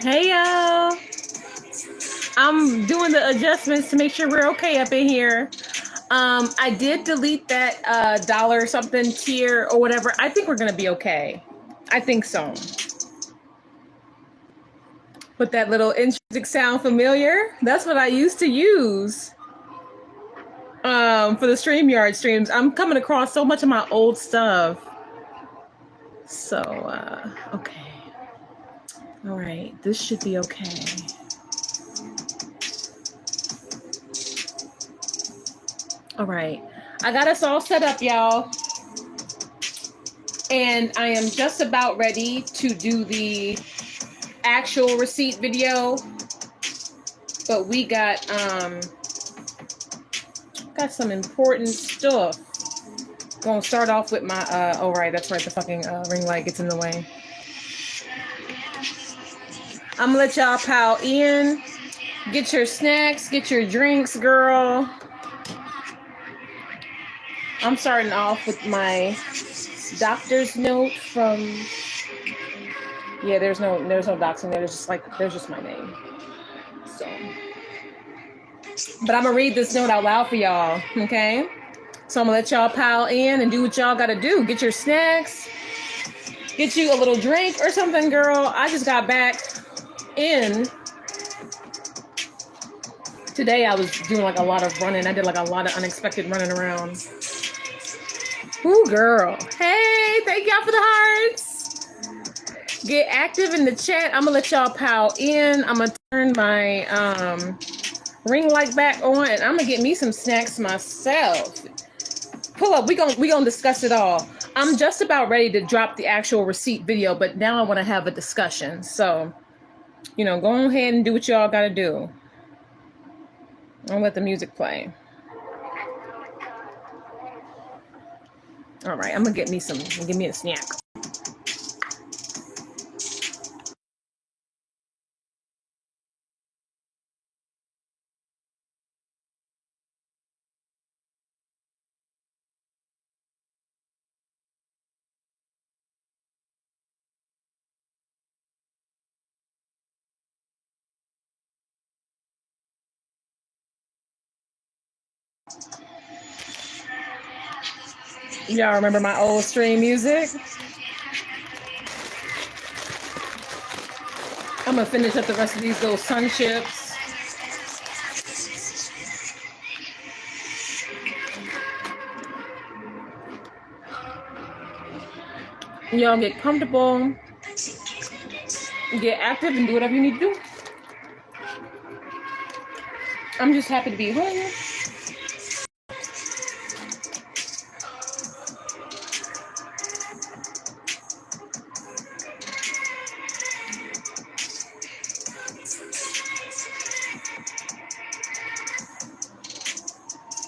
Hey y'all. I'm doing the adjustments to make sure we're okay up in here. I did delete that dollar something tier or whatever. I think we're gonna be okay. I think so. But that little intrinsic sound familiar? That's what I used to use for the StreamYard streams. I'm coming across so much of my old stuff. So, okay. All right, this should be okay. All right, I got us all set up, y'all. And I am just about ready to do the actual receipt video. But we got some important stuff. Gonna start off with my, oh right, that's right, the fucking ring light gets in the way. I'm gonna let y'all pile in. Get your snacks, get your drinks, girl. I'm starting off with my doctor's note from, yeah, there's no docs in there. There's just my name. So, but I'm gonna read this note out loud for y'all, okay? So I'm gonna let y'all pile in and do what y'all gotta do. Get your snacks, get you a little drink or something, girl. I just got back in. Today I was doing like a lot of running. I did like a lot of unexpected running around. Ooh, girl. Hey, thank y'all for the hearts. Get active in the chat. I'm gonna let y'all pile in. I'm gonna turn my ring light back on and I'm gonna get me some snacks myself. Pull up, we gonna discuss it all. I'm just about ready to drop the actual receipt video, but now I wanna have a discussion. So, you know, go ahead and do what y'all gotta do. I'll let the music play. All right, I'm gonna give me a snack. Y'all remember my old stream music? I'm gonna finish up the rest of these little sun chips. Y'all get comfortable, get active, and do whatever you need to do. I'm just happy to be home.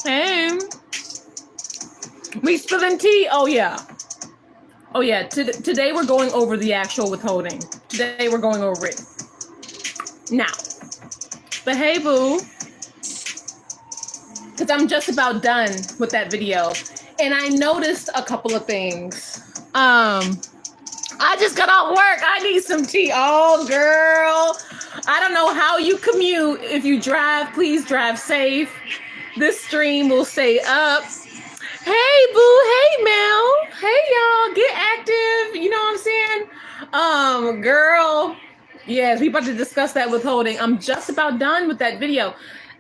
Hey, we spilling tea? Oh yeah. Oh yeah, today we're going over the actual withholding. Today we're going over it. Now. But hey boo. Because I'm just about done with that video. And I noticed a couple of things. I just got off work. I need some tea. Oh girl. I don't know how you commute. If you drive, please drive safe. This stream will stay up. Hey boo, hey Mel, hey y'all, get active. You know what I'm saying? Girl, yes, we about to discuss that withholding. I'm just about done with that video.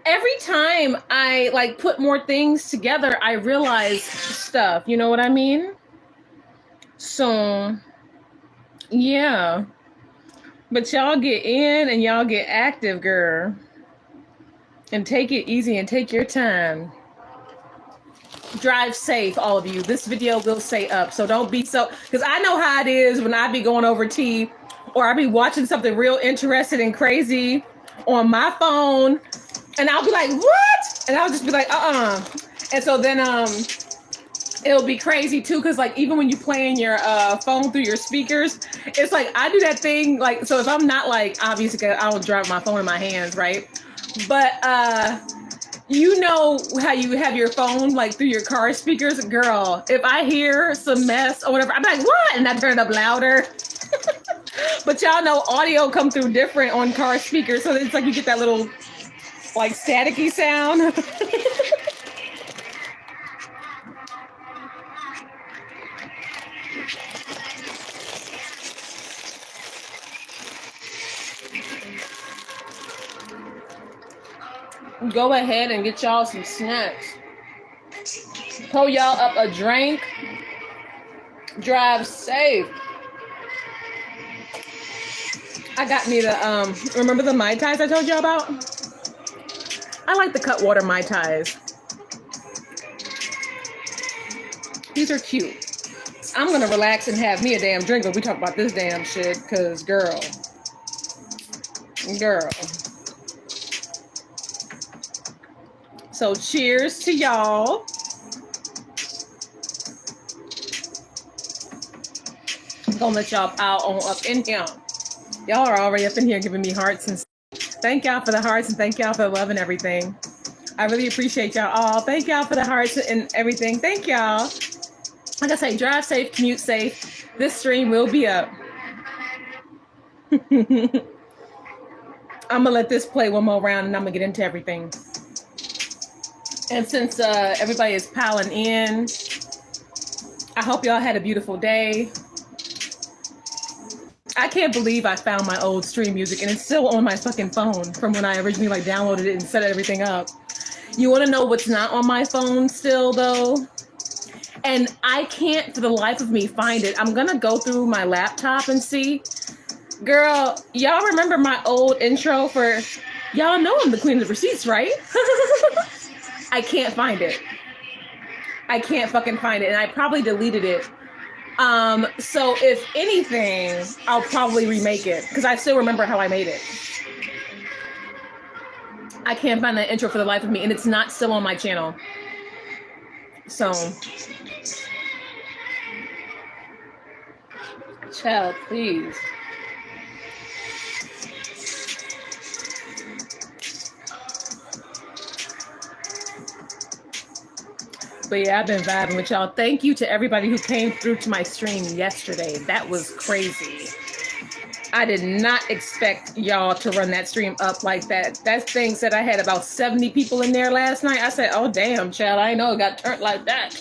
Every time I like put more things together, I realize stuff. You know what I mean? So, yeah. But y'all get in and y'all get active, girl. And take it easy and take your time. Drive safe, all of you. This video will stay up, so don't be so, because I know how it is when I be going over tea or I be watching something real interesting and crazy on my phone and I'll be like, what? And I'll just be like, And so then it'll be crazy too, because like even when you playing your phone through your speakers, it's like I do that thing like, so if I'm not like, obviously I don't drive my phone in my hands, right? But you know how you have your phone like through your car speakers, girl. If I hear some mess or whatever, I'm like, what? And I turn it up louder. But y'all know audio come through different on car speakers, so it's like you get that little like staticky sound. Go ahead and get y'all some snacks. Pull y'all up a drink. Drive safe. I got me the remember the Mai Tais I told y'all about? I like the Cutwater Mai Tais. These are cute. I'm gonna relax and have me a damn drink when we talk about this damn shit, cause girl. So cheers to y'all. I'm gonna let y'all pile on up in here. Y'all are already up in here giving me hearts and thank y'all for the hearts and thank y'all for the love and everything. I really appreciate y'all all. Thank y'all for the hearts and everything. Thank y'all. Like I say, drive safe, commute safe. This stream will be up. I'm gonna let this play one more round and I'm gonna get into everything. And since everybody is piling in, I hope y'all had a beautiful day. I can't believe I found my old stream music and it's still on my fucking phone from when I originally like downloaded it and set everything up. You want to know what's not on my phone still though? And I can't for the life of me find it. I'm gonna go through my laptop and see. Girl, y'all remember my old intro for, y'all know I'm the queen of the receipts, right? I can't find it. I can't fucking find it. And I probably deleted it. So if anything, I'll probably remake it because I still remember how I made it. I can't find that intro for the life of me, and it's not still on my channel. So, child, please. But yeah, I've been vibing with y'all. Thank you to everybody who came through to my stream yesterday. That was crazy. I did not expect y'all to run that stream up like that. That thing said I had about 70 people in there last night. I said, oh, damn, child, I know it got turned like that.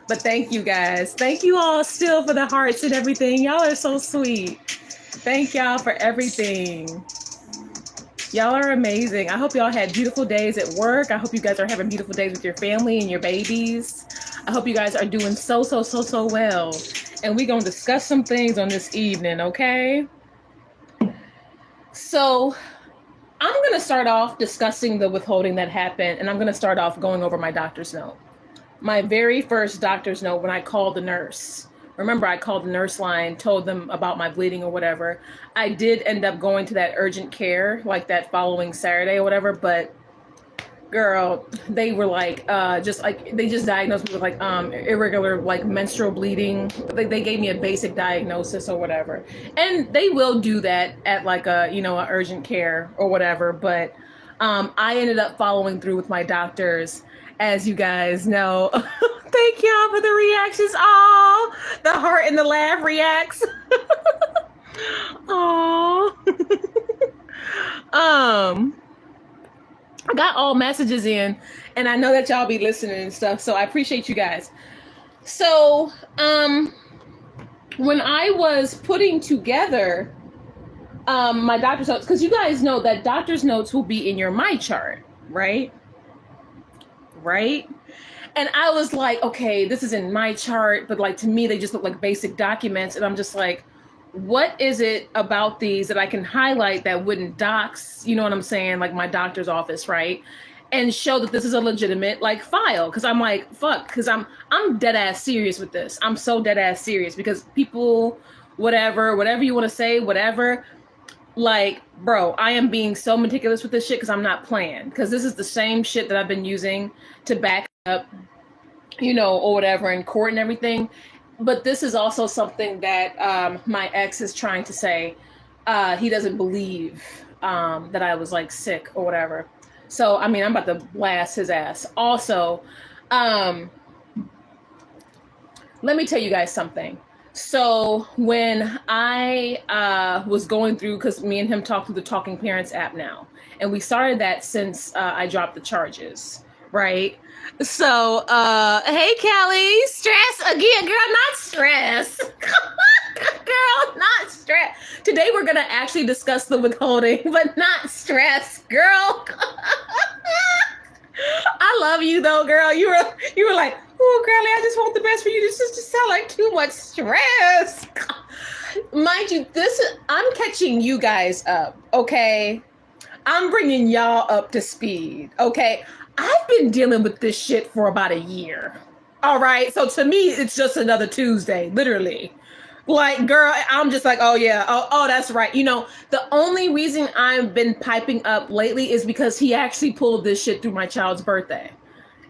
But thank you guys. Thank you all still for the hearts and everything. Y'all are so sweet. Thank y'all for everything. Y'all are amazing. I hope y'all had beautiful days at work. I hope you guys are having beautiful days with your family and your babies. I hope you guys are doing so well. And we're going to discuss some things on this evening, okay? So I'm going to start off discussing the withholding that happened, and I'm going to start off going over my doctor's note. My very first doctor's note when I called the nurse. Remember, I called the nurse line, told them about my bleeding or whatever. I did end up going to that urgent care, like that following Saturday or whatever, but girl, they were like, they just diagnosed me with like irregular like menstrual bleeding. They gave me a basic diagnosis or whatever. And they will do that at like a urgent care or whatever. But I ended up following through with my doctors, as you guys know. Thank y'all for the reactions. Oh, the heart and the laugh reacts. Oh. I got all messages in, and I know that y'all be listening and stuff, so I appreciate you guys. So, when I was putting together my doctor's notes, because you guys know that doctor's notes will be in your My Chart, right? Right? And I was like, okay, this is in My Chart, but like to me, they just look like basic documents, and I'm just like, what is it about these that I can highlight that wouldn't dox, you know what I'm saying, like my doctor's office, right? And show that this is a legitimate like file. Because I'm like, fuck, because I'm dead ass serious with this. I'm so dead ass serious because people, whatever you want to say, whatever, like, bro, I am being so meticulous with this shit because I'm not playing. Because this is the same shit that I've been using to back up, or whatever in court and everything. But this is also something that my ex is trying to say. He doesn't believe that I was like sick or whatever. So, I mean, I'm about to blast his ass. Also, let me tell you guys something. So when I was going through, because me and him talk through the Talking Parents app now, and we started that since I dropped the charges, right? So, hey, Callie, stress again, girl, not stress. Girl, not stress. Today we're gonna actually discuss the withholding, but not stress, girl. I love you though, girl. You were like, oh, girlie, I just want the best for you. This just sound like too much stress. Mind you, I'm catching you guys up, okay? I'm bringing y'all up to speed, okay? I've been dealing with this shit for about a year. All right, so to me, it's just another Tuesday, literally. Like, girl, I'm just like, oh yeah, oh, that's right. You know, the only reason I've been piping up lately is because he actually pulled this shit through my child's birthday.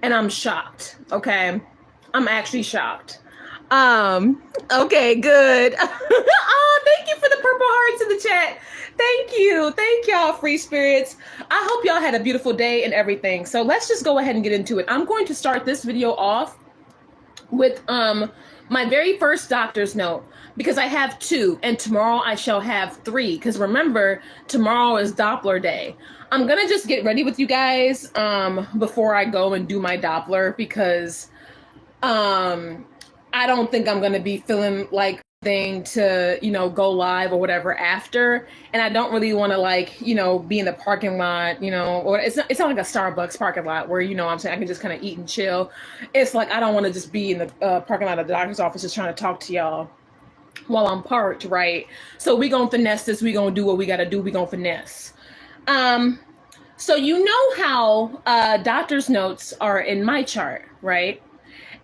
And I'm shocked, okay? I'm actually shocked. Okay, good. Oh, thank you for the purple hearts in the chat. Thank you. Thank y'all, free spirits. I hope y'all had a beautiful day and everything. So let's just go ahead and get into it. I'm going to start this video off with my very first doctor's note, because I have 2 and tomorrow I shall have 3, because remember, tomorrow is Doppler day. I'm gonna just get ready with you guys before I go and do my Doppler, because I don't think I'm gonna be feeling like thing to, you know, go live or whatever after, and I don't really want to, like, you know, be in the parking lot, you know, or it's not like a Starbucks parking lot where, you know what I'm saying, I can just kind of eat and chill. It's like I don't want to just be in the parking lot of the doctor's office just trying to talk to y'all while I'm parked, right? So we gonna finesse this. We gonna do what we gotta do. We gonna finesse. So you know how doctor's notes are in my chart, right?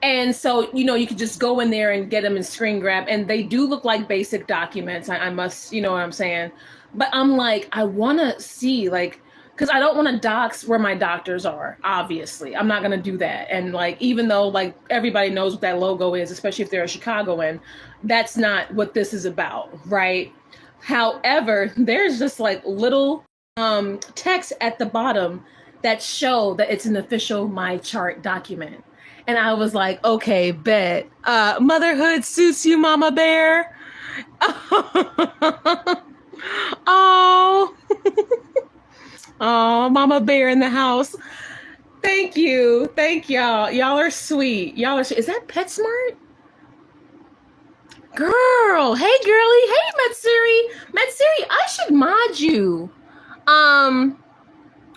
And so, you know, you could just go in there and get them and screen grab, and they do look like basic documents. I must, you know what I'm saying? But I'm like, I want to see, like, because I don't want to dox where my doctors are, obviously. I'm not going to do that. And, like, even though, like, everybody knows what that logo is, especially if they're a Chicagoan, that's not what this is about, right? However, there's just, like, little text at the bottom that show that it's an official My Chart document. And I was like, okay, bet. Motherhood suits you, Mama Bear. Oh, oh, Mama Bear in the house. Thank you. Thank y'all. Y'all are sweet. Y'all are sweet. Is that PetSmart? Girl. Hey, girlie. Hey, Matsuri. Matsuri, I should mod you.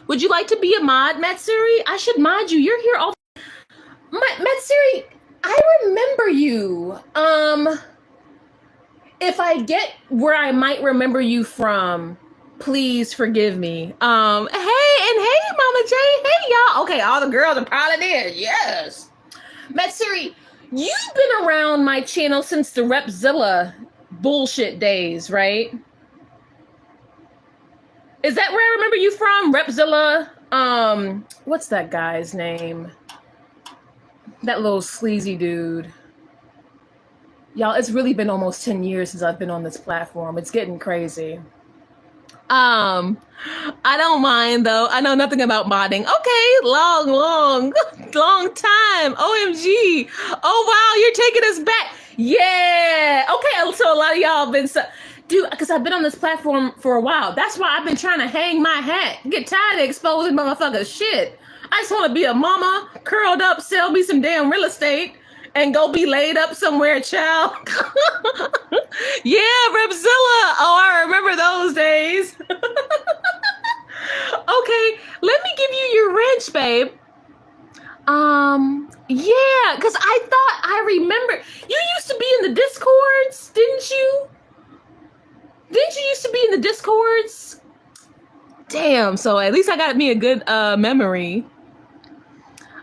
Would you like to be a mod, Matsuri? I should mod you. You're here all Matsuri, I remember you. If I get where I might remember you from, please forgive me. Hey, and hey, Mama J, hey, y'all. Okay, all the girls are probably there. Yes. Matsuri, you've been around my channel since the Repzilla bullshit days, right? Is that where I remember you from? Repzilla? What's that guy's name? That little sleazy dude. Y'all, it's really been almost 10 years since I've been on this platform. It's getting crazy. I don't mind though. I know nothing about modding. Okay, long time. OMG. Oh wow, you're taking us back. Yeah. Okay, so a lot of y'all have been dude, because I've been on this platform for a while. That's why I've been trying to hang my hat. Get tired of exposing motherfuckers shit. I just want to be a mama, curled up, sell me some damn real estate, and go be laid up somewhere, child. Yeah, Repzilla. Oh, I remember those days. Okay, let me give you your wrench, babe. Yeah, because I thought I remember. You used to be in the Discords, didn't you? Didn't you used to be in the Discords? Damn, so at least I got me a good memory.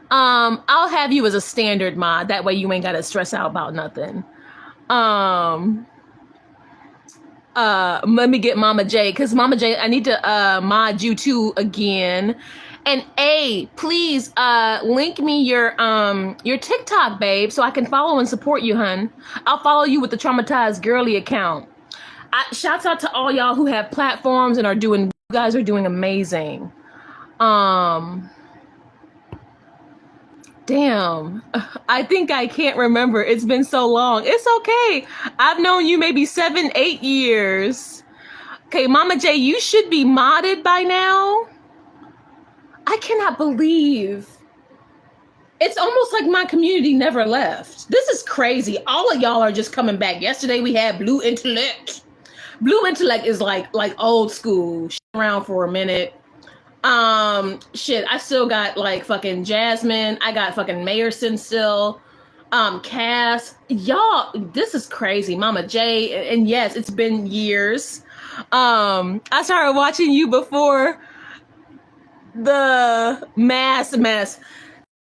I'll have you as a standard mod. That way you ain't gotta stress out about nothing. Let me get Mama J, because Mama J, I need to mod you too again. And A, please link me your TikTok, babe, so I can follow and support you, hun. I'll follow you with the Traumatized Girly account. Shouts out to all y'all who have platforms and you guys are doing amazing. Damn. I think I can't remember. It's been so long. It's okay. I've known you maybe 7, 8 years. Okay, Mama J, you should be modded by now. I cannot believe. It's almost like my community never left. This is crazy. All of y'all are just coming back. Yesterday we had Blue Intellect. Blue Intellect is like old school. Around for a minute. Shit, I still got like fucking Jasmine. I got fucking Mayerson still. Cass. Y'all, this is crazy. Mama J. And yes, it's been years. I started watching you before the mass.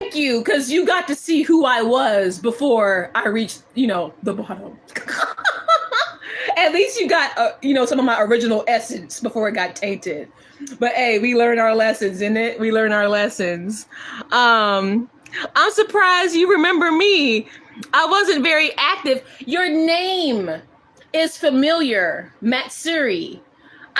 Thank you, because you got to see who I was before I reached, the bottom. At least you got, some of my original essence before it got tainted. But hey, we learn our lessons, innit? We learn our lessons. I'm surprised you remember me. I wasn't very active. Your name is familiar, Matsuri.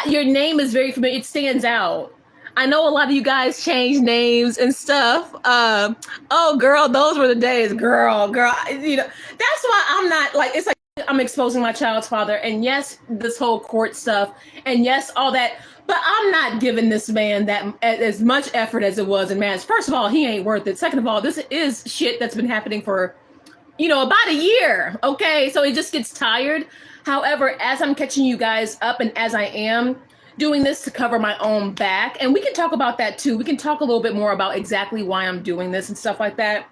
Your name is very familiar. It stands out. I know a lot of you guys change names and stuff. Oh, girl, those were the days. Girl. That's why I'm not like, it's like I'm exposing my child's father. And yes, this whole court stuff. And yes, all that. But I'm not giving this man that as much effort as it was in marriage. First of all, he ain't worth it. Second of all, this is shit that's been happening for, about a year. Okay, so it just gets tired. However, as I'm catching you guys up and as I am doing this to cover my own back, and we can talk about that too. We can talk a little bit more about exactly why I'm doing this and stuff like that.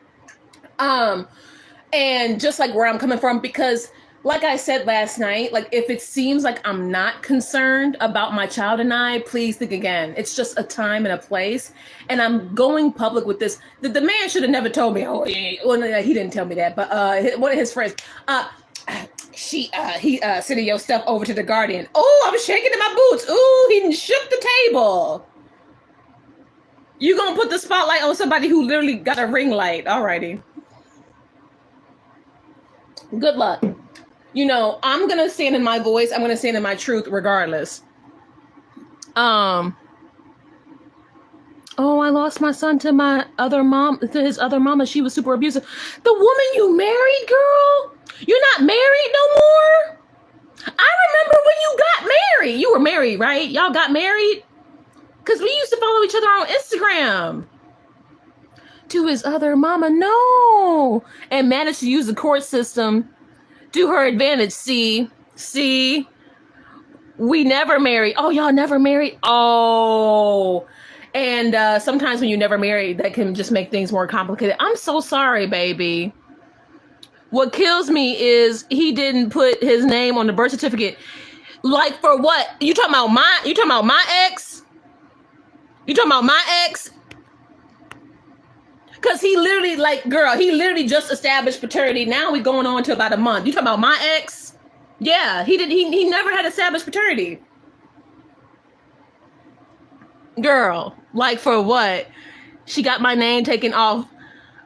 And just like where I'm coming from, because like I said last night, like if it seems like I'm not concerned about my child and I, please think again. It's just a time and a place. And I'm going public with this. The man should have never told me. Oh, well, no, he didn't tell me that. But one of his friends, he sending your stuff over to the Guardian. Oh, I'm shaking in my boots. Ooh, he shook the table. You gonna put the spotlight on somebody who literally got a ring light. Alrighty. Good luck. I'm going to stand in my voice. I'm going to stand in my truth regardless. Oh, I lost my son to his other mama. She was super abusive. The woman you married, girl? You're not married no more? I remember when you got married. You were married, right? Y'all got married? Because we used to follow each other on Instagram. To his other mama, no. And managed to use the court system to her advantage. See, we never married. Oh, y'all never married? Oh, and sometimes when you never married, that can just make things more complicated. I'm so sorry, baby. What kills me is he didn't put his name on the birth certificate. Like for what? You talking about my ex? You talking about my ex? Because he literally just established paternity. Now we going on to about a month. You talking about my ex? Yeah, he never had established paternity. Girl, like for what? She got my name taken off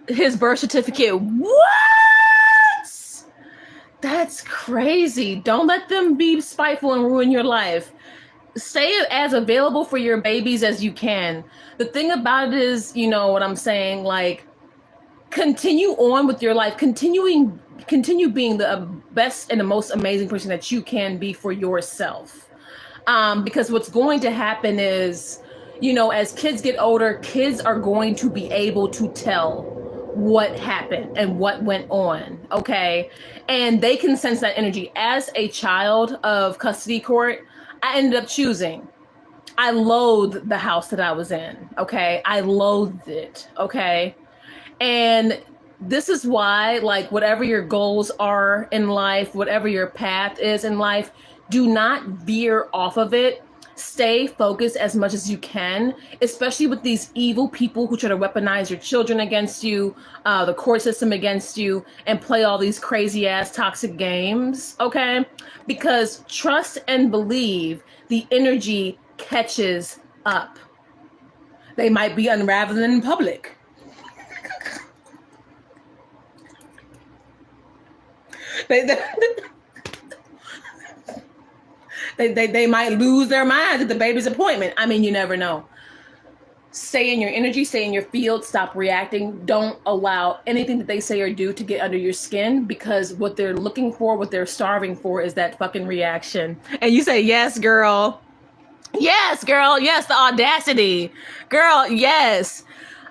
his birth certificate. What? That's crazy. Don't let them be spiteful and ruin your life. Stay as available for your babies as you can. The thing about it is, what I'm saying, like, continue on with your life. Continue being the best and the most amazing person that you can be for yourself. Because what's going to happen is, as kids get older, kids are going to be able to tell what happened and what went on, okay? And they can sense that energy. As a child of custody court, I ended up choosing. I loathed the house that I was in, okay? I loathed it, okay? And this is why, like, whatever your goals are in life, whatever your path is in life, do not veer off of it. Stay focused as much as you can, especially with these evil people who try to weaponize your children against you, the court system against you, and play all these crazy ass toxic games, okay? Because trust and believe, the energy catches up. They might be unraveling in public. They might lose their minds at the baby's appointment. I mean, you never know. stay in your energy, stay in your field, stop reacting. Don't allow anything that they say or do to get under your skin, because what they're looking for, what they're starving for is that fucking reaction. And you say, yes, girl. Yes, girl. Yes, the audacity. Girl, yes.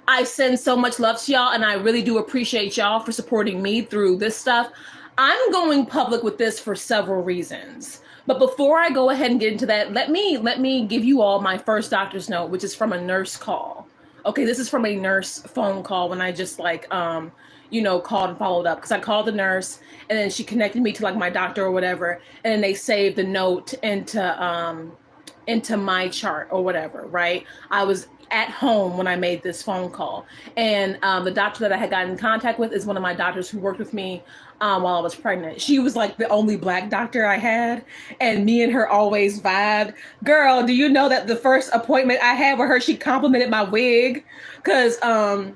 I send so much love to y'all, and I really do appreciate y'all for supporting me through this stuff. I'm going public with this for several reasons. But before I go ahead and get into that, let me give you all my first doctor's note, which is from a nurse call. Okay, this is from a nurse phone call when I just like, called and followed up. Because I called the nurse, and then she connected me to like my doctor or whatever, and then they saved the note into my chart or whatever, right? I was at home when I made this phone call. And the doctor that I had gotten in contact with is one of my doctors who worked with me while I was pregnant. She was like the only Black doctor I had, and me and her always vibed. Girl, do you know that the first appointment I had with her, she complimented my wig? Because I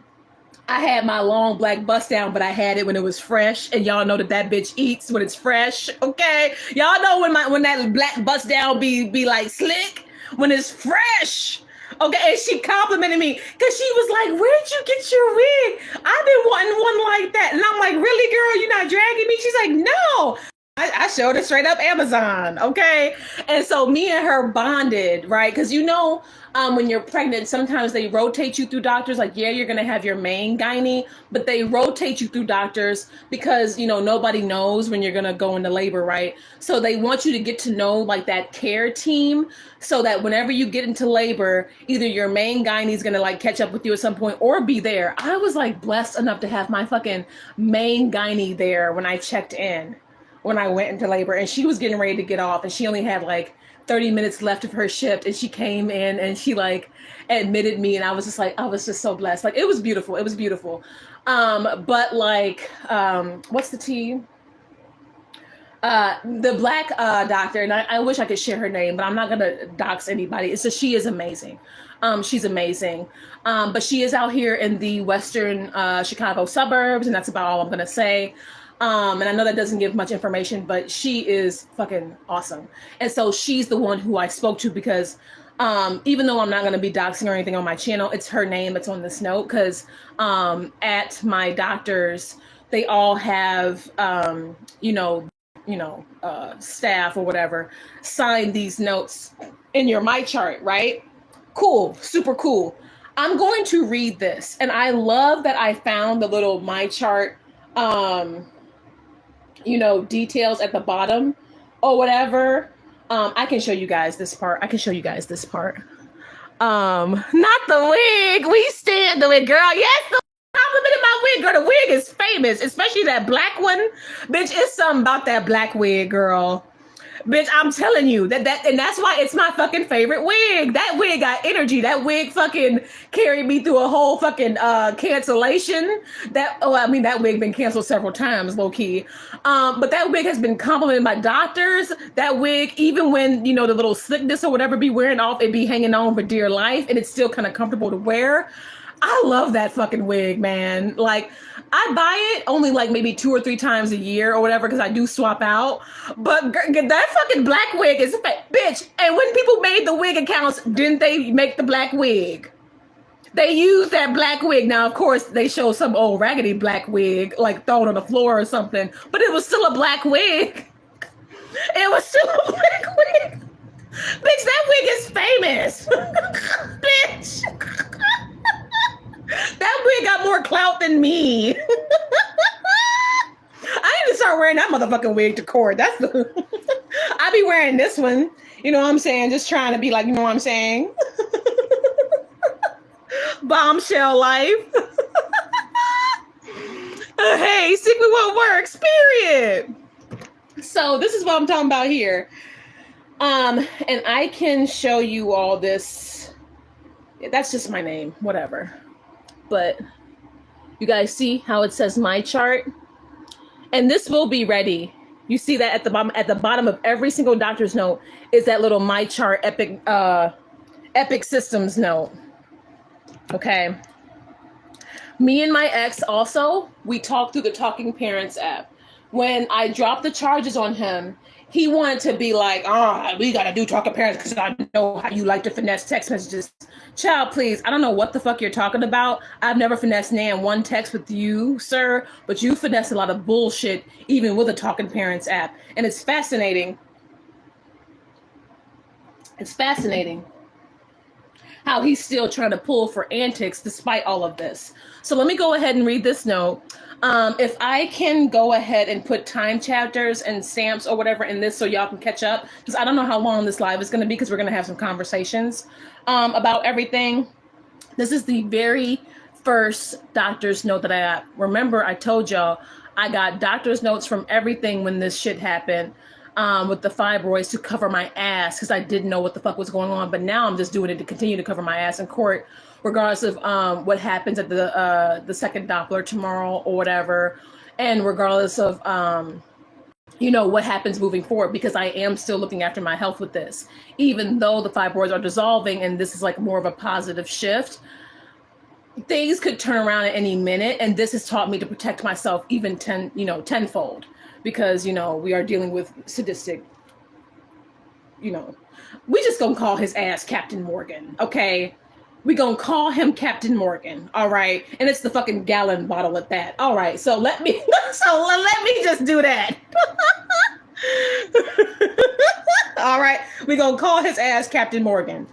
had my long black bust down, but I had it when it was fresh, and y'all know that bitch eats when it's fresh. Okay, y'all know when that black bust down be like slick when it's fresh. Okay, and she complimented me because she was like, "Where'd you get your wig? I've been wanting one like that." And I'm like, "Really, girl? You're not dragging me?" She's like, "No." I showed her straight up Amazon, okay? And so me and her bonded, right? Because when you're pregnant, sometimes they rotate you through doctors. Like, yeah, you're going to have your main gynae, but they rotate you through doctors because, nobody knows when you're going to go into labor, right? So they want you to get to know like that care team so that whenever you get into labor, either your main gynae is going to like catch up with you at some point or be there. I was like blessed enough to have my fucking main gynae there when I checked in. When I went into labor, and she was getting ready to get off, and she only had like 30 minutes left of her shift, and she came in and she like admitted me, and I was just so blessed. Like, it was beautiful. It was beautiful. But like, what's the tea? The Black doctor, and I wish I could share her name, but I'm not gonna dox anybody. It's just, she is amazing. She's amazing. But she is out here in the western Chicago suburbs, and that's about all I'm gonna say. And I know that doesn't give much information, but she is fucking awesome. And so she's the one who I spoke to because even though I'm not going to be doxing or anything on my channel, it's her name that's on this note. Because at my doctor's, they all have, staff or whatever, sign these notes in your My Chart, right? Cool. Super cool. I'm going to read this. And I love that I found the little My Chart details at the bottom or whatever. I can show you guys this part. Not the wig. We stand the wig, girl. Yes, the complimented my wig, girl. The wig is famous, especially that black one. Bitch, it's something about that black wig, girl. Bitch, I'm telling you and that's why it's my fucking favorite wig. That wig got energy. That wig fucking carried me through a whole fucking cancellation. That wig been canceled several times, low key. But that wig has been complimented by doctors. That wig, even when the little slickness or whatever be wearing off, it be hanging on for dear life, and it's still kind of comfortable to wear. I love that fucking wig, man. Like, I buy it only like maybe 2 or 3 times a year or whatever because I do swap out. But that fucking black wig is bitch. And when people made the wig accounts, didn't they make the black wig? They used that black wig. Now, of course, they show some old raggedy black wig like thrown on the floor or something, but it was still a black wig. It was still a black wig. Bitch, that wig is famous. Bitch. That wig got more clout than me. I need to start wearing that motherfucking wig to court. I be wearing this one. You know what I'm saying? Just trying to be like, you know what I'm saying? Bombshell life. Hey, secret what works, period. So this is what I'm talking about here. And I can show you all this. That's just my name, whatever. But you guys see how it says My Chart? And this will be ready. You see that at the bottom of every single doctor's note is that little My Chart Epic Systems note. Okay. Me and my ex also, we talked through the Talking Parents app. when I dropped the charges on him, he wanted to be like, we got to do talking parents because I know how you like to finesse text messages. Child, please, I don't know what the fuck you're talking about. I've never finessed Nan one text with you, sir, but you finesse a lot of bullshit even with a talking parents app. And it's fascinating. It's fascinating how he's still trying to pull for antics despite all of this. So let me go ahead and read this note. If I can go ahead and put time chapters and stamps or whatever in this so y'all can catch up, because I don't know how long this live is going to be because we're going to have some conversations about everything. This is the very first doctor's note that I got. Remember, I told y'all I got doctor's notes from everything when this shit happened with the fibroids to cover my ass because I didn't know what the fuck was going on. But now I'm just doing it to continue to cover my ass in court, regardless of what happens at the second Doppler tomorrow or whatever, and regardless of what happens moving forward, because I am still looking after my health with this, even though the fibroids are dissolving and this is like more of a positive shift. Things could turn around at any minute, and this has taught me to protect myself even tenfold, because we are dealing with sadistic. We just gonna call his ass Captain Morgan, okay? We gonna call him Captain Morgan, all right? And it's the fucking gallon bottle at that. All right, so let me just do that. All right, we gonna call his ass Captain Morgan.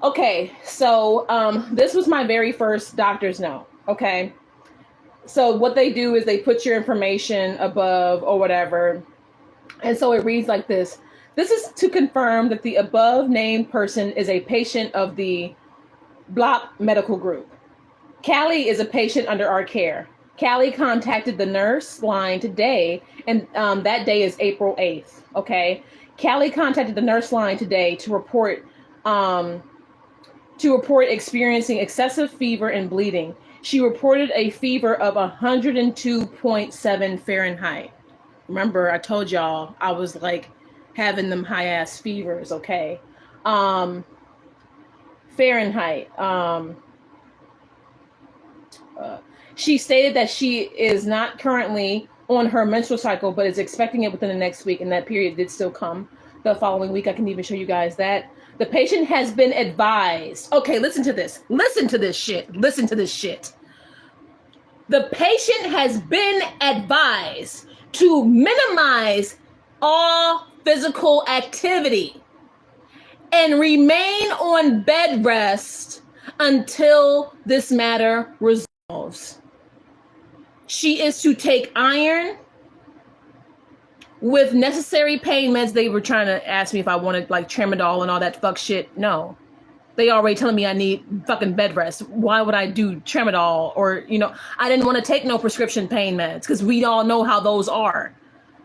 Okay, so this was my very first doctor's note, okay? So what they do is they put your information above or whatever. And so it reads like this. This is to confirm that the above named person is a patient of the Block Medical Group. Callie is a patient under our care. Callie contacted the nurse line today, and that day is April 8th, okay? Callie contacted the nurse line today to report experiencing excessive fever and bleeding. She reported a fever of 102.7 Fahrenheit. Remember, I told y'all I was like having them high ass fevers, okay? Fahrenheit. She stated that she is not currently on her menstrual cycle, but is expecting it within the next week, and that period did still come the following week. I can even show you guys that. The patient has been advised. Okay, listen to this. Listen to this shit. Listen to this shit. The patient has been advised to minimize all physical activity and remain on bed rest until this matter resolves. She is to take iron with necessary pain meds. They were trying to ask me if I wanted like tramadol and all that fuck shit. No. They already telling me I need fucking bed rest. Why would I do tramadol? Or, I didn't want to take no prescription pain meds because we all know how those are,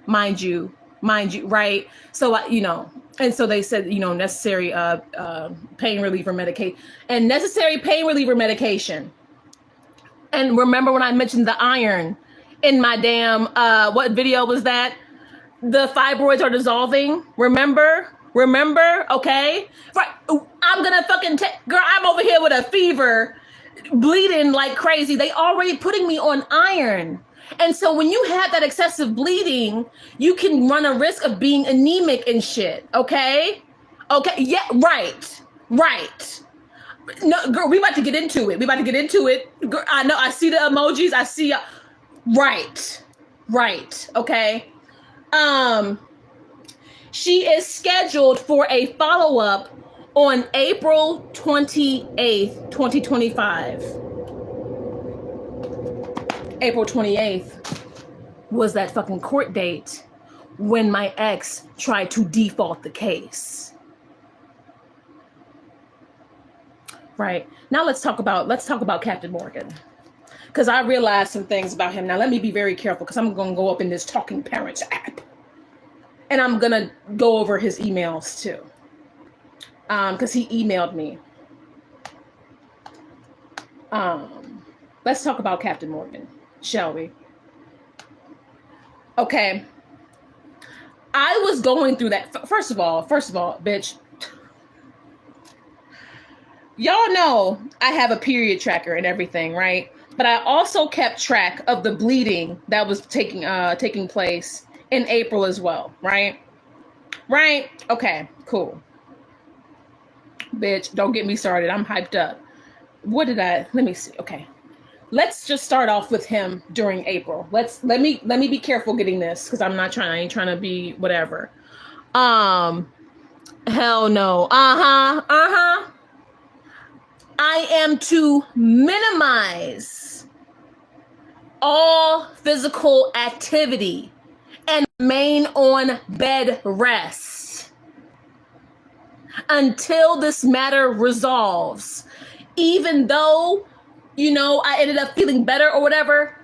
mind you, right? So, and so they said, necessary pain reliever medication and necessary pain reliever medication. And remember when I mentioned the iron in my damn, what video was that? The fibroids are dissolving. Remember? Okay. Right. I'm gonna fucking girl, I'm over here with a fever, bleeding like crazy. They already putting me on iron. And so when you have that excessive bleeding, you can run a risk of being anemic and shit. Okay. Yeah. Right. No, girl, we about to get into it. Girl, I know. I see the emojis. I see. Right. Okay. She is scheduled for a follow-up on April 28th, 2025. April 28th was that fucking court date when my ex tried to default the case. Right. Now let's talk about Captain Morgan. Because I realized some things about him. Now let me be very careful because I'm going to go up in this Talking Parents app. And I'm going to go over his emails too. Because he emailed me. Let's talk about Captain Morgan, shall we? Okay. I was going through that. First of all, bitch. Y'all know I have a period tracker and everything, right? But I also kept track of the bleeding that was taking place in April as well, right? Right? Okay, cool. Bitch, don't get me started. I'm hyped up. Let me see. Okay. Let's just start off with him during April. Let me be careful getting this because I ain't trying to be whatever. Hell no. I am to minimize all physical activity and remain on bed rest until this matter resolves. Even though, I ended up feeling better or whatever,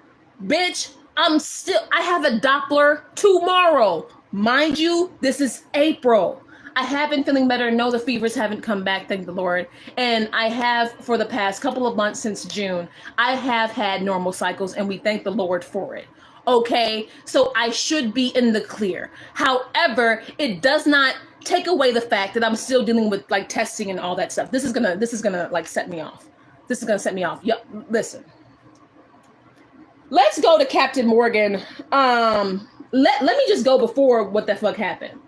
bitch, I have a Doppler tomorrow. Mind you, this is April. I have been feeling better. No, the fevers haven't come back, thank the Lord. And I have, for the past couple of months since June, I have had normal cycles, and we thank the Lord for it. Okay, so I should be in the clear. However, it does not take away the fact that I'm still dealing with like testing and all that stuff. This is gonna like set me off. This is gonna set me off. Yep, listen. Let's go to Captain Morgan. Let me just go before what the fuck happened.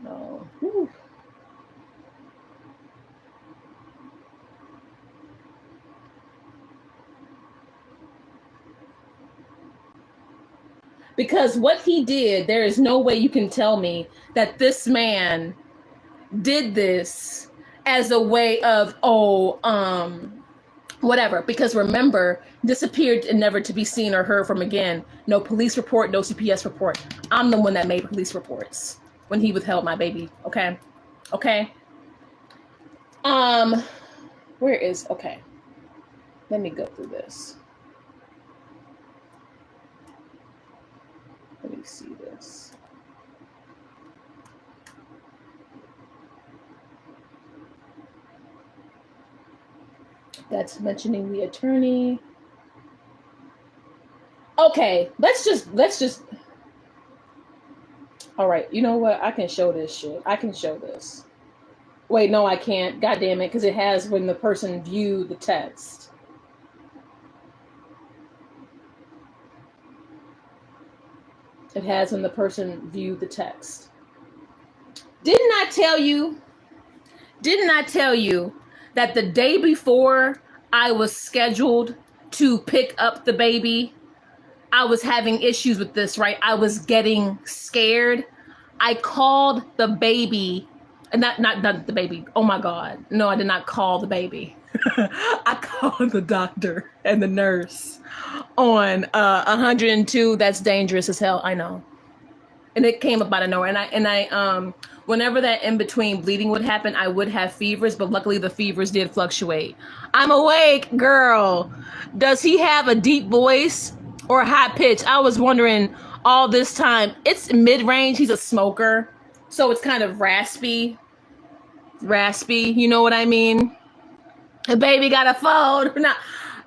Oh. Whew. Because what he did, there is no way you can tell me that this man did this as a way of, whatever. Because remember, disappeared and never to be seen or heard from again. No police report, no CPS report. I'm the one that made police reports when he withheld my baby. Okay. Okay. Let me go through this. Let me see this. That's mentioning the attorney. Okay, let's just. All right, you know what? I can show this shit. I can show this. Wait, no, I can't. God damn it, because it has when the person viewed the text. It has when the person viewed the text. Didn't I tell you that the day before I was scheduled to pick up the baby, I was having issues with this, right? I was getting scared. I called the baby, not the baby. Oh my God. No, I did not call the baby. I called the doctor and the nurse on 102. That's dangerous as hell. I know. And it came up out of nowhere. And I whenever that in between bleeding would happen, I would have fevers, but luckily the fevers did fluctuate. I'm awake, girl. Does he have a deep voice or high pitch? I was wondering all this time. It's mid-range. He's a smoker, so it's kind of raspy. You know what I mean? The baby got a phone. Now,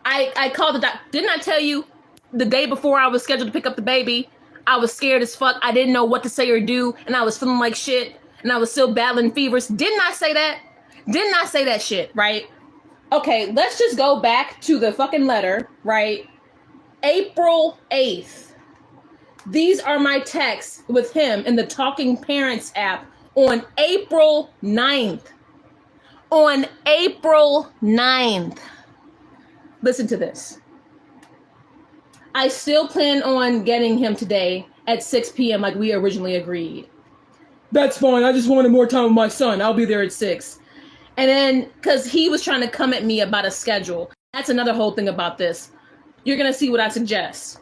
I called the doctor. Didn't I tell you the day before I was scheduled to pick up the baby, I was scared as fuck. I didn't know what to say or do, and I was feeling like shit, and I was still battling fevers. Didn't I say that? Didn't I say that shit, right? Okay, let's just go back to the fucking letter, right? April 8th. These are my texts with him in the Talking Parents app on April 9th. On April 9th. Listen to this. I still plan on getting him today at 6 p.m. like we originally agreed. That's fine. I just wanted more time with my son. I'll be there at 6. And then, because he was trying to come at me about a schedule. That's another whole thing about this. You're going to see what I suggest.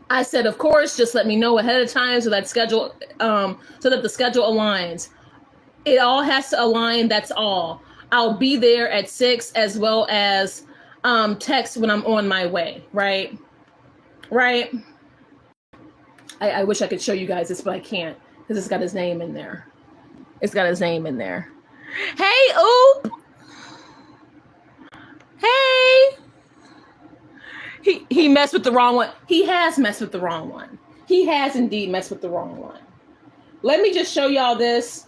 I said, of course, just let me know ahead of time so that the schedule aligns. It all has to align. That's all. I'll be there at 6 as well as text when I'm on my way. Right? I wish I could show you guys this, but I can't because it's got his name in there. Hey, Oop. Hey. He messed with the wrong one. He has messed with the wrong one. He has indeed messed with the wrong one. Let me just show y'all this.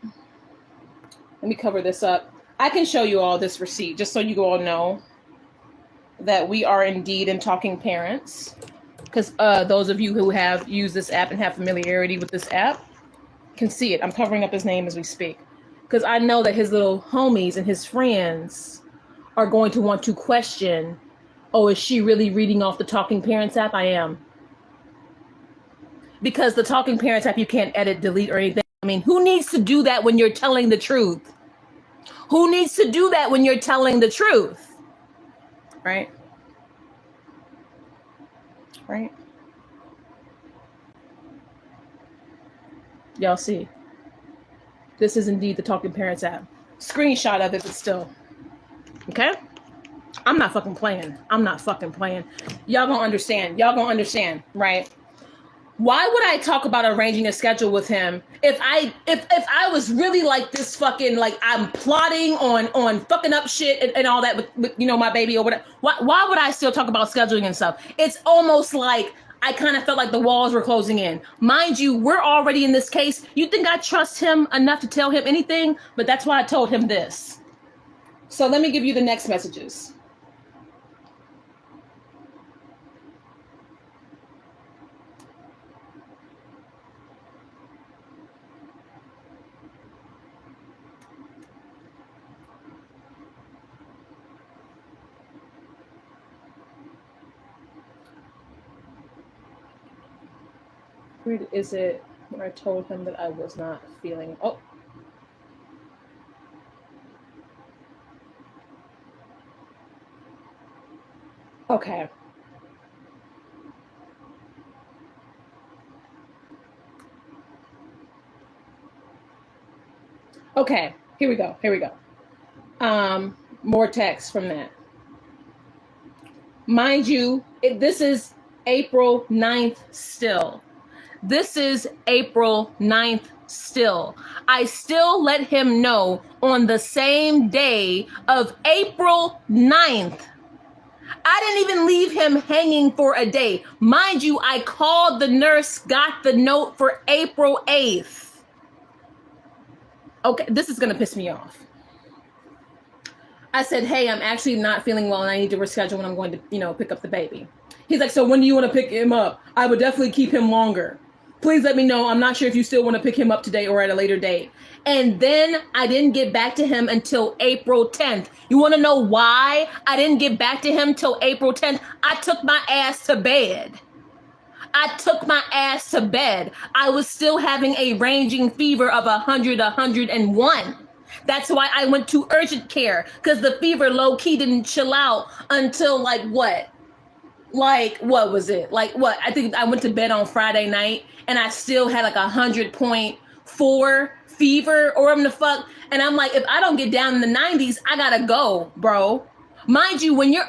Let me cover this up. I can show you all this receipt just so you all know that we are indeed in Talking Parents. Because those of you who have used this app and have familiarity with this app can see it. I'm covering up his name as we speak. Because I know that his little homies and his friends are going to want to question, oh, is she really reading off the Talking Parents app? I am. Because the Talking Parents app, you can't edit, delete, or anything. I mean, who needs to do that when you're telling the truth? Who needs to do that when you're telling the truth? Right? Right? Y'all see. This is indeed the Talking Parents app. Screenshot of it, but still. Okay? I'm not fucking playing. I'm not fucking playing. Y'all gonna understand. Y'all gonna understand, right? Why would I talk about arranging a schedule with him if I was really like this fucking, like I'm plotting on fucking up shit and all that with you know, my baby or whatever? Why would I still talk about scheduling and stuff? It's almost like I kind of felt like the walls were closing in. Mind you, we're already in this case. You think I trust him enough to tell him anything? But that's why I told him this. So let me give you the next messages. Where is it when I told him that I was not feeling... Oh. Okay. Okay, here we go. More text from that. Mind you, this is April 9th still. This is April 9th still. I still let him know on the same day of April 9th. I didn't even leave him hanging for a day. Mind you, I called the nurse, got the note for April 8th. Okay, this is going to piss me off. I said, hey, I'm actually not feeling well and I need to reschedule when I'm going to, you know, pick up the baby. He's like, so when do you want to pick him up? I would definitely keep him longer. Please let me know. I'm not sure if you still want to pick him up today or at a later date. And then I didn't get back to him until April 10th. You want to know why I didn't get back to him till April 10th? I took my ass to bed. I was still having a raging fever of 100, 101. That's why I went to urgent care, because the fever low-key didn't chill out until like what? Like, what was it? Like, what? I think I went to bed on Friday night and I still had like 100.4 fever or whatever the fuck. And I'm like, if I don't get down in the 90s, I gotta go, bro. Mind you, when you're,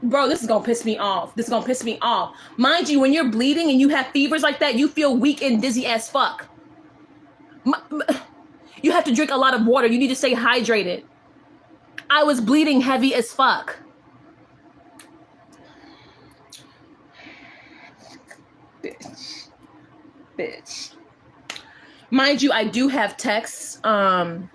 bro, this is gonna piss me off. Mind you, when you're bleeding and you have fevers like that, you feel weak and dizzy as fuck. You have to drink a lot of water. You need to stay hydrated. I was bleeding heavy as fuck. Bitch. Mind you, I do have texts to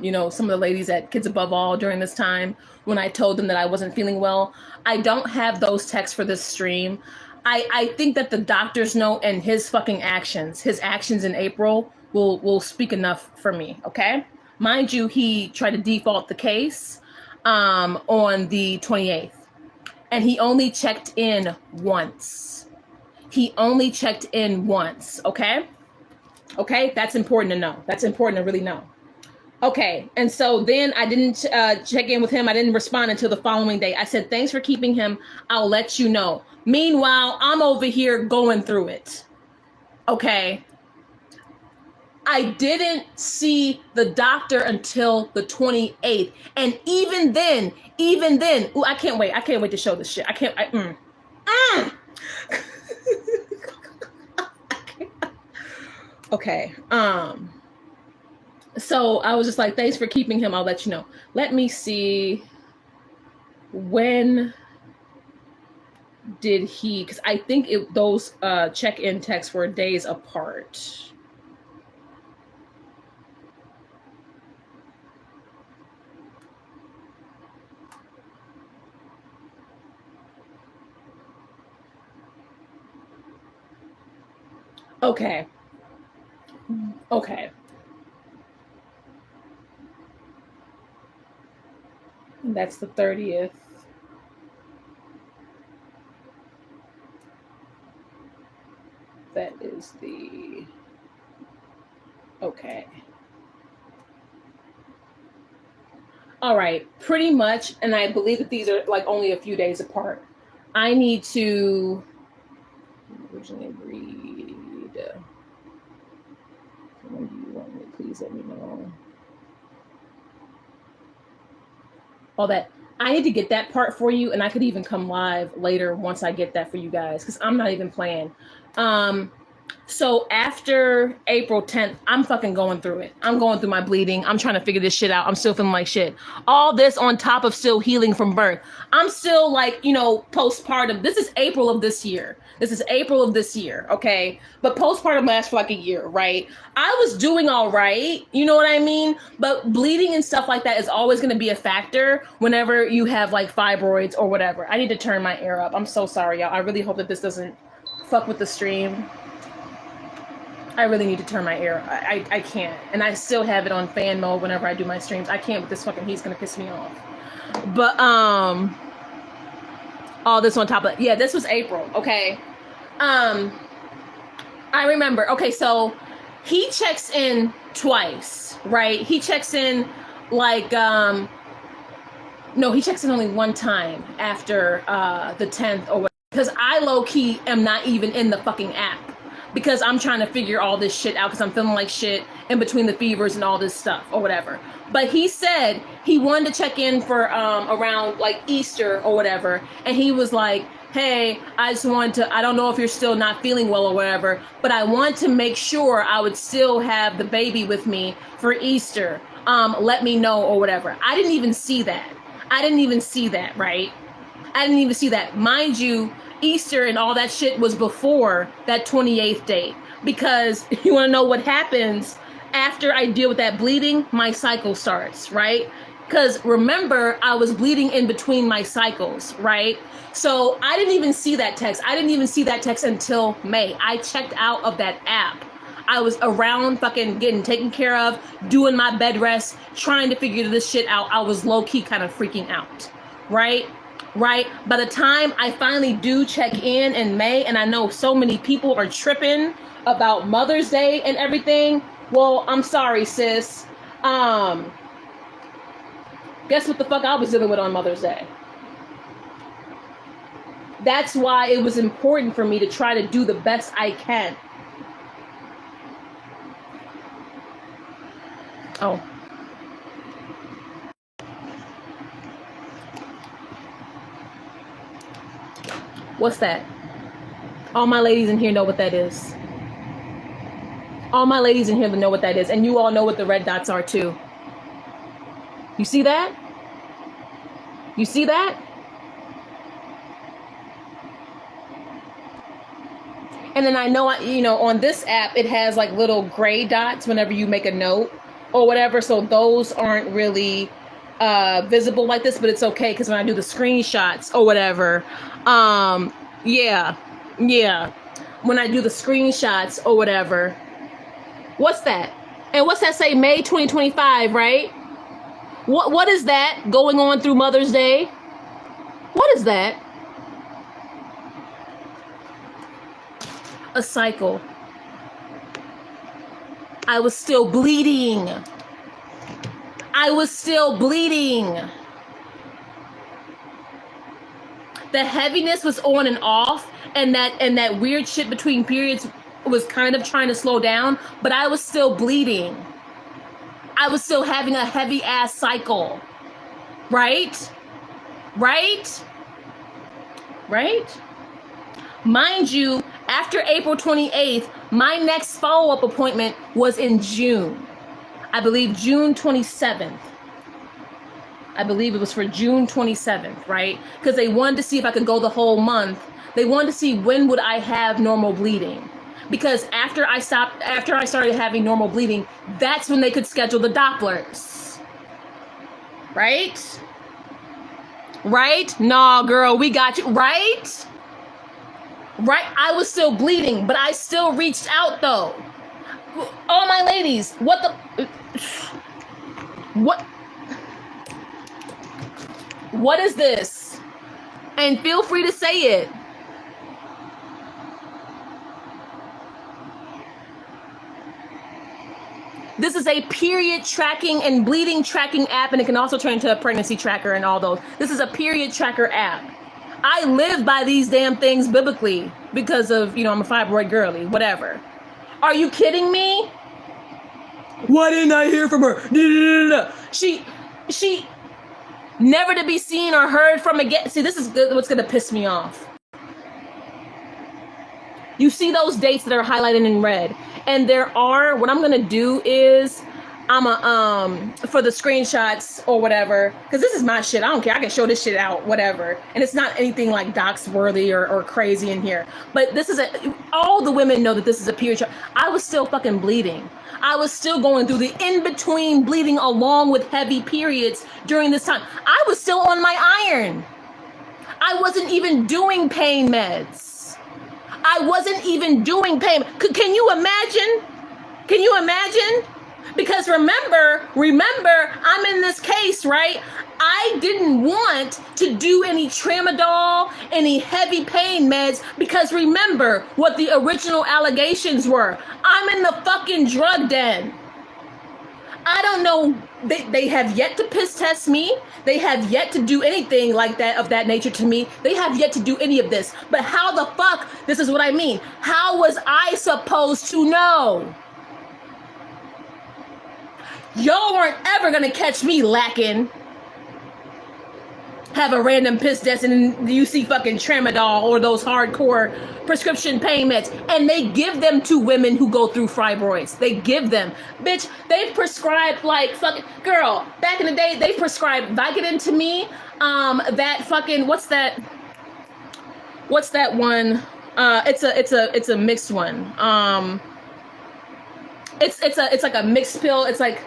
you know, some of the ladies at Kids Above All during this time when I told them that I wasn't feeling well. I don't have those texts for this stream. I think that the doctor's note and his fucking actions, in April will speak enough for me, okay? Mind you, he tried to default the case on the 28th. And he only checked in once. Okay? Okay, that's important to know. That's important to really know. Okay, and so then I didn't check in with him. I didn't respond until the following day. I said, thanks for keeping him. I'll let you know. Meanwhile, I'm over here going through it. Okay? I didn't see the doctor until the 28th. And even then, ooh, I can't wait to show this shit. Okay. So I was just like, thanks for keeping him. I'll let you know. Let me see. When did he, because I think those check-in texts were days apart. Okay. Okay. And that's the 30th. That is the... Okay. All right. Pretty much, and I believe that these are like only a few days apart. I need to originally read. When do you want me? Please let me know. All that. I need to get that part for you, and I could even come live later once I get that for you guys, because I'm not even playing. So after April 10th, I'm fucking going through it. I'm going through my bleeding. I'm trying to figure this shit out. I'm still feeling like shit. All this on top of still healing from birth. I'm still like, you know, postpartum. This is April of this year. Okay? But postpartum lasts for like a year, right? I was doing all right. You know what I mean? But bleeding and stuff like that is always going to be a factor whenever you have like fibroids or whatever. I need to turn my air up. I'm so sorry, y'all. I really hope that this doesn't fuck with the stream. I really need to turn my air. I can't. And I still have it on fan mode whenever I do my streams. I can't with this fucking heat's gonna piss me off. But all this on top of, yeah, this was April, okay? I remember, okay, so he checks in twice, right? He checks in like no, he checks in only one time after the 10th or whatever. Because I low-key am not even in the fucking app. Because I'm trying to figure all this shit out because I'm feeling like shit in between the fevers and all this stuff or whatever. But he said he wanted to check in for around like Easter or whatever. And he was like, hey, I just wanted to, I don't know if you're still not feeling well or whatever, but I want to make sure I would still have the baby with me for Easter. Let me know or whatever. I didn't even see that. Right? I didn't even see that. Mind you, Easter and all that shit was before that 28th date. Because you want to know what happens after I deal with that bleeding? My cycle starts, right? Because remember, I was bleeding in between my cycles, right? So I didn't even see that text. Until May. I checked out of that app. I was around fucking getting taken care of, doing my bed rest, trying to figure this shit out. I was low-key kind of freaking out, right? By the time I finally do check in May, and I know so many people are tripping about Mother's Day and everything. Well, I'm sorry, sis. Guess what the fuck I was dealing with on Mother's Day? That's why it was important for me to try to do the best I can. Oh. What's that? All my ladies in here know what that is. All my ladies in here know what that is. And you all know what the red dots are too. You see that? You see that? And then I know, on this app, it has like little gray dots whenever you make a note or whatever. So those aren't really visible like this, but it's okay because when I do the screenshots or whatever, yeah. When I do the screenshots or whatever, what's that? And what's that say? May 2025, right? What is that going on through Mother's Day? What is that? A cycle. I was still bleeding. The heaviness was on and off, and that weird shit between periods was kind of trying to slow down, but I was still bleeding. I was still having a heavy ass cycle. Right? Mind you, after April 28th, my next follow-up appointment was in June. I believe June 27th. I believe it was for June 27th, right? Because they wanted to see if I could go the whole month. They wanted to see when would I have normal bleeding. Because after I started having normal bleeding, that's when they could schedule the Dopplers. Right? Nah, girl, we got you. Right? right? I was still bleeding, but I still reached out though. All my ladies, what is this? And feel free to say it. This is a period tracking and bleeding tracking app, and it can also turn into a pregnancy tracker and all those. This is a period tracker app. I live by these damn things biblically because of, I'm a fibroid girly, whatever. Are you kidding me? Why didn't I hear from her? She never to be seen or heard from again. See, this is what's going to piss me off. You see those dates that are highlighted in red. And what I'm going to do is for the screenshots or whatever, because this is my shit. I don't care. I can show this shit out, whatever. And it's not anything like dox worthy or crazy in here. But this is all the women know that this is a period. I was still fucking bleeding. I was still going through the in-between bleeding along with heavy periods during this time. I was still on my iron. I wasn't even doing pain meds. I wasn't even doing pain. Can you imagine? Can you imagine? Because remember, I'm in this case, right? I didn't want to do any tramadol, any heavy pain meds, because remember what the original allegations were. I'm in the fucking drug den. I don't know. They have yet to piss test me. They have yet to do anything like that of that nature to me. They have yet to do any of this. But how the fuck, this is what I mean. How was I supposed to know? Y'all weren't ever gonna catch me lacking. Have a random piss test and you see fucking tramadol or those hardcore prescription pain meds, and they give them to women who go through fibroids. They give them. Bitch, they've prescribed like fucking, girl, back in the day, they prescribed Vicodin to me. That fucking, what's that one? It's a mixed one. It's like a mixed pill. It's like,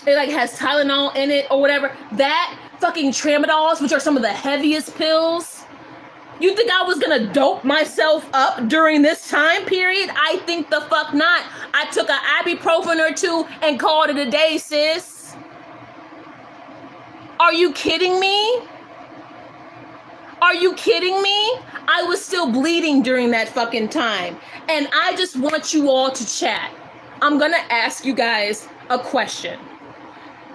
it like has Tylenol in it or whatever. That fucking tramadols, which are some of the heaviest pills. You think I was gonna dope myself up during this time period? I think the fuck not. I took an ibuprofen or two and called it a day, sis. Are you kidding me? Are you kidding me? I was still bleeding during that fucking time. And I just want you all to chat. I'm gonna ask you guys a question.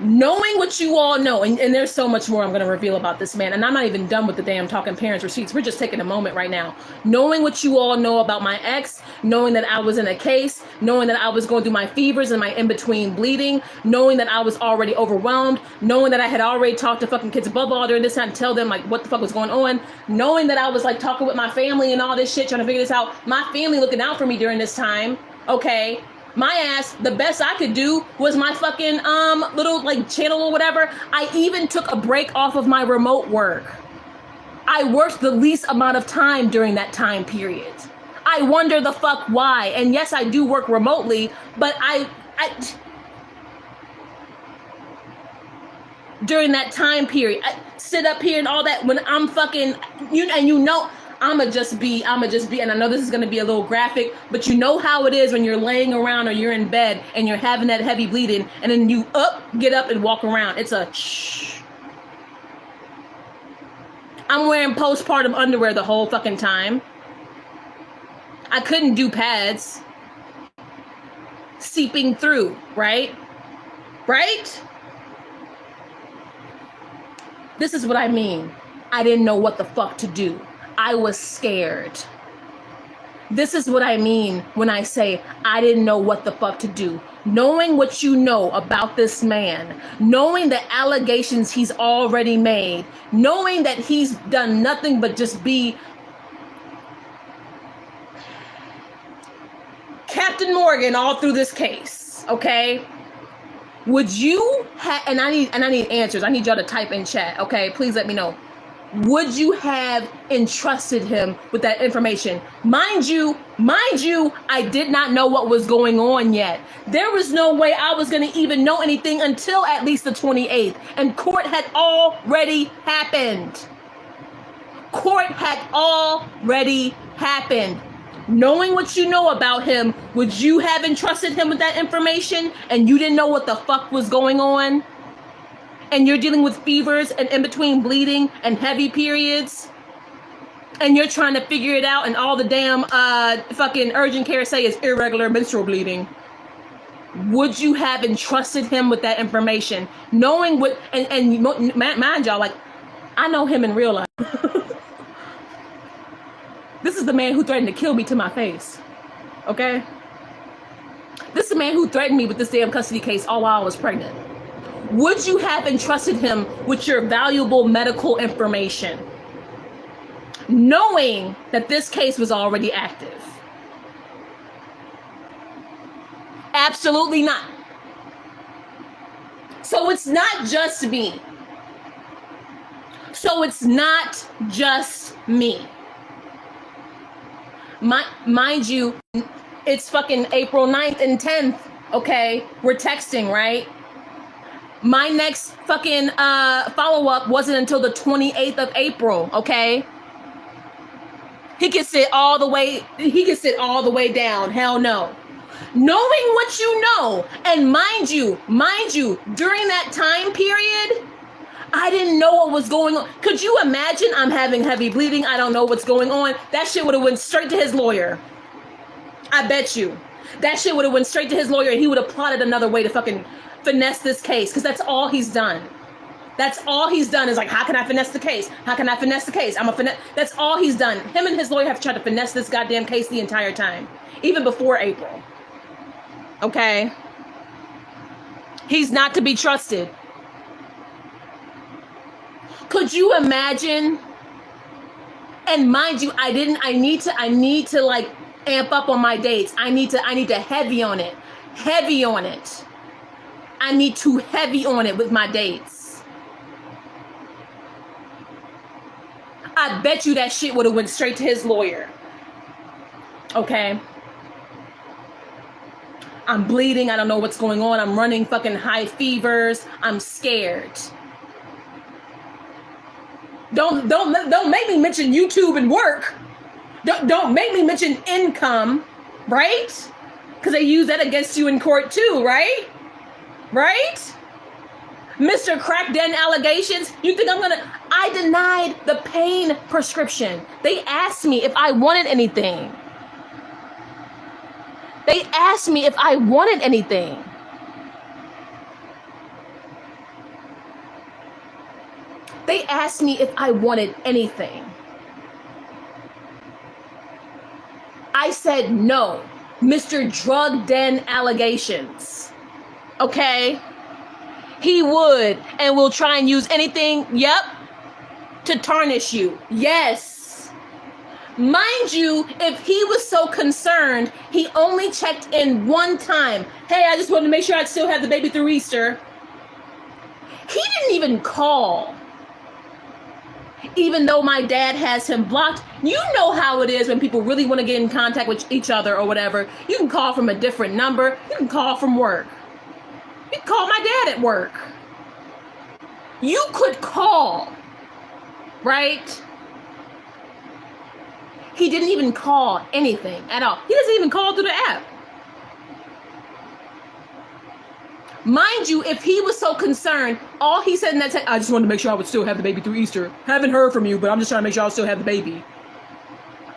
Knowing what you all know, and there's so much more I'm going to reveal about this man, and I'm not even done with the damn talking parents receipts. We're just taking a moment right now. Knowing what you all know about my ex, knowing that I was in a case, knowing that I was going through my fevers and my in-between bleeding, knowing that I was already overwhelmed, knowing that I had already talked to fucking kids above all during this time to tell them like what the fuck was going on, knowing that I was like talking with my family and all this shit, trying to figure this out, my family looking out for me during this time, okay? My ass, the best I could do was my fucking little like channel or whatever. I even took a break off of my remote work. I worked the least amount of time during that time period. I wonder the fuck why. And yes, I do work remotely, but I during that time period, I sit up here and all that when I'm fucking, I'ma just be, and I know this is going to be a little graphic, but you know how it is when you're laying around or you're in bed and you're having that heavy bleeding and then you get up and walk around. It's a shh. I'm wearing postpartum underwear the whole fucking time. I couldn't do pads. Seeping through, right? Right? This is what I mean. I didn't know what the fuck to do. I was scared. This is what I mean when I say I didn't know what the fuck to do. Knowing what you know about this man, knowing the allegations he's already made, knowing that he's done nothing but just be Captain Morgan all through this case, okay? Would you and I need answers. I need y'all to type in chat, okay? Please let me know. Would you have entrusted him with that information? Mind you, I did not know what was going on yet. There was no way I was going to even know anything until at least the 28th. And court had already happened. Court had already happened. Knowing what you know about him, would you have entrusted him with that information and you didn't know what the fuck was going on? And you're dealing with fevers and in between bleeding and heavy periods, and you're trying to figure it out, and all the damn fucking urgent care say is irregular menstrual bleeding. Would you have entrusted him with that information? Knowing what, and mind y'all, like, I know him in real life. This is the man who threatened to kill me to my face. Okay? This is the man who threatened me with this damn custody case all while I was pregnant. Would you have entrusted him with your valuable medical information, knowing that this case was already active? Absolutely not. So it's not just me. So it's not just me. Mind you, it's fucking April 9th and 10th, okay? We're texting, right? My next fucking follow-up wasn't until the 28th of April, okay? He can sit all the way down. Hell no. Knowing what you know, and mind you, during that time period, I didn't know what was going on. Could you imagine I'm having heavy bleeding? I don't know what's going on. That shit would have went straight to his lawyer. I bet you. That shit would have went straight to his lawyer, and he would have plotted another way to fucking finesse this case, because that's all he's done. That's all he's done is like, how can I finesse the case? How can I finesse the case? That's all he's done. Him and his lawyer have tried to finesse this goddamn case the entire time, even before April. Okay? He's not to be trusted. Could you imagine? And mind you, I need to like amp up on my dates. I need to heavy on it. I need to heavy on it with my dates. I bet you that shit would have went straight to his lawyer. Okay? I'm bleeding. I don't know what's going on. I'm running fucking high fevers. I'm scared. Don't make me mention YouTube and work. Don't make me mention income, right? Because they use that against you in court too, right? Right? Mr. Crack Den allegations. You think I denied the pain prescription. They asked me if I wanted anything. They asked me if I wanted anything. They asked me if I wanted anything. I said no. Mr. Drug Den allegations. Okay? He would and will try and use anything, to tarnish you. Yes. Mind you, if he was so concerned, he only checked in one time. Hey, I just wanted to make sure I'd still have the baby through Easter. He didn't even call. Even though my dad has him blocked. You know how it is when people really want to get in contact with each other or whatever. You can call from a different number. You can call from work. You can call my dad at work. You could call, right? He didn't even call anything at all. He doesn't even call through the app. Mind you, if he was so concerned, all he said in that text, I just wanted to make sure I would still have the baby through Easter. Haven't heard from you, but I'm just trying to make sure I'll still have the baby.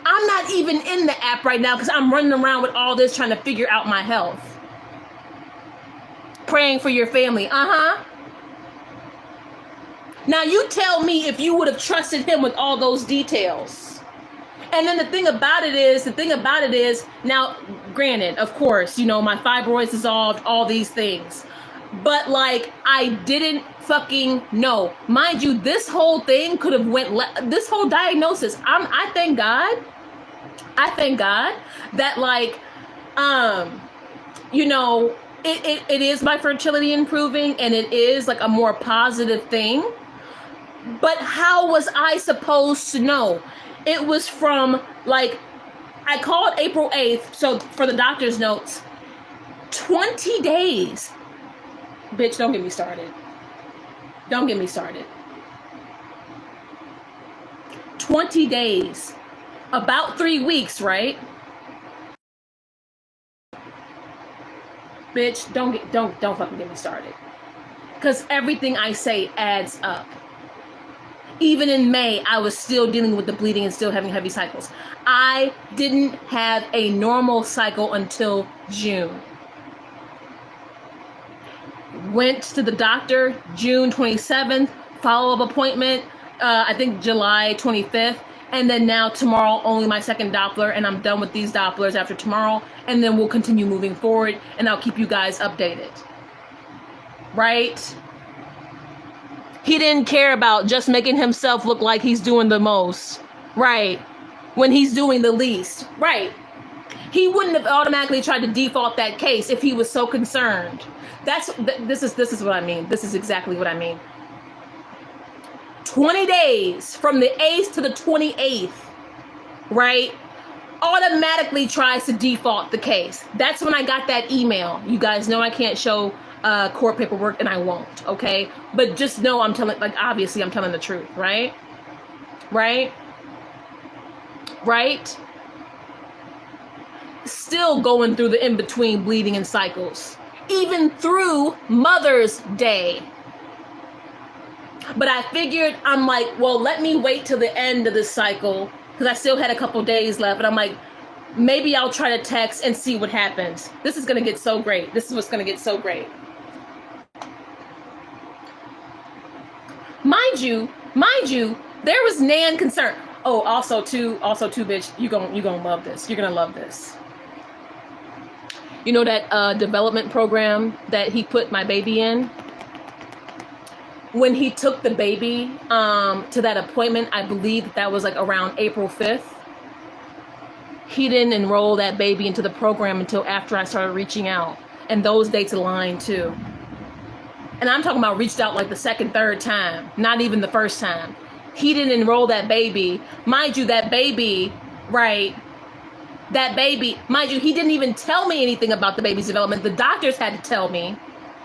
I'm not even in the app right now because I'm running around with all this trying to figure out my health. Praying for your family. Now you tell me if you would have trusted him with all those details. And then the thing about it is, now granted, of course, my fibroids dissolved, all these things. But like, I didn't fucking know. Mind you, this whole thing could have this whole diagnosis, I thank God that like, it is my fertility improving and it is like a more positive thing. But how was I supposed to know? It was from like, I called April 8th. So for the doctor's notes, 20 days. Bitch, don't get me started. Don't get me started. 20 days, about 3 weeks, right? Bitch, don't fucking get me started. Because everything I say adds up. Even in May, I was still dealing with the bleeding and still having heavy cycles. I didn't have a normal cycle until June. Went to the doctor June 27th, follow-up appointment, I think July 25th. And then now tomorrow, only my second Doppler, and I'm done with these Dopplers after tomorrow. And then we'll continue moving forward, and I'll keep you guys updated. Right? He didn't care about just making himself look like he's doing the most. Right? When he's doing the least. Right? He wouldn't have automatically tried to default that case if he was so concerned. This is what I mean. This is exactly what I mean. 20 days from the 8th to the 28th, right, automatically tries to default the case. That's when I got that email. You guys know I can't show court paperwork, and I won't, okay? But just know I'm telling, like, obviously I'm telling the truth, right? Right? Right? Still going through the in-between bleeding and cycles. Even through Mother's Day. But I figured, I'm like, well, let me wait till the end of this cycle, because I still had a couple days left. And I'm like, maybe I'll try to text and see what happens. This is going to get so great. This is what's going to get so great. Mind you, there was nan concern. Oh, also too, bitch, you're gonna love this. You're going to love this. You know that development program that he put my baby in? When he took the baby to that appointment, I believe that was like around April 5th. He didn't enroll that baby into the program until after I started reaching out. And those dates aligned too. And I'm talking about reached out like the second, third time, not even the first time. He didn't enroll that baby. Mind you, that baby, right? That baby, mind you, he didn't even tell me anything about the baby's development. The doctors had to tell me.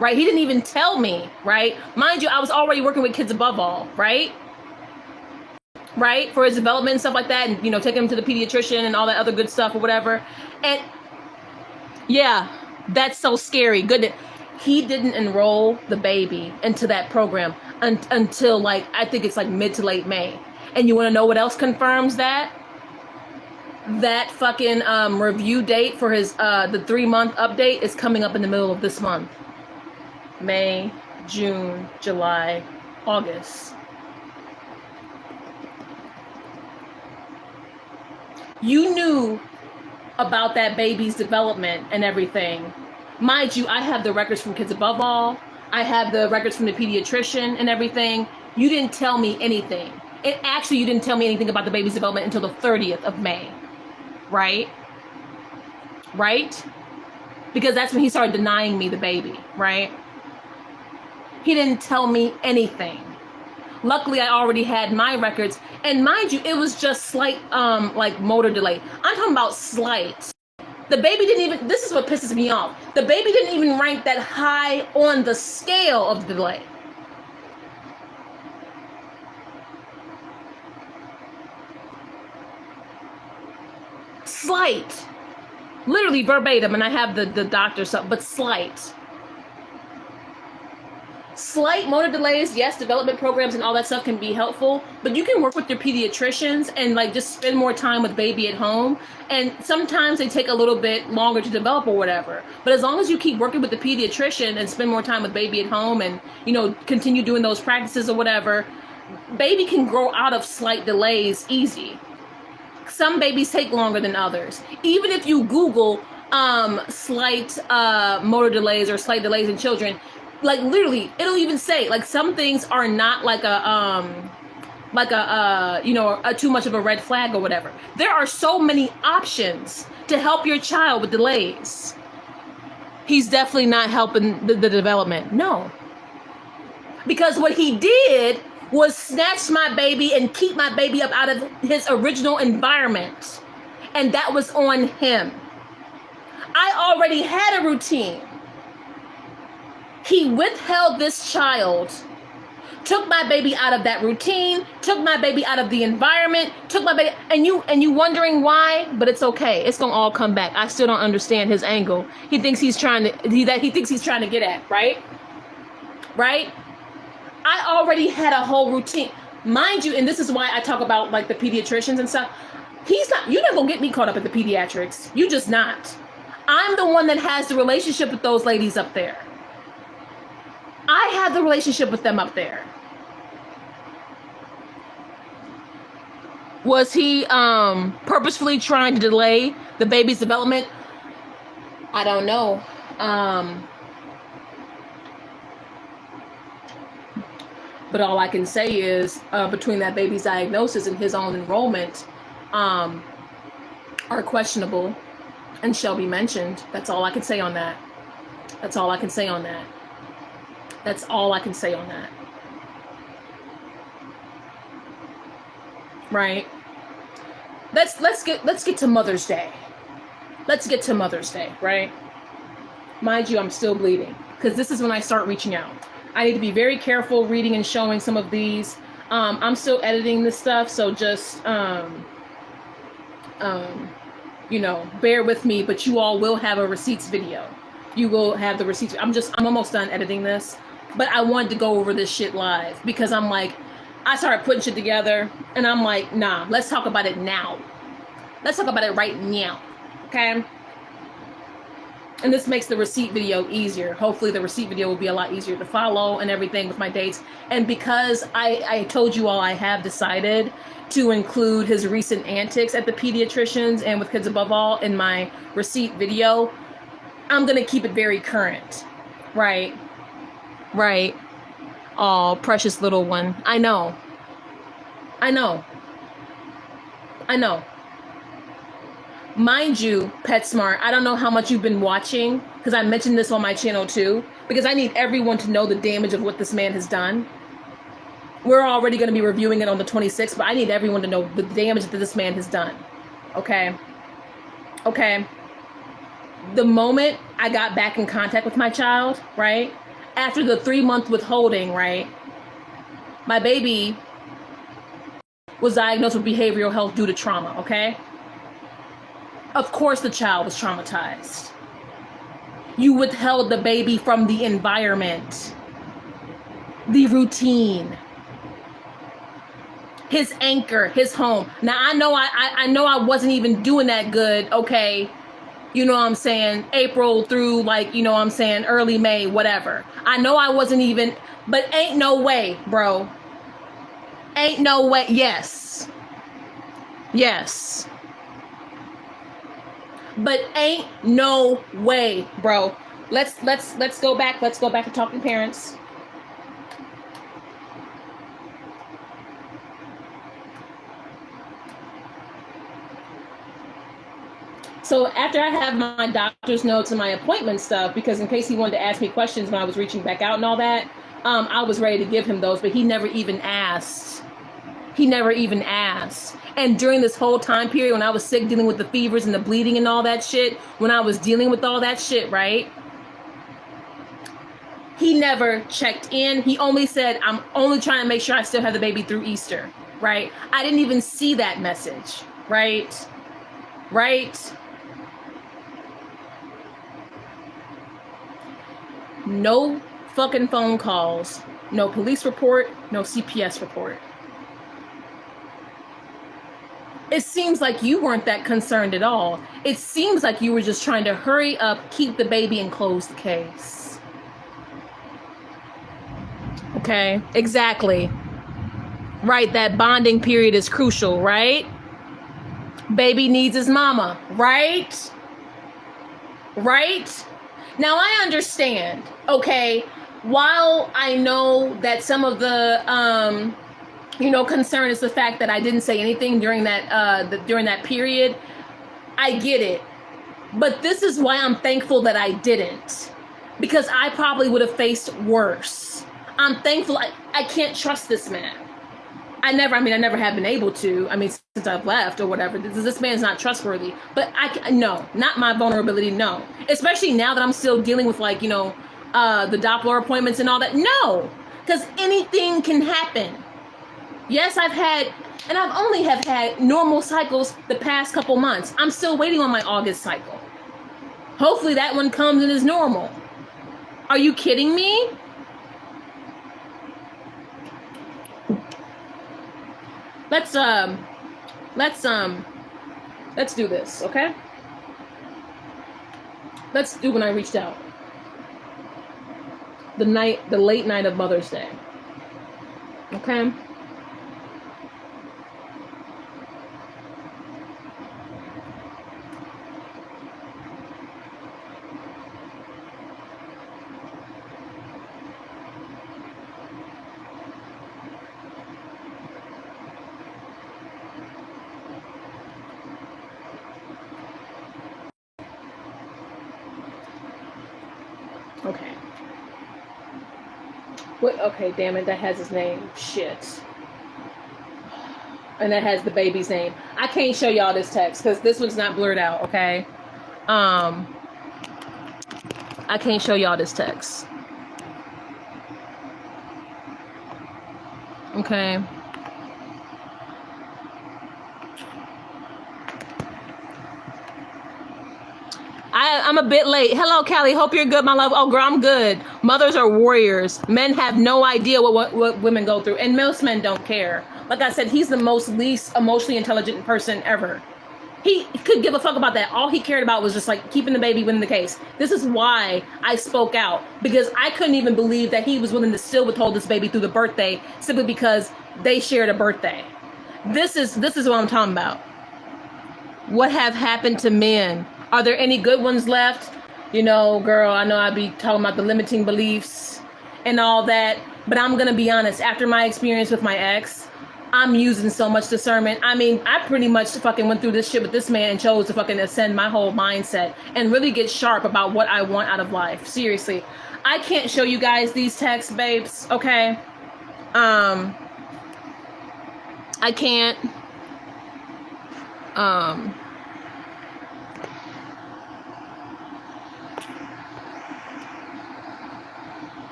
Right? He didn't even tell me, right? Mind you, I was already working with Kids Above All, right? Right? For his development and stuff like that. And, you know, taking him to the pediatrician and all that other good stuff or whatever. And yeah, that's so scary. Goodness. He didn't enroll the baby into that program until like, I think it's like mid to late May. And you want to know what else confirms that? That fucking review date for his, the 3-month update is coming up in the middle of this month. May, June, July, August. You knew about that baby's development and everything. Mind you, I have the records from Kids Above All. I have the records from the pediatrician and everything. You didn't tell me anything. You didn't tell me anything about the baby's development until the 30th of May. Right? Right? Because that's when he started denying me the baby, right? He didn't tell me anything. Luckily, I already had my records. And mind you, it was just slight, like motor delay. I'm talking about slight. The baby didn't even, this is what pisses me off. The baby didn't even rank that high on the scale of the delay. Slight. Literally verbatim, and I have the doctor's stuff, but slight. Slight motor delays, yes, development programs and all that stuff can be helpful, but you can work with your pediatricians and like just spend more time with baby at home. And sometimes they take a little bit longer to develop or whatever. But as long as you keep working with the pediatrician and spend more time with baby at home and, you know, continue doing those practices or whatever, baby can grow out of slight delays easy. Some babies take longer than others. Even if you Google slight motor delays or slight delays in children, like literally it'll even say like some things are not like a too much of a red flag or whatever. There are so many options to help your child with delays. He's definitely not helping the development. No. Because what he did was snatch my baby and keep my baby up out of his original environment. And that was on him. I already had a routine. He withheld this child Took my baby out of that routine, took my baby out of the environment, took my baby, and you wondering why, but it's okay. It's gonna all come back. I still don't understand his angle. He thinks he's trying to get at, right? Right? I already had a whole routine. Mind you, and this is why I talk about like the pediatricians and stuff. You're not gonna get me caught up at the pediatrics. You just not. I'm the one that has the relationship with those ladies up there. I have the relationship with them up there. Was he purposefully trying to delay the baby's development? I don't know. But all I can say is between that baby's diagnosis and his own enrollment are questionable and shall be mentioned. That's all I can say on that. That's all I can say on that. That's all I can say on that. Right? Let's get to Mother's Day. Let's get to Mother's Day, right? Mind you, I'm still bleeding because this is when I start reaching out. I need to be very careful reading and showing some of these. I'm still editing this stuff, so just bear with me, but you all will have a receipts video. You will have the receipts. I'm almost done editing this, but I wanted to go over this shit live because I'm like, I started putting shit together and I'm like, nah, let's talk about it now. Let's talk about it right now. Okay. And this makes the receipt video easier. Hopefully the receipt video will be a lot easier to follow and everything with my dates. And because I told you all I have decided to include his recent antics at the pediatricians and with Kids Above All in my receipt video, I'm going to keep it very current. Right. Right. Oh, precious little one. I know. Mind you, PetSmart, I don't know how much you've been watching because I mentioned this on my channel too, because I need everyone to know the damage of what this man has done. We're already going to be reviewing it on the 26th, but I need everyone to know the damage that this man has done. Okay. The moment I got back in contact with my child, right? After the 3-month withholding, right? My baby was diagnosed with behavioral health due to trauma, okay? Of course the child was traumatized. You withheld the baby from the environment, the routine, his anchor, his home. Now I know I wasn't even doing that good, okay? You know what I'm saying? April through early May, whatever. I know I wasn't even, but ain't no way, bro. Ain't no way. Yes. But ain't no way, bro. Let's go back. Let's go back to talking parents. So after I have my doctor's notes and my appointment stuff, because in case he wanted to ask me questions when I was reaching back out and all that, I was ready to give him those, but he never even asked. And during this whole time period when I was sick, dealing with the fevers and the bleeding and all that shit, when I was dealing with all that shit, right? He never checked in. He only said, I'm only trying to make sure I still have the baby through Easter, right? I didn't even see that message, right? No fucking phone calls, no police report, no CPS report. It seems like you weren't that concerned at all. It seems like you were just trying to hurry up, keep the baby, and close the case. Okay, exactly. Right, that bonding period is crucial, right? Baby needs his mama, right? Now I understand, okay, while I know that some of the, concern is the fact that I didn't say anything during that period, I get it. But this is why I'm thankful that I didn't, because I probably would have faced worse. I'm thankful. I can't trust this man. I never have been able to. Since I've left or whatever, this man's not trustworthy. But no, not my vulnerability. No, especially now that I'm still dealing with the Doppler appointments and all that. No, because anything can happen. Yes, I've only have had normal cycles the past couple months. I'm still waiting on my August cycle. Hopefully that one comes and is normal. Are you kidding me? Let's do this, okay? Let's do when I reached out. The late night of Mother's Day. Okay? Okay. What? Okay, damn it. That has his name. Shit. And that has the baby's name. I can't show y'all this text because this one's not blurred out, okay? I can't show y'all this text. Okay. I'm a bit late. Hello, Callie. Hope you're good, my love. Oh, girl, I'm good. Mothers are warriors. Men have no idea what women go through, and most men don't care. Like I said, he's the least emotionally intelligent person ever. He could give a fuck about that. All he cared about was just like keeping the baby, winning the case. This is why I spoke out, because I couldn't even believe that he was willing to still withhold this baby through the birthday simply because they shared a birthday. This is what I'm talking about. What have happened to men? Are there any good ones left? You know, girl, I know I'd be talking about the limiting beliefs and all that, but I'm going to be honest. After my experience with my ex, I'm using so much discernment. I mean, I pretty much fucking went through this shit with this man and chose to fucking ascend my whole mindset and really get sharp about what I want out of life. Seriously. I can't show you guys these texts, babes, okay? I can't.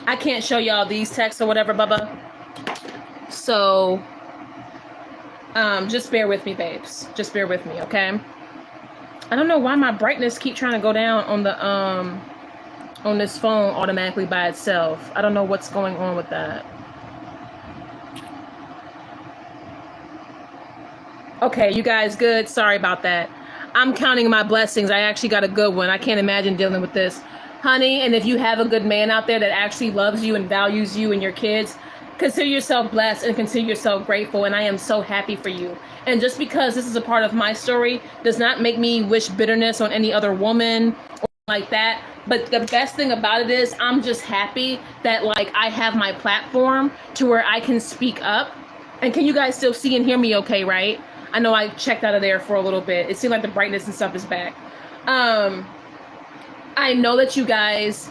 I can't show y'all these texts or whatever, Bubba. So, just bear with me, babes. Just bear with me, okay? I don't know why my brightness keep trying to go down on the on this phone automatically by itself. I don't know what's going on with that. Okay, you guys good? Sorry about that. I'm counting my blessings. I actually got a good one. I can't imagine dealing with this. Honey, and if you have a good man out there that actually loves you and values you and your kids, consider yourself blessed and consider yourself grateful, and I am so happy for you. And just because this is a part of my story does not make me wish bitterness on any other woman or like that. But the best thing about it is I'm just happy that like I have my platform to where I can speak up. And can you guys still see and hear me okay, right? I know I checked out of there for a little bit. It seemed like the brightness and stuff is back. I know that you guys,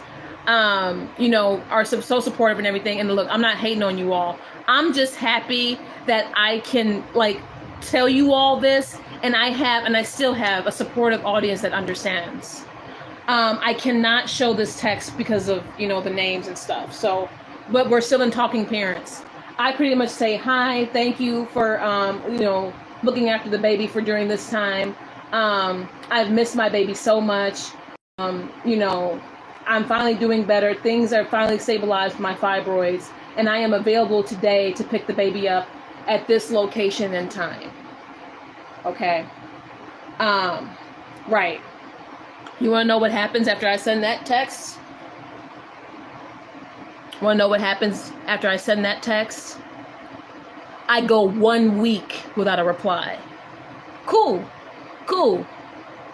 you know, are so supportive and everything. And look, I'm not hating on you all. I'm just happy that I can like tell you all this, and I still have a supportive audience that understands. I cannot show this text because of, you know, the names and stuff. So, but we're still in Talking Parents. I pretty much say, hi, thank you for, you know, looking after the baby for during this time. I've missed my baby so much. You know, I'm finally doing better. Things are finally stabilized with my fibroids, and I am available today to pick the baby up at this location and time. Okay. Right. You want to know what happens after I send that text? Want to know what happens after I send that text? I go 1 week without a reply. Cool.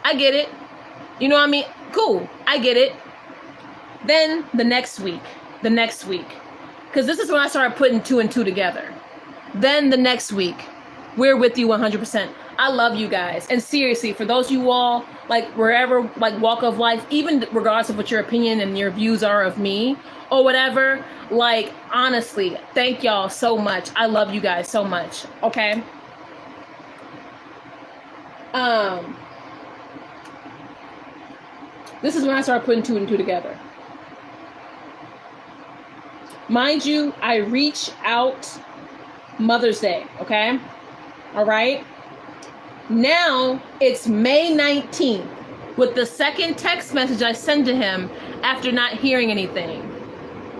I get it. You know what I mean? Cool. I get it. Then the next week, because this is when I started putting 2 and 2 together. Then the next week, we're with you 100%. I love you guys. And seriously, for those of you all, like wherever, like walk of life, even regardless of what your opinion and your views are of me or whatever, like honestly, thank y'all so much. I love you guys so much. Okay. This is when I started putting 2 and 2 together. Mind you, I reach out Mother's Day, okay? All right? Now it's May 19th with the second text message I send to him after not hearing anything.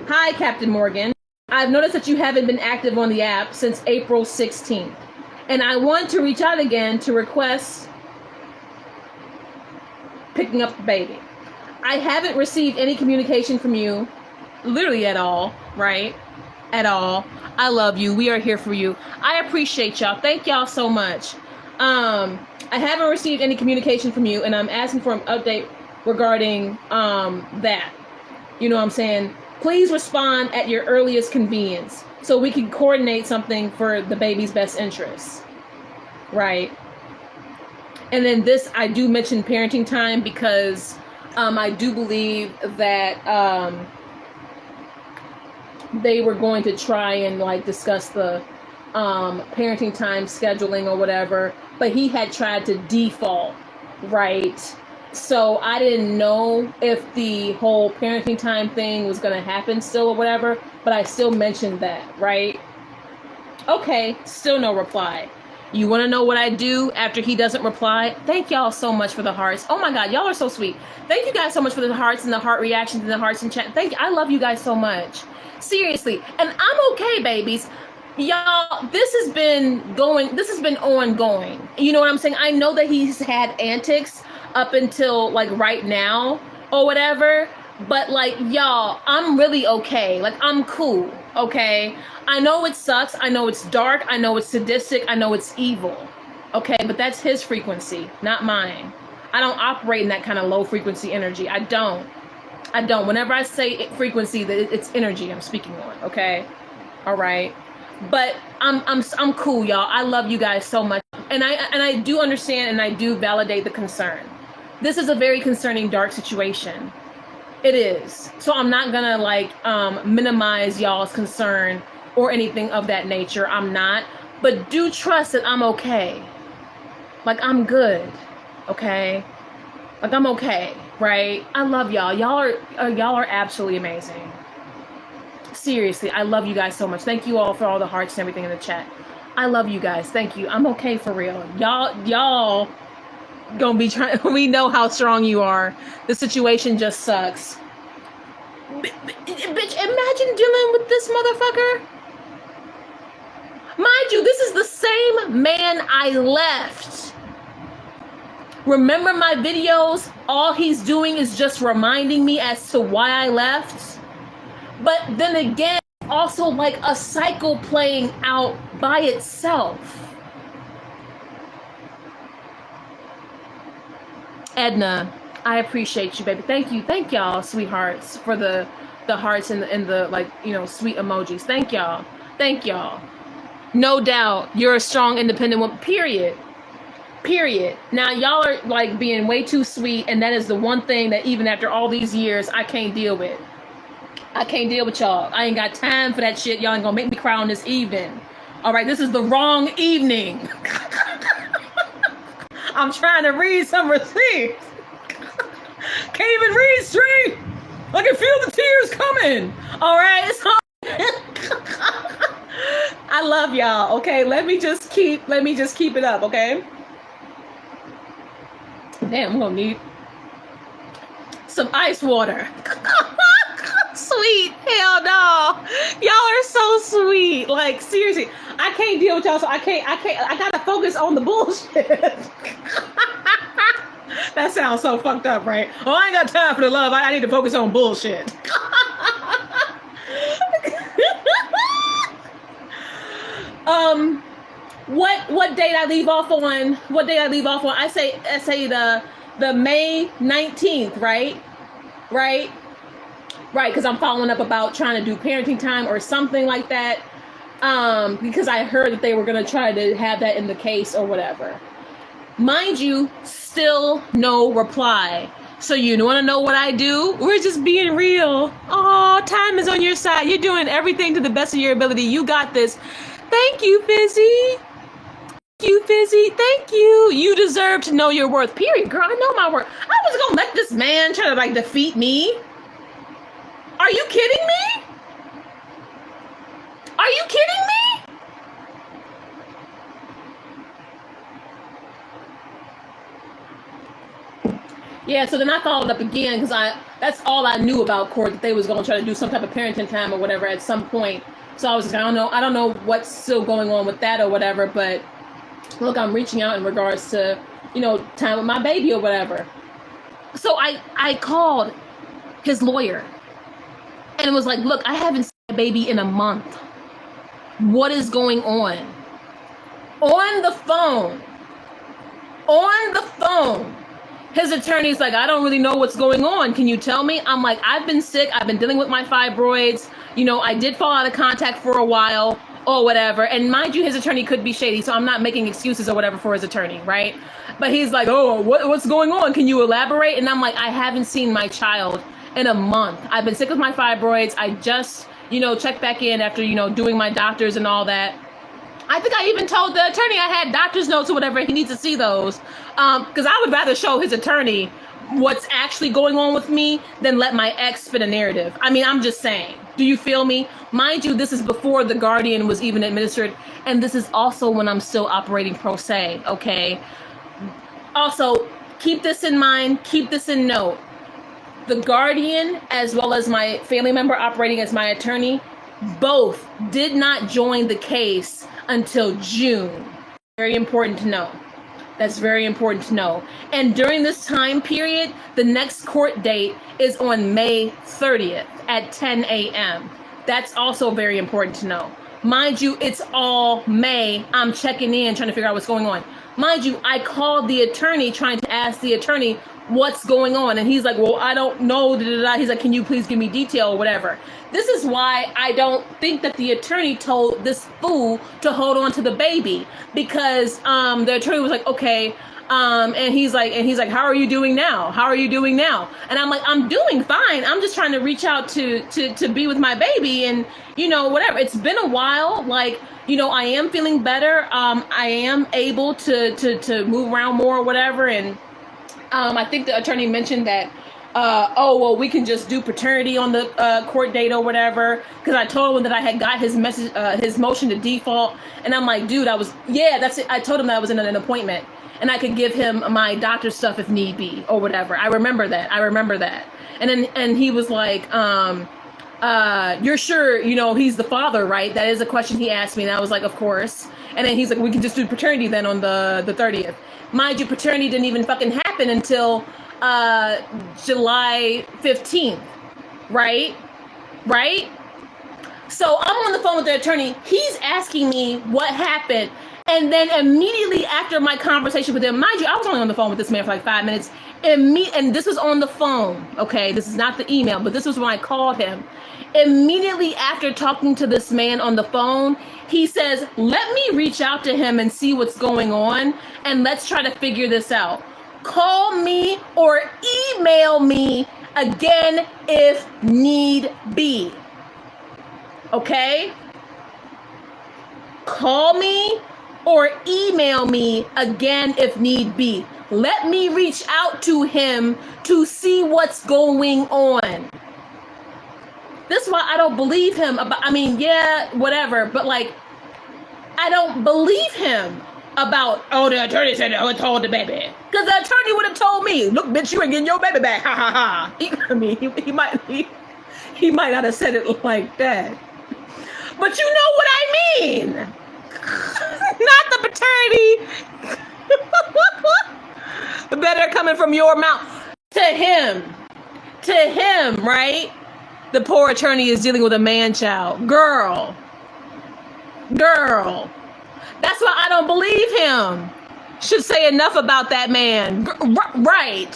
Hi, Captain Morgan. I've noticed that you haven't been active on the app since April 16th. And I want to reach out again to request picking up the baby. I haven't received any communication from you, literally at all, right? At all. I love you. We are here for you. I appreciate y'all. Thank y'all so much. I haven't received any communication from you, and I'm asking for an update regarding that. You know what I'm saying? Please respond at your earliest convenience so we can coordinate something for the baby's best interests. Right? And then this, I do mention parenting time because I do believe that they were going to try and like discuss the parenting time scheduling or whatever, but he had tried to default, right? So I didn't know if the whole parenting time thing was going to happen still or whatever, but I still mentioned that, right? Okay, still no reply. You want to know what I do after he doesn't reply? Thank y'all so much for the hearts. Oh my God, y'all are so sweet. Thank you guys so much for the hearts and the heart reactions and the hearts in chat. Thank you. I love you guys so much. Seriously. And I'm okay, babies. Y'all, this has been ongoing. You know what I'm saying? I know that he's had antics up until like right now or whatever, but like, y'all, I'm really okay. Like, I'm cool, okay? I know it sucks. I know it's dark. I know it's sadistic. I know it's evil, okay? But that's his frequency, not mine. I don't operate in that kind of low frequency energy. I don't. Whenever I say frequency, it's energy I'm speaking on, okay? All right. But I'm cool, y'all. I love you guys so much. And I do understand and I do validate the concern. This is a very concerning, dark situation. It is. So I'm not gonna like minimize y'all's concern or anything of that nature. I'm not. But do trust that I'm okay. Like, I'm good. Okay? Like, I'm okay, right? I love y'all. Y'all are absolutely amazing. Seriously, I love you guys so much. Thank you all for all the hearts and everything in the chat. I love you guys. Thank you. I'm okay for real. Y'all gonna be trying. We know how strong you are. The situation just sucks. Bitch, imagine dealing with this motherfucker. Mind you, this is the same man I left. Remember my videos? All he's doing is just reminding me as to why I left. But then again, also like a cycle playing out by itself. Edna, I appreciate you, baby. Thank you. Thank y'all, sweethearts, for the hearts and the like, you know, sweet emojis. Thank y'all. Thank y'all. No doubt you're a strong, independent woman, period. Period. Now, y'all are like being way too sweet, and that is the one thing that even after all these years, I can't deal with. I can't deal with y'all. I ain't got time for that shit. Y'all ain't gonna make me cry on this evening. All right, this is the wrong evening. I'm trying to read some receipts. Can't even read straight. I can feel the tears coming. All right, so I love y'all. Okay, let me just keep it up. Okay. Damn, I'm gonna need some ice water. Sweet. Hell no. Y'all are so sweet. Like, seriously, I can't deal with y'all, so I gotta focus on the bullshit. That sounds so fucked up, right? Oh, I ain't got time for the love. I need to focus on bullshit. What date I leave off on? What date I leave off on? I say the May 19th, right? Right, because I'm following up about trying to do parenting time or something like that. Because I heard that they were going to try to have that in the case or whatever. Mind you, still no reply. So you want to know what I do? We're just being real. Oh, time is on your side. You're doing everything to the best of your ability. You got this. Thank you, Fizzy. Thank you, Fizzy. Thank you. You deserve to know your worth. Period, girl. I know my worth. I was going to let this man try to like defeat me. Are you kidding me? Are you kidding me? Yeah, so then I followed up again because that's all I knew about court, that they was going to try to do some type of parenting time or whatever at some point. So I was like, I don't know what's still going on with that or whatever, but look, I'm reaching out in regards to, time with my baby or whatever. So I called his lawyer and it was like, look, I haven't seen my baby in a month. What is going on? On the phone. His attorney's like, I don't really know what's going on. Can you tell me? I'm like, I've been sick. I've been dealing with my fibroids. I did fall out of contact for a while or whatever. And mind you, his attorney could be shady. So I'm not making excuses or whatever for his attorney, right? But he's like, oh, what's going on? Can you elaborate? And I'm like, I haven't seen my child in a month. I've been sick with my fibroids. I just, checked back in after, doing my doctors and all that. I think I even told the attorney I had doctor's notes or whatever. He needs to see those. Because I would rather show his attorney what's actually going on with me than let my ex spin a narrative. I mean, I'm just saying. Do you feel me? Mind you, this is before the Guardian was even administered. And this is also when I'm still operating pro se, okay? Also, keep this in mind. Keep this in note. The Guardian, as well as my family member operating as my attorney, both did not join the case until June. Very important to know. That's very important to know. And during this time period, the next court date is on May 30th at 10 a.m. That's also very important to know. Mind you, it's all May. I'm checking in, trying to figure out what's going on. Mind you, I called the attorney trying to ask the attorney what's going on. And he's like, well, I don't know. He's like, can you please give me detail or whatever? This is why I don't think that the attorney told this fool to hold on to the baby, because the attorney was like, okay. And he's like, how are you doing now? How are you doing now? And I'm like, I'm doing fine. I'm just trying to reach out to be with my baby and, whatever. It's been a while. Like, I am feeling better. I am able to move around more or whatever. And I think the attorney mentioned that, we can just do paternity on the court date or whatever. Because I told him that I had got his message, his motion to default. And I'm like, dude, that's it. I told him that I was in an appointment and I could give him my doctor's stuff if need be or whatever. I remember that. And he was like, you're sure, he's the father, right? That is a question he asked me. And I was like, of course. And then he's like, we can just do paternity then on the 30th. Mind you, paternity didn't even fucking happen until July 15th, right? So I'm on the phone with the attorney. He's asking me what happened. And then immediately after my conversation with him, mind you, I was only on the phone with this man for like 5 minutes. And this was on the phone, okay? This is not the email, but this was when I called him. Immediately after talking to this man on the phone, he says, let me reach out to him and see what's going on, and let's try to figure this out. Call me or email me again if need be. Okay? Call me or email me again if need be. Let me reach out to him to see what's going on. This is why I don't believe him about, whatever, but like, I don't believe him about, the attorney said I told the baby. Because the attorney would have told me, look, bitch, you ain't getting your baby back. Ha ha ha. He might not have said it like that. But you know what I mean. Not the paternity. Better coming from your mouth. To him, right? The poor attorney is dealing with a man-child. Girl. That's why I don't believe him. Should say enough about that man. Right.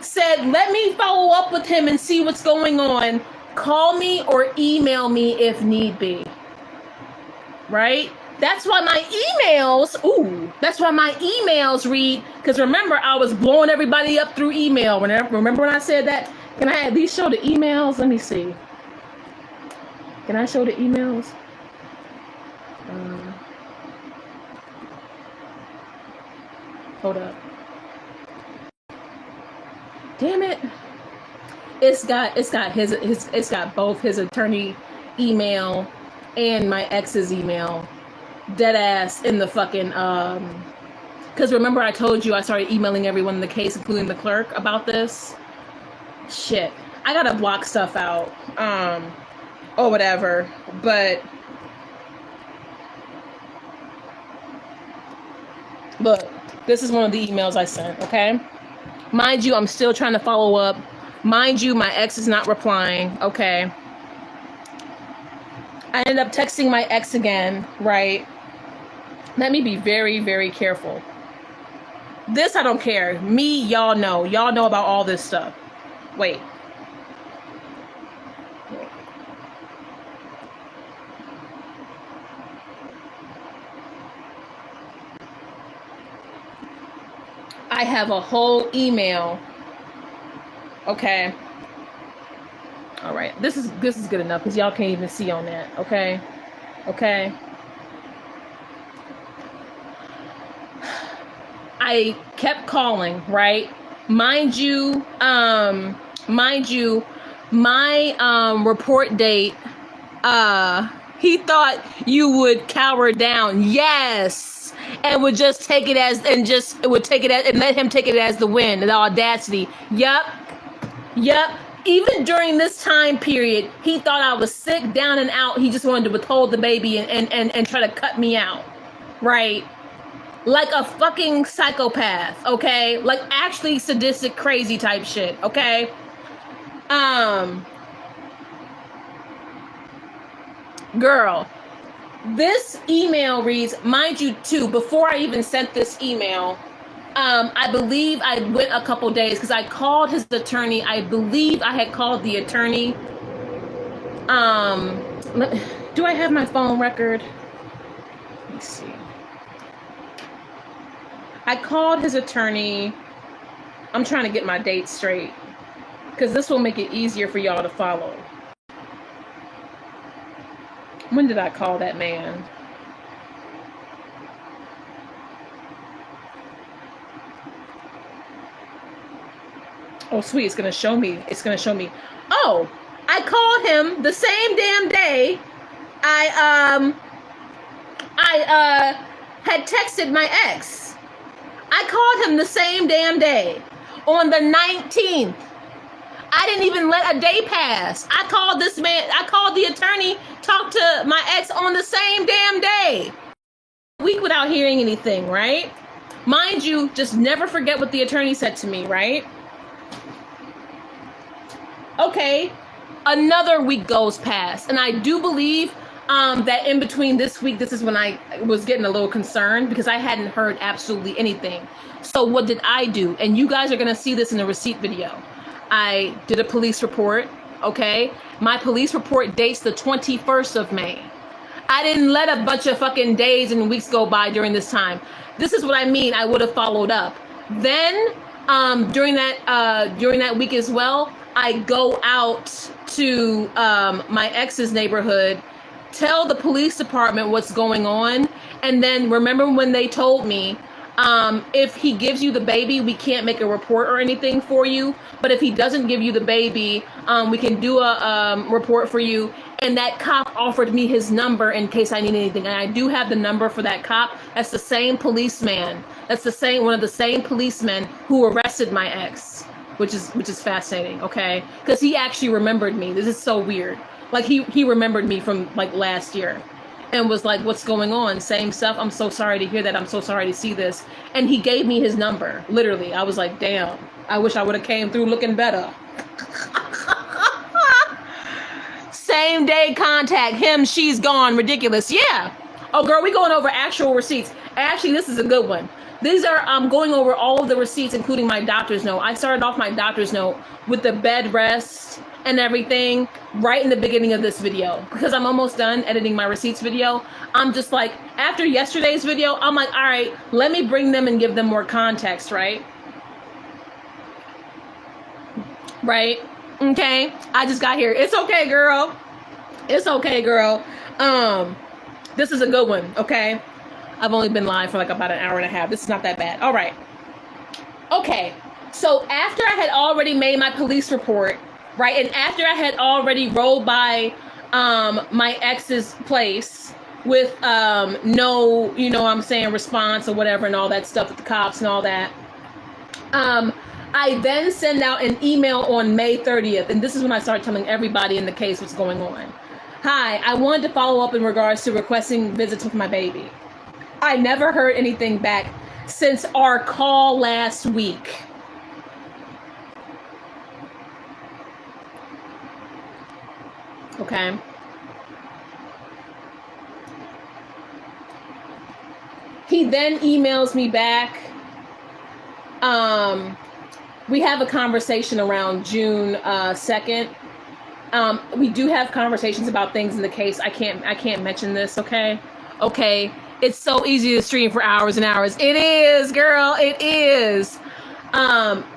Said, let me follow up with him and see what's going on. Call me or email me if need be. Right? That's why my emails read, because remember, I was blowing everybody up through email. Remember when I said that? Can I at least show the emails? Let me see. Can I show the emails? Hold up. Damn it. It's got both his attorney email and my ex's email, dead ass in the fucking, because remember I told you I started emailing everyone in the case, including the clerk, about this? Shit. I gotta block stuff out, or whatever, but look, this is one of the emails I sent, okay? Mind you, I'm still trying to follow up. Mind you, my ex is not replying, okay? I ended up texting my ex again, right? Let me be very, very careful. This I don't care. Me, y'all know. Y'all know about all this stuff. Wait. I have a whole email. Okay. All right. This is good enough because y'all can't even see on that. Okay. Okay. I kept calling, right? Mind you, my report date, he thought you would cower down. Yes. And would just take it as, and let him take it as the win, the audacity. Yep. Even during this time period, he thought I was sick, down and out. He just wanted to withhold the baby and try to cut me out. Right? Like a fucking psychopath, okay? Like actually sadistic, crazy type shit, okay? Girl, this email reads, mind you too, before I even sent this email, I believe I went a couple days because I called his attorney. I believe I had called the attorney. Do I have my phone record? Let me see. I called his attorney. I'm trying to get my dates straight because this will make it easier for y'all to follow. When did I call that man? Oh, sweet. It's going to show me. Oh, I called him the same damn day I had texted my ex. I called him the same damn day on the 19th. I didn't even let a day pass. I called this man. I called the attorney, talked to my ex on the same damn day. A week without hearing anything, right? Mind you, just never forget what the attorney said to me, right? Okay, another week goes past, and I do believe that in between this week, this is when I was getting a little concerned because I hadn't heard absolutely anything. So what did I do? And you guys are going to see this in the receipt video. I did a police report, okay? My police report dates the 21st of May. I didn't let a bunch of fucking days and weeks go by during this time. This is what I mean. I would have followed up. Then during that week as well, I go out to my ex's neighborhood, tell the police department what's going on, and then remember when they told me if he gives you the baby, we can't make a report or anything for you, but if he doesn't give you the baby, we can do a report for you. And that cop offered me his number in case I need anything, and I do have the number for that cop. That's the same policeman. That's one of the same policemen who arrested my ex, which is fascinating, okay? Because he actually remembered me. This is so weird. Like he remembered me from like last year and was like, what's going on? Same stuff. I'm so sorry to hear that. I'm so sorry to see this. And he gave me his number. Literally. I was like, damn, I wish I would have came through looking better. Same day contact. Him, she's gone. Ridiculous. Yeah. Oh, girl, we going over actual receipts. Actually, this is a good one. These are, I'm going over all of the receipts, including my doctor's note. I started off my doctor's note with the bed rest and everything right in the beginning of this video because I'm almost done editing my receipts video. I'm just like, after yesterday's video, I'm like, all right, let me bring them and give them more context, right? Right? Okay. I just got here. It's okay, girl. It's okay, girl. This is a good one, okay? I've only been live for like about an hour and a half. This is not that bad. All right. Okay. So after I had already made my police report, right, and after I had already rolled by my ex's place with no, you know what I'm saying, response or whatever and all that stuff with the cops and all that. I then send out an email on May 30th, and this is when I start telling everybody in the case what's going on. Hi, I wanted to follow up in regards to requesting visits with my baby. I never heard anything back since our call last week. Okay. He then emails me back. We have a conversation around June 2nd. We do have conversations about things in the case. I can't mention this, okay? Okay. It's so easy to stream for hours and hours. It is, girl. It is.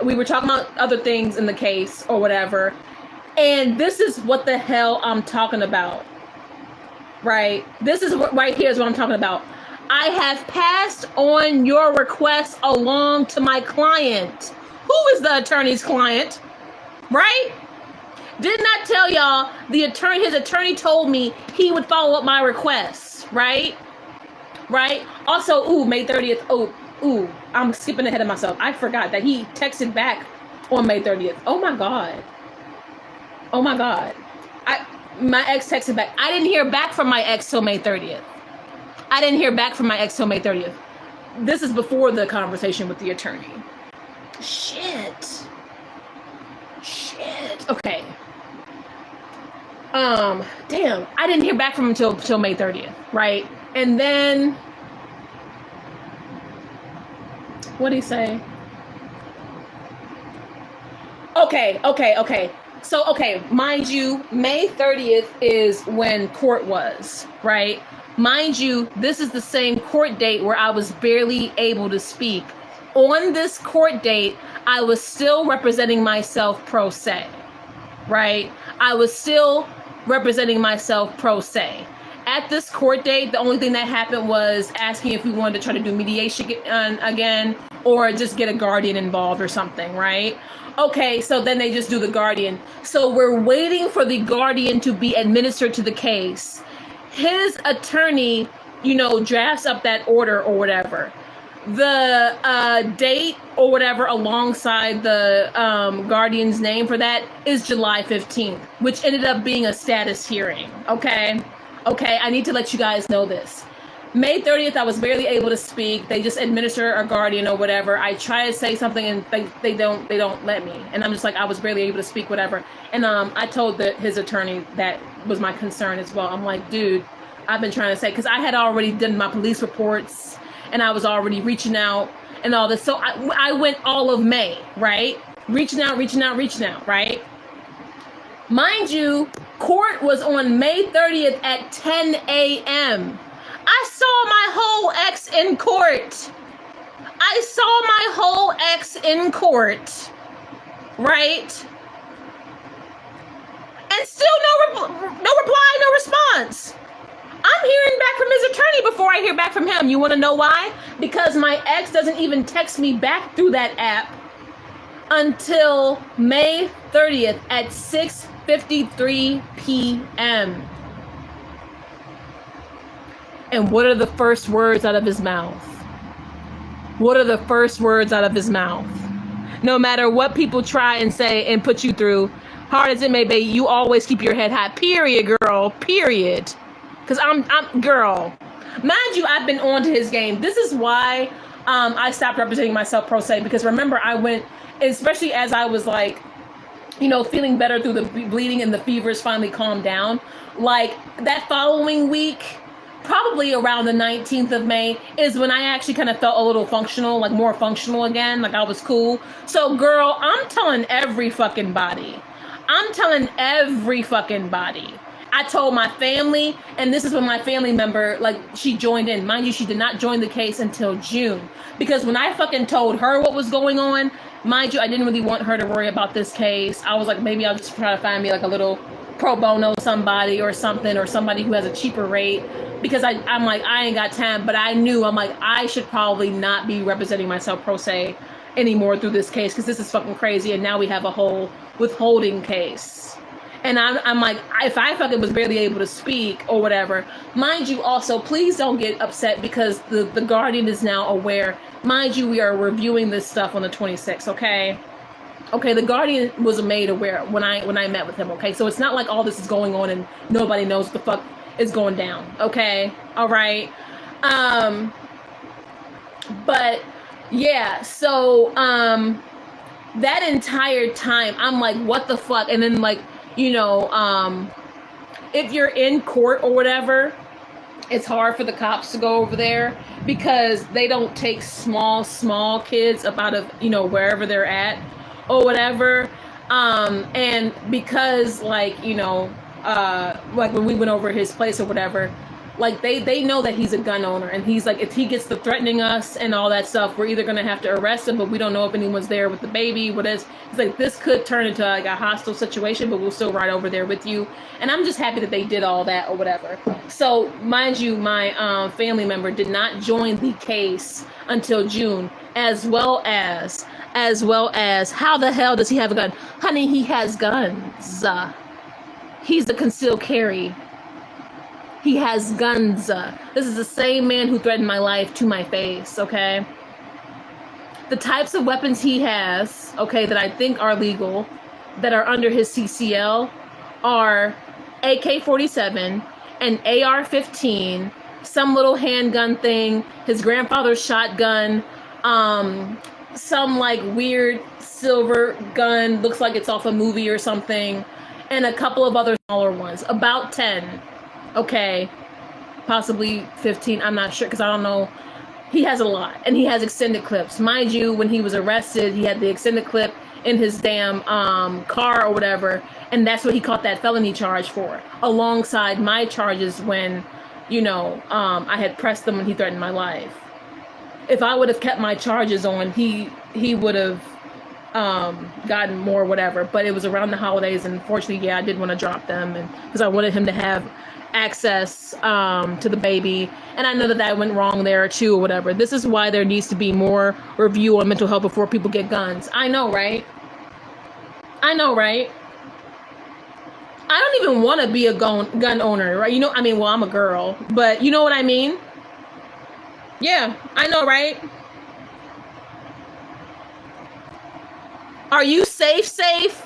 We were talking about other things in the case or whatever. And this is what the hell I'm talking about. Right? This is what right here is what I'm talking about. I have passed on your request along to my client. Who is the attorney's client? Right? Did not tell y'all his attorney told me he would follow up my requests, right? Right? Also, May 30th. I'm skipping ahead of myself. I forgot that he texted back on May 30th. Oh my God. My ex texted back. I didn't hear back from my ex till May 30th. This is before the conversation with the attorney. Shit. Okay. Damn. I didn't hear back from him till May 30th, right? And then what'd he say? Okay. So, mind you, May 30th is when court was, right? Mind you, this is the same court date where I was barely able to speak. On this court date, I was still representing myself pro se, right? I was still representing myself pro se. At this court date, the only thing that happened was asking if we wanted to try to do mediation again or just get a guardian involved or something, right? Okay, so then they just do the guardian. So we're waiting for the guardian to be administered to the case. His attorney, drafts up that order or whatever. The date or whatever alongside the guardian's name for that is July 15th, which ended up being a status hearing. Okay, I need to let you guys know this. May 30th, I was barely able to speak. They just administer a guardian or whatever. I try to say something and they don't let me. And I'm just like, I was barely able to speak, whatever. And I told his attorney that was my concern as well. I'm like, dude, I've been trying to say, because I had already done my police reports and I was already reaching out and all this. So I went all of May, right? Reaching out, right? Mind you, court was on May 30th at 10 a.m. I saw my whole ex in court. Right? And still no reply, no response. I'm hearing back from his attorney before I hear back from him. You want to know why? Because my ex doesn't even text me back through that app until May 30th at 6:53 p.m. And what are the first words out of his mouth? No matter what people try and say and put you through, hard as it may be, you always keep your head high. Period, girl. Period. Because I'm girl. Mind you, I've been on to his game. This is why I stopped representing myself pro se. Because remember, I went, especially as I was like, feeling better through the bleeding and the fevers finally calmed down. Like that following week, probably around the 19th of May is when I actually kind of felt a little functional, like more functional again, like I was cool. So girl, I'm telling every fucking body. I told my family, and this is when my family member, she joined in. Mind you, she did not join the case until June. Because when I fucking told her what was going on, mind you, I didn't really want her to worry about this case. I was like, maybe I'll just try to find me like a little pro bono somebody or something, or somebody who has a cheaper rate. Because I'm like, I ain't got time. But I knew, I'm like, I should probably not be representing myself pro se anymore through this case, because this is fucking crazy. And now we have a whole withholding case. And I'm like, if I fucking was barely able to speak or whatever, mind you, also, please don't get upset because the Guardian is now aware. Mind you, we are reviewing this stuff on the 26th, okay? Okay, the Guardian was made aware when I met with him, okay? So it's not like all this is going on and nobody knows what the fuck is going down, okay? All right. But yeah, so that entire time I'm like, what the fuck? And then like, you know, if you're in court or whatever, it's hard for the cops to go over there because they don't take small kids up out of, you know, wherever they're at or whatever. And because like, you know, like when we went over his place or whatever, like they know that he's a gun owner, and he's like, if he gets to threatening us and all that stuff, we're either gonna have to arrest him, but we don't know if anyone's there with the baby. What is? It's like, this could turn into like a hostile situation, but we'll still ride over there with you. And I'm just happy that they did all that or whatever. So mind you, my family member did not join the case until June, as well as how the hell does he have a gun? Honey, he has guns. He's a concealed carry. He has guns. This is the same man who threatened my life to my face, okay? The types of weapons he has, okay, that I think are legal, that are under his CCL, are AK-47, an AR-15, some little handgun thing, his grandfather's shotgun, some like weird silver gun, looks like it's off a movie or something, and a couple of other smaller ones, about 10. Okay, possibly 15, I'm not sure, because I don't know. He has a lot, and he has extended clips. Mind you, when he was arrested, he had the extended clip in his damn car or whatever, and that's what he caught that felony charge for, alongside my charges when, you know, I had pressed them when he threatened my life. If I would have kept my charges on, he would have gotten more whatever, but it was around the holidays, and unfortunately, yeah, I did want to drop them, and because I wanted him to have access to the baby, and I know that went wrong there too or whatever. This is why there needs to be more review on mental health before people get guns. I know, right? I don't even want to be a gun owner, right? You know, I mean, well, I'm a girl, but you know what I mean? Yeah, I know, right? Are you safe?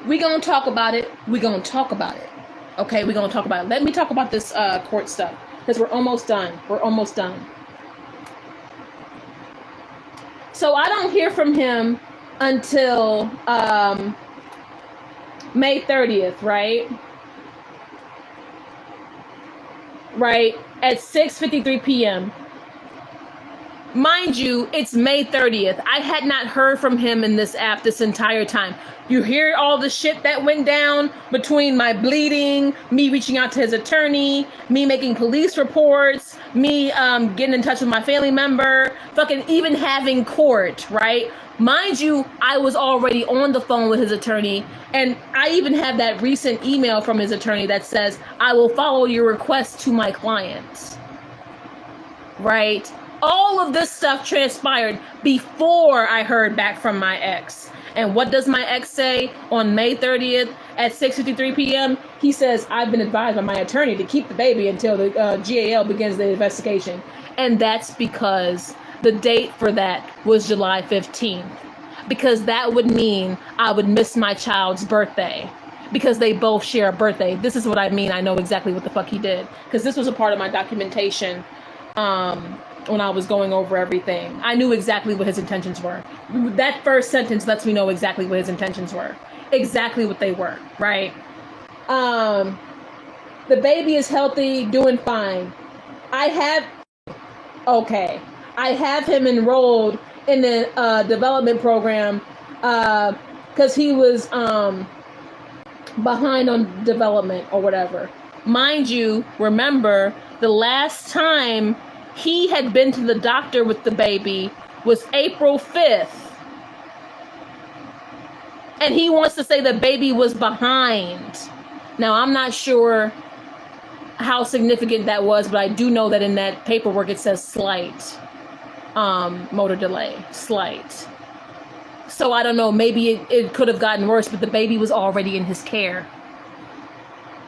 We gonna talk about it. Okay, we're going to talk about it. Let me talk about this court stuff, because we're almost done. So I don't hear from him until May 30th, right? Right, at 6:53 p.m. Mind you, it's May 30th. I had not heard from him in this app this entire time. You hear all the shit that went down between my bleeding, me reaching out to his attorney, me making police reports, me getting in touch with my family member, fucking even having court, right? Mind you, I was already on the phone with his attorney, and I even have that recent email from his attorney that says, I will follow your request to my clients, right? All of this stuff transpired before I heard back from my ex. And what does my ex say on May 30th at 6:53 p.m.? He says, I've been advised by my attorney to keep the baby until the GAL begins the investigation. And that's because the date for that was July 15th. Because that would mean I would miss my child's birthday. Because they both share a birthday. This is what I mean. I know exactly what the fuck he did. Because this was a part of my documentation when I was going over everything. I knew exactly what his intentions were. That first sentence lets me know exactly what his intentions were. Exactly what they were, right? The baby is healthy, doing fine. I have him enrolled in the development program because he was behind on development or whatever. Mind you, remember, the last time he had been to the doctor with the baby was April 5th. And he wants to say the baby was behind. Now, I'm not sure how significant that was, but I do know that in that paperwork it says slight motor delay. Slight. So I don't know, maybe it could have gotten worse, but the baby was already in his care.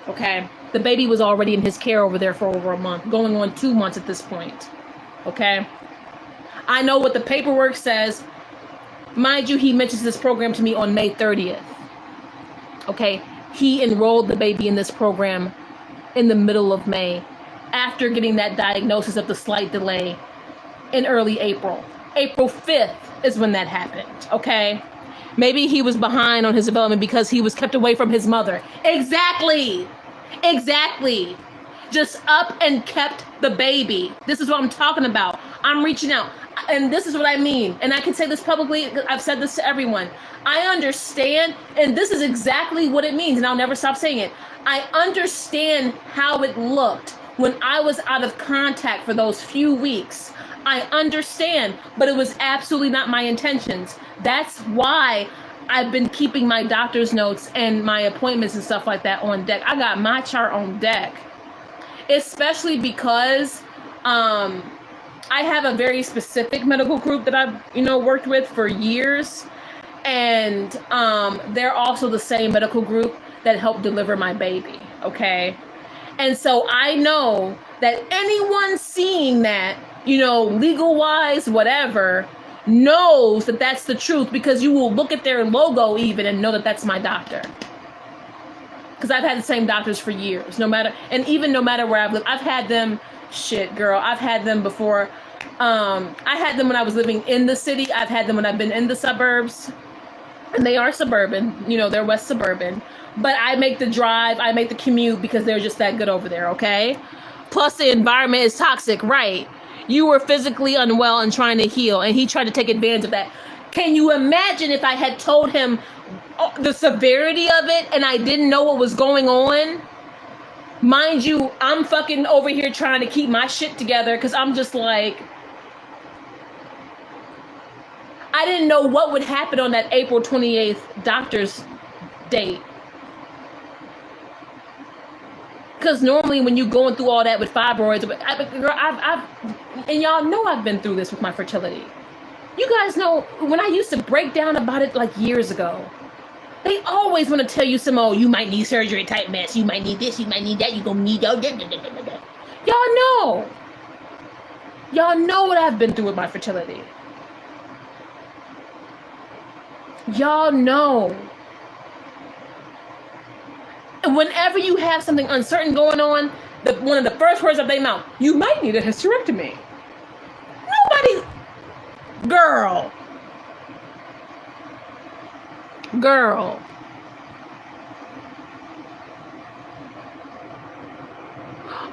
Okay. The baby was already in his care over there for over a month, going on 2 months at this point. Okay. I know what the paperwork says. Mind you, he mentions this program to me on May 30th. Okay. He enrolled the baby in this program in the middle of May after getting that diagnosis of the slight delay in early April. April 5th is when that happened. Okay. Maybe he was behind on his development because he was kept away from his mother. Exactly. Just up and kept the baby. This is what I'm talking about. I'm reaching out. And this is what I mean. And I can say this publicly. I've said this to everyone. I understand. And this is exactly what it means. And I'll never stop saying it. I understand how it looked when I was out of contact for those few weeks. I understand, but it was absolutely not my intentions. That's why I've been keeping my doctor's notes and my appointments and stuff like that on deck. I got my chart on deck, especially because I have a very specific medical group that I've, worked with for years. And they're also the same medical group that helped deliver my baby. Okay. And so I know that anyone seeing that, legal wise, whatever, knows that that's the truth, because you will look at their logo even and know that that's my doctor. Because I've had the same doctors for years, no matter where I've lived. I've had them, I've had them before. I had them when I was living in the city. I've had them when I've been in the suburbs. And they are suburban, they're West Suburban. But I make the drive, I make the commute because they're just that good over there, okay? Plus the environment is toxic, right? You were physically unwell and trying to heal, and he tried to take advantage of that. Can you imagine if I had told him the severity of it and I didn't know what was going on? Mind you, I'm fucking over here trying to keep my shit together because I'm just like, I didn't know what would happen on that April 28th doctor's date. Because normally when you're going through all that with fibroids, and y'all know I've been through this with my fertility. You guys know when I used to break down about it like years ago, they always want to tell you you might need surgery type mess. You might need this, you might need that, you're going to need that. Y'all know what I've been through with my fertility. Y'all know. And whenever you have something uncertain going on, one of the first words of their mouth, you might need a hysterectomy. Nobody, girl.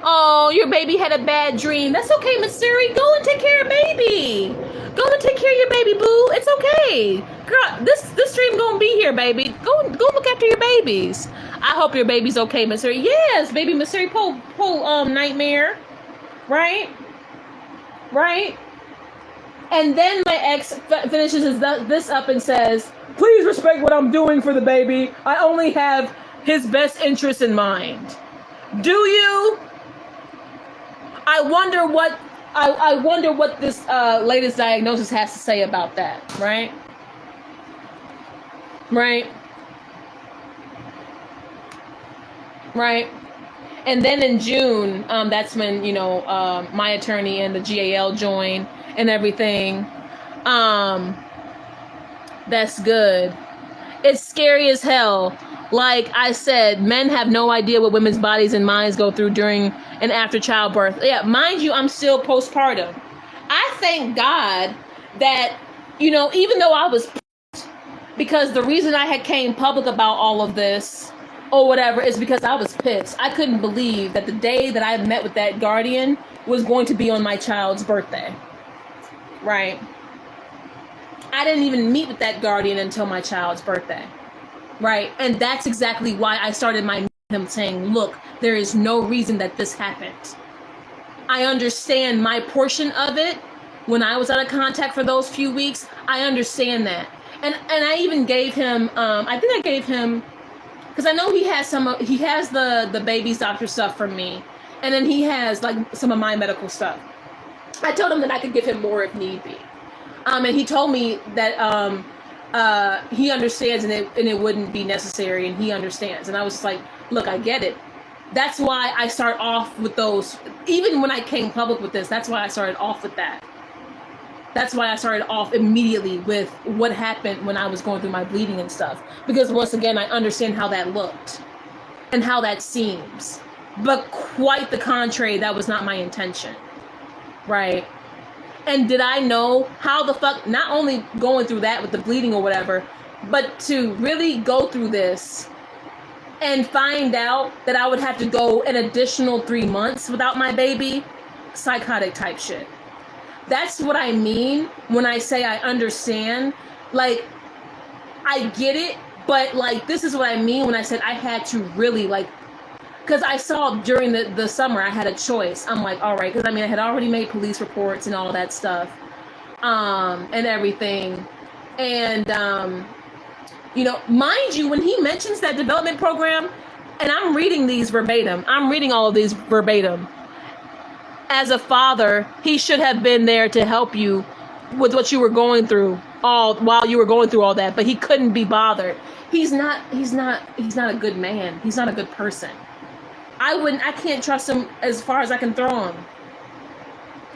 Oh, your baby had a bad dream. That's okay, Miss Siri. Go and take care of baby. Go and take care of your baby, boo. It's okay. Girl, this dream gonna be here, baby. Go look after your babies. I hope your baby's okay, Miss Siri. Yes, baby Miss Siri, pull nightmare. Right? And then my ex finishes this up and says, please respect what I'm doing for the baby. I only have his best interest in mind. Do you? I wonder what this latest diagnosis has to say about that, right? And then in June, that's when, my attorney and the GAL join and everything. That's good. It's scary as hell. Like I said, men have no idea what women's bodies and minds go through during and after childbirth. Yeah, mind you, I'm still postpartum. I thank God that, even though I was pissed, because the reason I had came public about all of this or whatever is because I was pissed. I couldn't believe that the day that I met with that guardian was going to be on my child's birthday. Right? I didn't even meet with that guardian until my child's birthday. Right? And that's exactly why I started him saying, look, there is no reason that this happened. I understand my portion of it when I was out of contact for those few weeks. I understand that. And I even gave him, because I know he has the baby's doctor stuff from me. And then he has like some of my medical stuff. I told him that I could give him more if need be. And he told me that, he understands and it wouldn't be necessary, and he understands. And I was just like, look, I get it. That's why I start off with those. Even when I came public with this, that's why I started off with that. That's why I started off immediately with what happened when I was going through my bleeding and stuff. Because once again, I understand how that looked and how that seems. But quite the contrary, that was not my intention. Right? And did I know how the fuck, not only going through that with the bleeding or whatever, but to really go through this and find out that I would have to go an additional 3 months without my baby? Psychotic type shit. That's what I mean when I say I understand. Like, I get it, but like, this is what I mean when I said I had to really like, because I saw during the summer I had a choice. I'm like, all right, because I mean I had already made police reports and all that stuff, and everything, and you know, mind you, when he mentions that development program, and I'm reading these verbatim, I'm reading all of these verbatim. As a father, he should have been there to help you with what you were going through while you were going through all that, but he couldn't be bothered. He's not a good man. He's not a good person. I can't trust him as far as I can throw him.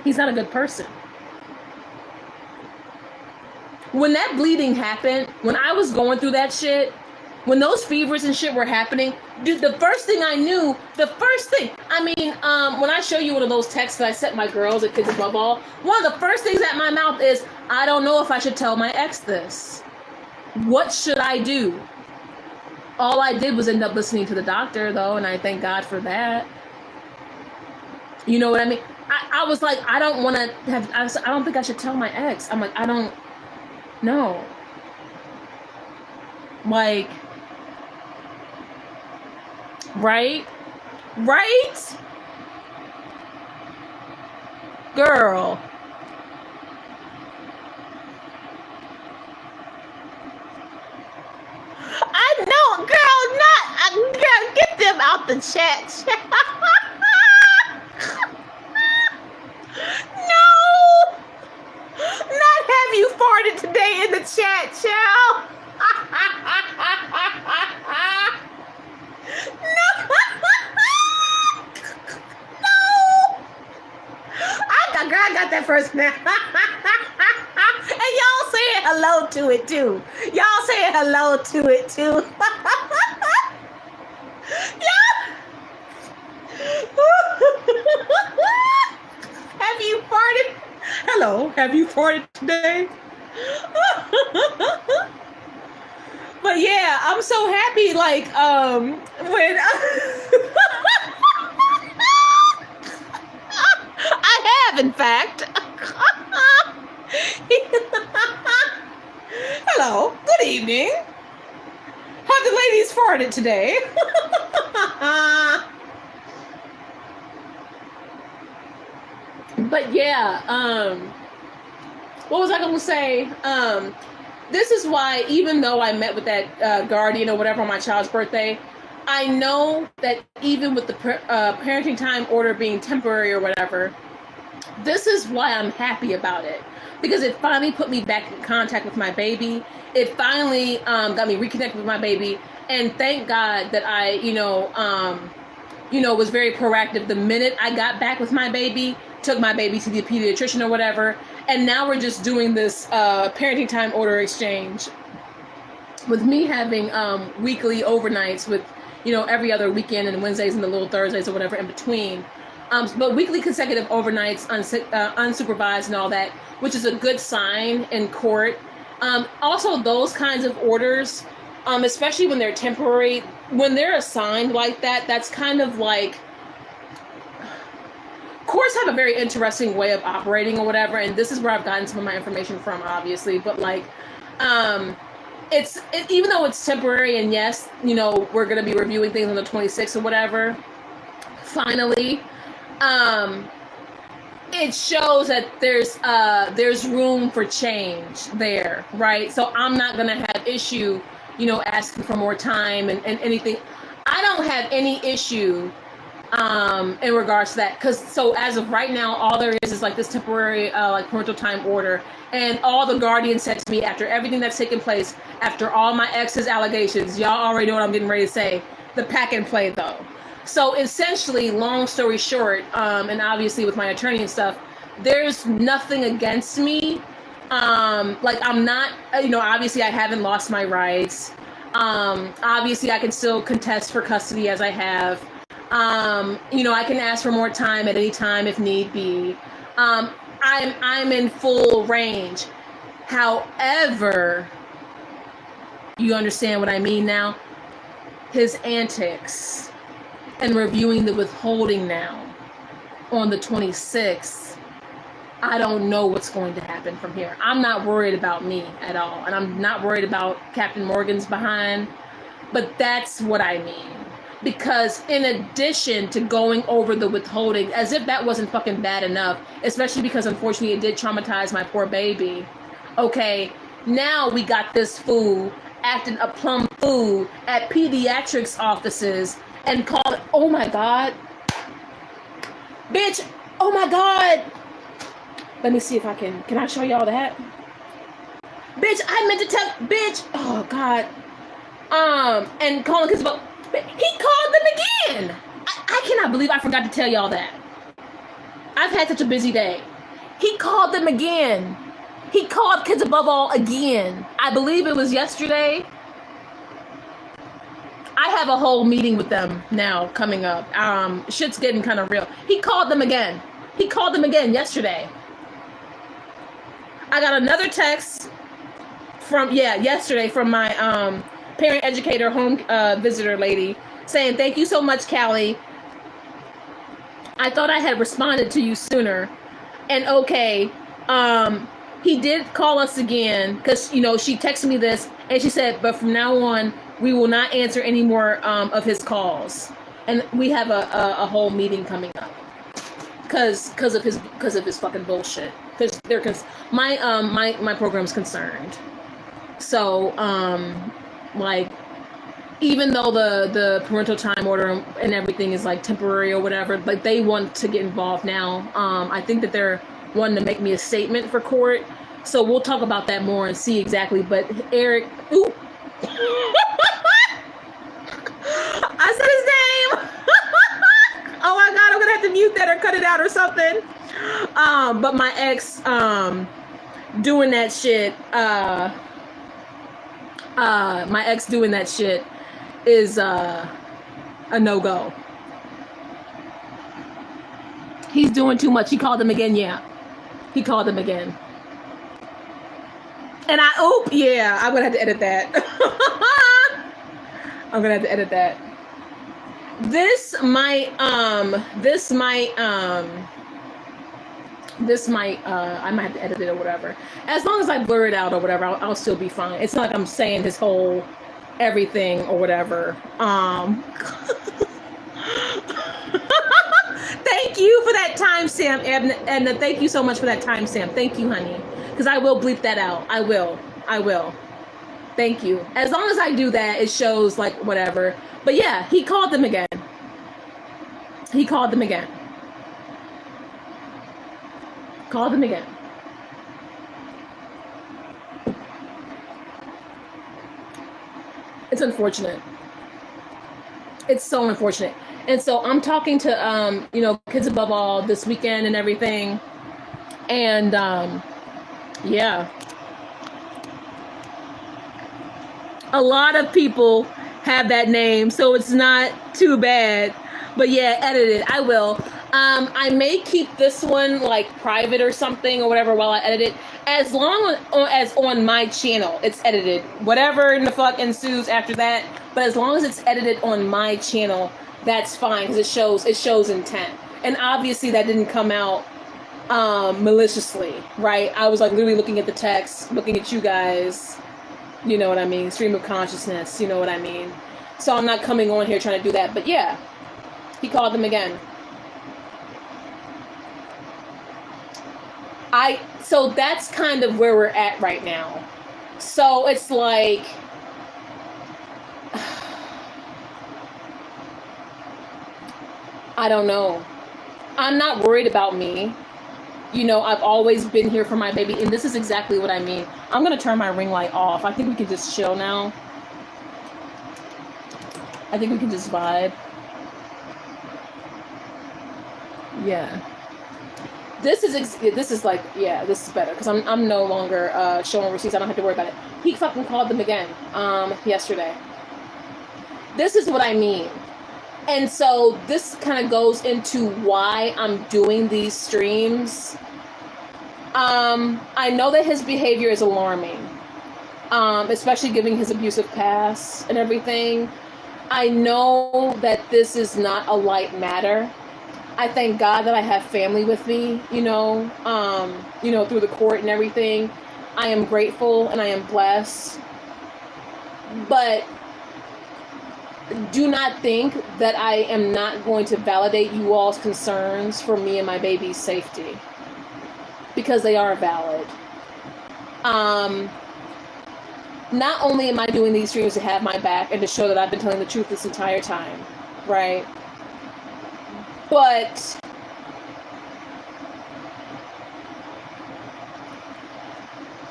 He's not a good person. When that bleeding happened, when I was going through that shit, when those fevers and shit were happening, dude, the first thing, I mean, when I show you one of those texts that I sent my girls and kids above all, one of the first things at my mouth is, I don't know if I should tell my ex this. What should I do? All I did was end up listening to the doctor, though, and I thank God for that. You know what I mean? I was like, I don't want to have, I don't think I should tell my ex. I'm like, I don't know. Like, right? Girl. I know, girl, get them out the chat. No, not have you farted today in the chat, child. No. I got that first now. And y'all saying hello to it too. Y'all saying hello to it too. Have you farted? Hello, have you farted today? But yeah, I'm so happy, like, when I have, in fact. Hello, good evening. Have the ladies farted today? But yeah, what was I going to say? This is why, even though I met with that guardian or whatever on my child's birthday, I know that even with the parenting time order being temporary or whatever, this is why I'm happy about it. Because it finally put me back in contact with my baby. It finally got me reconnected with my baby. And thank God that I, was very proactive. The minute I got back with my baby, took my baby to the pediatrician or whatever. And now we're just doing this parenting time order exchange with me having weekly overnights with, every other weekend and Wednesdays and the little Thursdays or whatever in between. But weekly consecutive overnights, unsupervised and all that, which is a good sign in court. Also, those kinds of orders, especially when they're temporary, when they're assigned like that, that's kind of like, courts have a very interesting way of operating or whatever, and this is where I've gotten some of my information from, obviously, but like, even though it's temporary, and yes, we're going to be reviewing things on the 26th or whatever, finally, it shows that there's room for change there, right? So I'm not going to have issue, asking for more time and anything. I don't have any issue in regards to that, because so as of right now, all there is like this temporary like parental time order, and all the guardian said to me after everything that's taken place, after all my ex's allegations, y'all already know what I'm getting ready to say, the pack and play though. So essentially, long story short, and obviously with my attorney and stuff, there's nothing against me. Like I'm not, obviously I haven't lost my rights. Obviously I can still contest for custody as I have. I can ask for more time at any time if need be. I'm in full range. However, you understand what I mean now? His antics and reviewing the withholding now on the 26th, I don't know what's going to happen from here. I'm not worried about me at all. And I'm not worried about Captain Morgan's behind. But that's what I mean. Because in addition to going over the withholding, as if that wasn't fucking bad enough, especially because unfortunately it did traumatize my poor baby. Okay, now we got this fool acting a plum fool at pediatrics offices and called, oh my God. Bitch, oh my God. Let me see if I can I show y'all that? Bitch, I meant to tell, bitch, oh God. And calling because he called them again. I cannot believe I forgot to tell y'all that. I've had such a busy day. He called them again. He called Kids Above All again. I believe it was yesterday. I have a whole meeting with them now coming up. Shit's getting kind of real. He called them again. He called them again yesterday. I got another text yesterday from my parent educator home visitor lady saying, thank you so much, Callie. I thought I had responded to you sooner. And okay, he did call us again because, she texted me this and she said, but from now on, we will not answer any more of his calls. And we have a whole meeting coming up because of his fucking bullshit. Because my program's concerned. So, even though the parental time order and everything is like temporary or whatever, like they want to get involved now. I think that they're wanting to make me a statement for court. So we'll talk about that more and see exactly. But Eric, ooh. I said his name. Oh my God, I'm gonna have to mute that or cut it out or something. But my ex, doing that shit, my ex doing that shit is a no-go. He's doing too much. He called them again, yeah. He called them again. And I'm gonna have to edit that. I'm gonna have to edit that. This might, I might have to edit it or whatever. As long as I blur it out or whatever, I'll still be fine. It's not like I'm saying his whole everything or whatever. Thank you for that timestamp, and thank you so much for that timestamp. Thank you, honey. Because I will bleep that out. I will. Thank you. As long as I do that, it shows like whatever. But yeah, he called them again. Called them again. It's unfortunate. It's so unfortunate. And so I'm talking to, Kids Above All this weekend and everything. And, yeah. A lot of people have that name, so it's not too bad. But yeah, edit it. I will. I may keep this one like private or something or whatever while I edit it. As long as on my channel it's edited. Whatever in the fuck ensues after that. But as long as it's edited on my channel, that's fine because it shows intent. And obviously that didn't come out maliciously, right? I was like literally looking at the text, looking at you guys. You know what I mean? Stream of consciousness. You know what I mean? So I'm not coming on here trying to do that. But yeah, he called them again. So that's kind of where we're at right now. So it's like, I don't know. I'm not worried about me. I've always been here for my baby, and this is exactly what I mean. I'm going to turn my ring light off. I think we can just chill now. I think we can just vibe. Yeah. This is like, yeah, this is better because I'm no longer showing receipts. I don't have to worry about it. He fucking called them again yesterday. This is what I mean. And so this kind of goes into why I'm doing these streams. I know that his behavior is alarming, especially given his abusive past and everything. I know that this is not a light matter. I thank God that I have family with me, through the court and everything. I am grateful and I am blessed. But do not think that I am not going to validate you all's concerns for me and my baby's safety, because they are valid. Not only am I doing these streams to have my back and to show that I've been telling the truth this entire time, right? But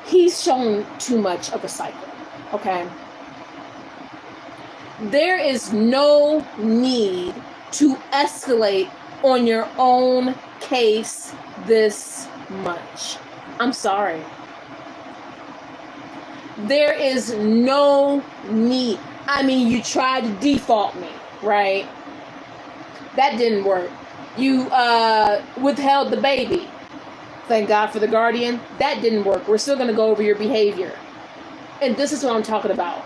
he's shown too much of a cycle, okay? There is no need to escalate on your own case this much. I'm sorry. There is no need. I mean, you tried to default me, right? That didn't work. You withheld the baby. Thank God for the guardian. That didn't work. We're still going to go over your behavior. And this is what I'm talking about.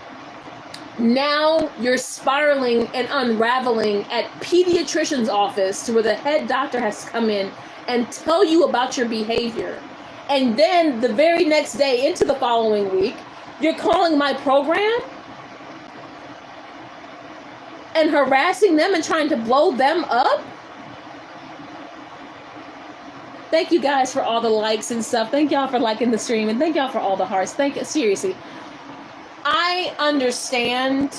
Now you're spiraling and unraveling at pediatrician's office to where the head doctor has to come in and tell you about your behavior. And then the very next day into the following week, you're calling my program and harassing them and trying to blow them up? Thank you guys for all the likes and stuff. Thank y'all for liking the stream, and thank y'all for all the hearts. Thank you. Seriously. I understand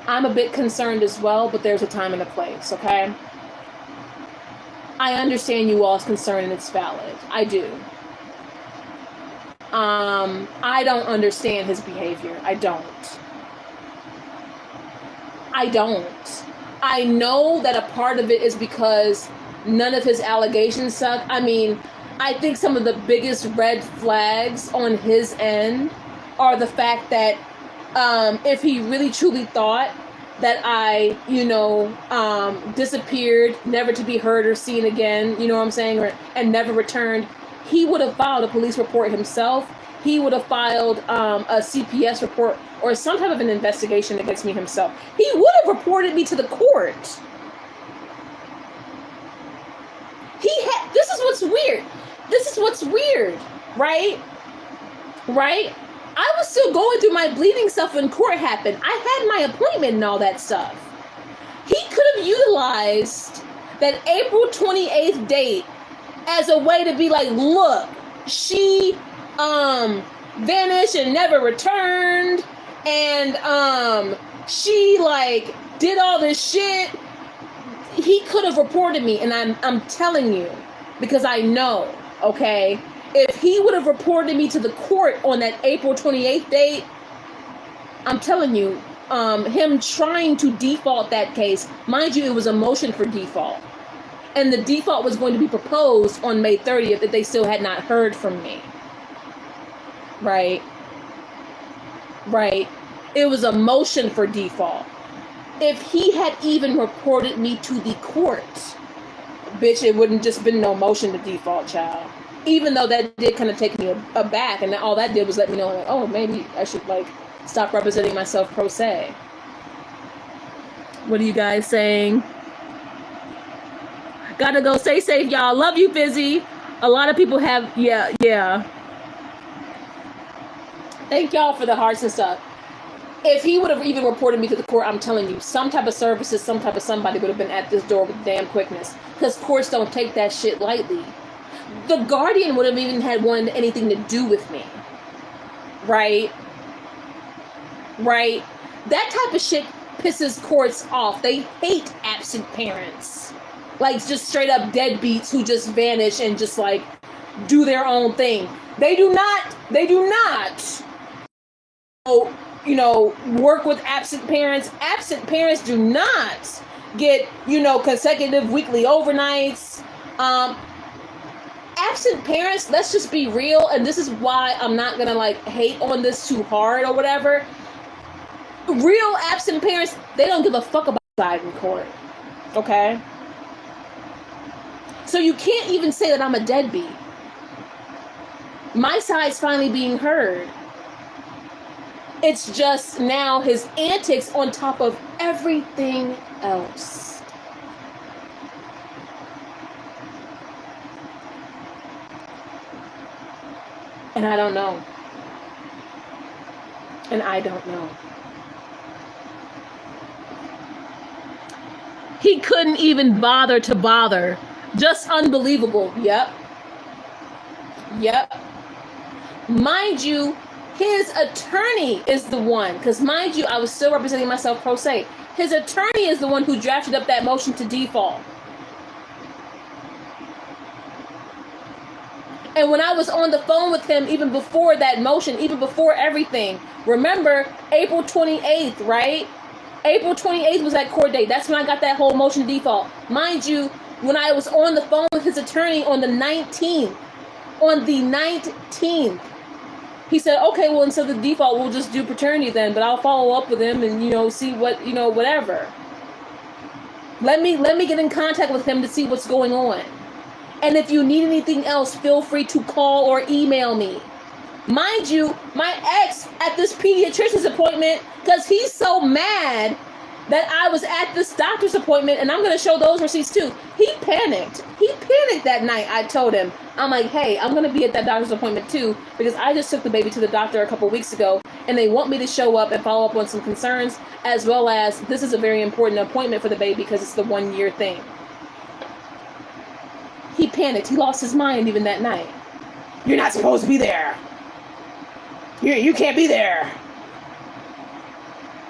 I'm a bit concerned as well, but there's a time and a place, okay? I understand you all's concern and it's valid. I do. I don't understand his behavior. I don't. I know that a part of it is because none of his allegations suck. I mean, I think some of the biggest red flags on his end are the fact that if he really truly thought that I, disappeared, never to be heard or seen again, you know what I'm saying, and never returned, he would have filed a police report himself. He would have filed a CPS report or some type of an investigation against me himself. He would have reported me to the court. This is what's weird, right? Right? I was still going through my bleeding stuff when court happened. I had my appointment and all that stuff. He could have utilized that April 28th date as a way to be like, look, she vanished and never returned, and she like did all this shit. He could have reported me, and I'm telling you, because I know, okay, if he would have reported me to the court on that April 28th date, I'm telling you, him trying to default that case, mind you, it was a motion for default. And the default was going to be proposed on May 30th if they still had not heard from me. Right? Right. It was a motion for default. If he had even reported me to the court, bitch, it wouldn't just been no motion to default, child. Even though that did kind of take me aback, and all that did was let me know, like, oh, maybe I should, like, stop representing myself pro se. What are you guys saying? Gotta go. Stay safe, y'all. Love you, Fizzy. A lot of people have, yeah. Thank y'all for the hearts and stuff. If he would have even reported me to the court, I'm telling you, some type of services, some type of somebody would have been at this door with damn quickness. Because courts don't take that shit lightly. The guardian would have even had wanted anything to do with me. Right? Right? That type of shit pisses courts off. They hate absent parents. Like, just straight up deadbeats who just vanish and just, like, do their own thing. They do not. So, work with absent parents. Absent parents do not get, consecutive weekly overnights. Absent parents, let's just be real, and this is why I'm not gonna hate on this too hard or whatever. Real absent parents, they don't give a fuck about side in court. Okay? So you can't even say that I'm a deadbeat. My side's finally being heard. It's just now his antics on top of everything else. And I don't know. And I don't know. He couldn't even bother to bother. Just unbelievable. Yep. Mind you, his attorney is the one, because mind you, I was still representing myself pro se. His attorney is the one who drafted up that motion to default. And when I was on the phone with him, even before that motion, even before everything, remember April 28th, right? April 28th was that court date. That's when I got that whole motion to default. Mind you, when I was on the phone with his attorney on the 19th, he said, okay, well, instead of the default, we'll just do paternity then, but I'll follow up with him and, see what, whatever. Let me get in contact with him to see what's going on. And if you need anything else, feel free to call or email me. Mind you, my ex at this pediatrician's appointment, because he's so mad that I was at this doctor's appointment, and I'm going to show those receipts too. He panicked. That night. I told him, I'm like, hey, I'm going to be at that doctor's appointment too, because I just took the baby to the doctor a couple weeks ago, and they want me to show up and follow up on some concerns, as well as this is a very important appointment for the baby because it's the 1 year thing. He panicked. He lost his mind even that night. You're not supposed to be there. You can't be there.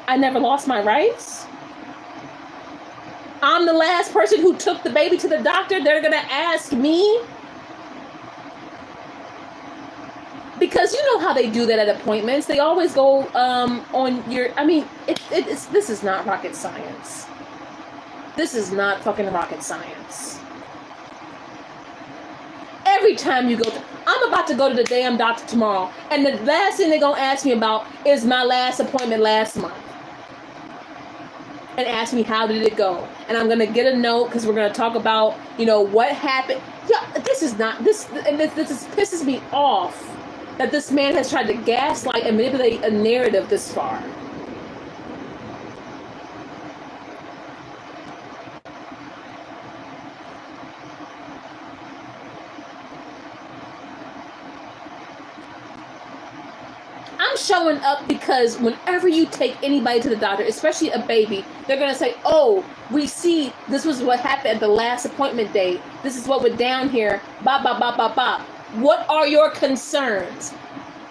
I never lost my rights. I'm the last person who took the baby to the doctor. They're going to ask me. Because you know how they do that at appointments. They always go on your... this is not rocket science. This is not fucking rocket science. Every time you go... I'm about to go to the damn doctor tomorrow, and the last thing they're going to ask me about is my last appointment last month. And ask me how did it go. And I'm going to get a note, because we're going to talk about, what happened. Yeah, this pisses me off that this man has tried to gaslight and manipulate a narrative this far. I'm showing up because whenever you take anybody to the doctor, especially a baby, they're going to say, oh, we see this was what happened at the last appointment date. This is what went down here. Bop, bop, bop, bop, bop. What are your concerns?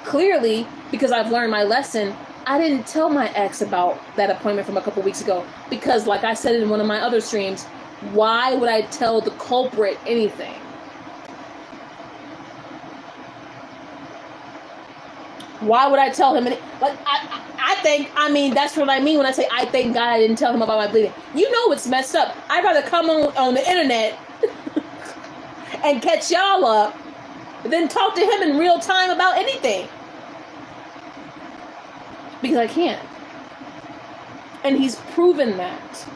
Clearly, because I've learned my lesson, I didn't tell my ex about that appointment from a couple weeks ago. Because like I said in one of my other streams, why would I tell the culprit anything? Why would I tell him? That's what I mean when I say I thank God I didn't tell him about my bleeding. You know it's messed up. I'd rather come on the internet and catch y'all up than talk to him in real time about anything. Because I can't. And he's proven that.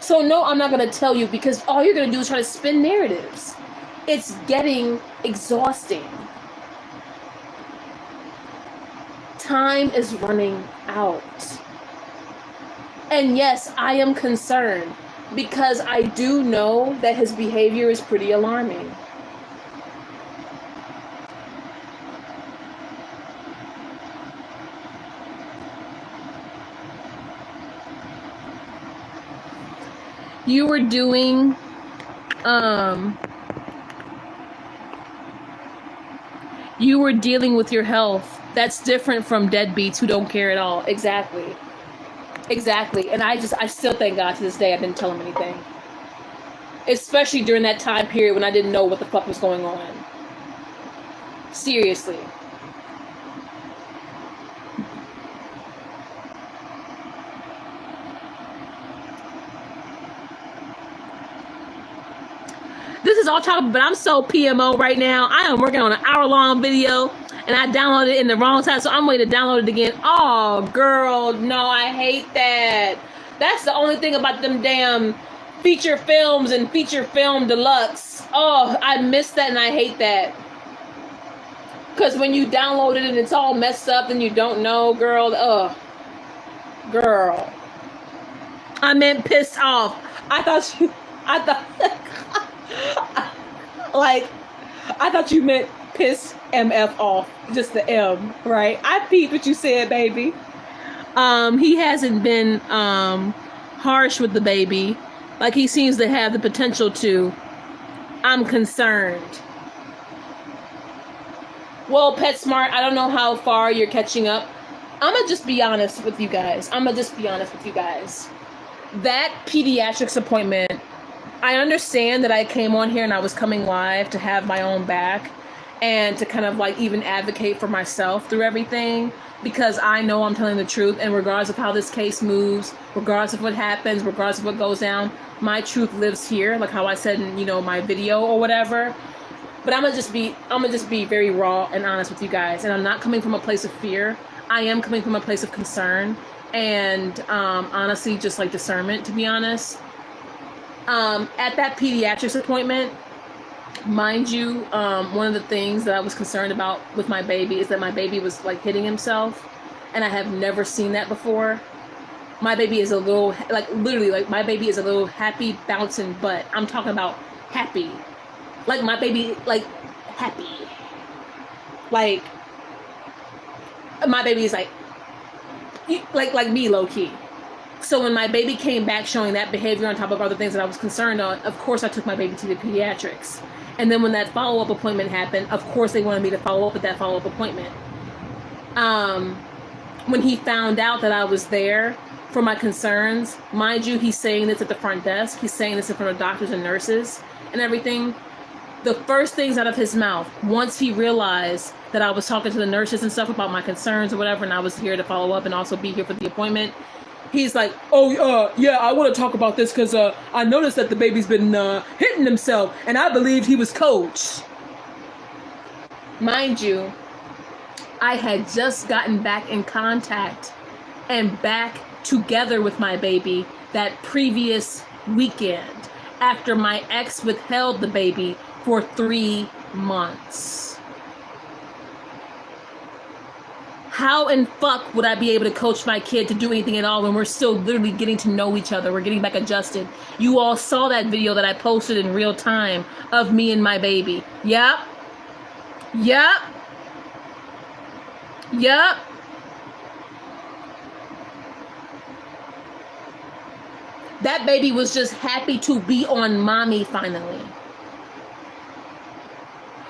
So no, I'm not going to tell you, because all you're going to do is try to spin narratives. It's getting exhausting. Time is running out. And yes, I am concerned because I do know that his behavior is pretty alarming. You were doing you were dealing with your health. That's different from deadbeats who don't care at all. Exactly. And I still thank God to this day I didn't tell him anything. Especially during that time period when I didn't know what the fuck was going on. Seriously. is all chocolate, but I'm so PMO right now. I am working on an hour-long video, and I downloaded it in the wrong time, so I'm waiting to download it again. Oh, girl, no, I hate that. That's the only thing about them damn feature films and feature film deluxe. Oh, I miss that, and I hate that. Because when you download it and it's all messed up and you don't know, girl, girl. I meant pissed off. I thought you meant piss MF off. Just the M, right? I peeped what you said, baby. He hasn't been harsh with the baby. Like he seems to have the potential to. I'm concerned. Well, PetSmart, I don't know how far you're catching up. I'm going to just be honest with you guys. That pediatrics appointment, I understand that I came on here and I was coming live to have my own back and to kind of like even advocate for myself through everything, because I know I'm telling the truth, and regardless of how this case moves, regardless of what happens, regardless of what goes down, my truth lives here, like how I said in, you know, my video or whatever. But I'm gonna just be very raw and honest with you guys, and I'm not coming from a place of fear. I am coming from a place of concern and honestly just like discernment, to be honest. At that pediatrics appointment, mind you, one of the things that I was concerned about with my baby is that my baby was like hitting himself, and I have never seen that before. My baby is a little, like literally, like my baby is a little happy bouncing butt. I'm talking about happy. Like my baby, like happy. Like my baby is like me, low key. So when my baby came back showing that behavior on top of other things that I was concerned on, of course I took my baby to the pediatrics. And then when that follow-up appointment happened, of course they wanted me to follow up with that follow-up appointment. When he found out that I was there for my concerns, mind you, he's saying this at the front desk. He's saying this in front of doctors and nurses and everything. The first things out of his mouth, once he realized that I was talking to the nurses and stuff about my concerns or whatever, and I was here to follow up and also be here for the appointment, he's like, oh, yeah, I want to talk about this because I noticed that the baby's been hitting himself, and I believed he was coached. Mind you, I had just gotten back in contact and back together with my baby that previous weekend after my ex withheld the baby for 3 months. How in fuck would I be able to coach my kid to do anything at all when we're still literally getting to know each other? We're getting back adjusted. You all saw that video that I posted in real time of me and my baby. Yep. That baby was just happy to be on mommy finally.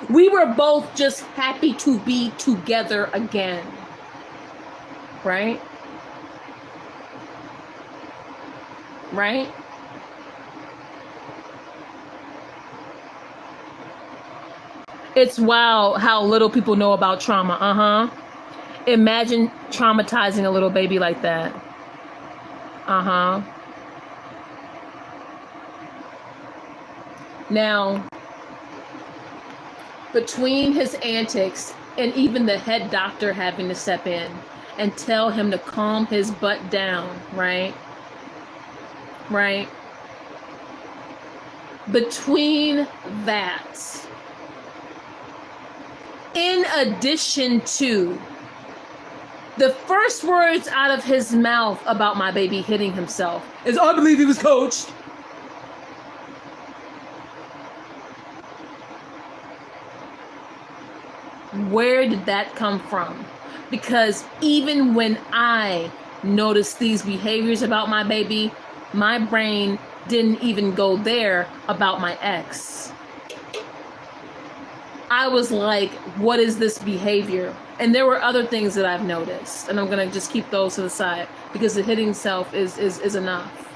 We were both just happy to be together again. Right? It's wild how little people know about trauma. Imagine traumatizing a little baby like that. Now, between his antics and even the head doctor having to step in and tell him to calm his butt down, right? Between that, in addition to the first words out of his mouth about my baby hitting himself is, I believe he was coached. Where did that come from? Because even when I noticed these behaviors about my baby, my brain didn't even go there about my ex. I was like, what is this behavior? And there were other things that I've noticed, and I'm going to just keep those to the side because the hitting self is enough.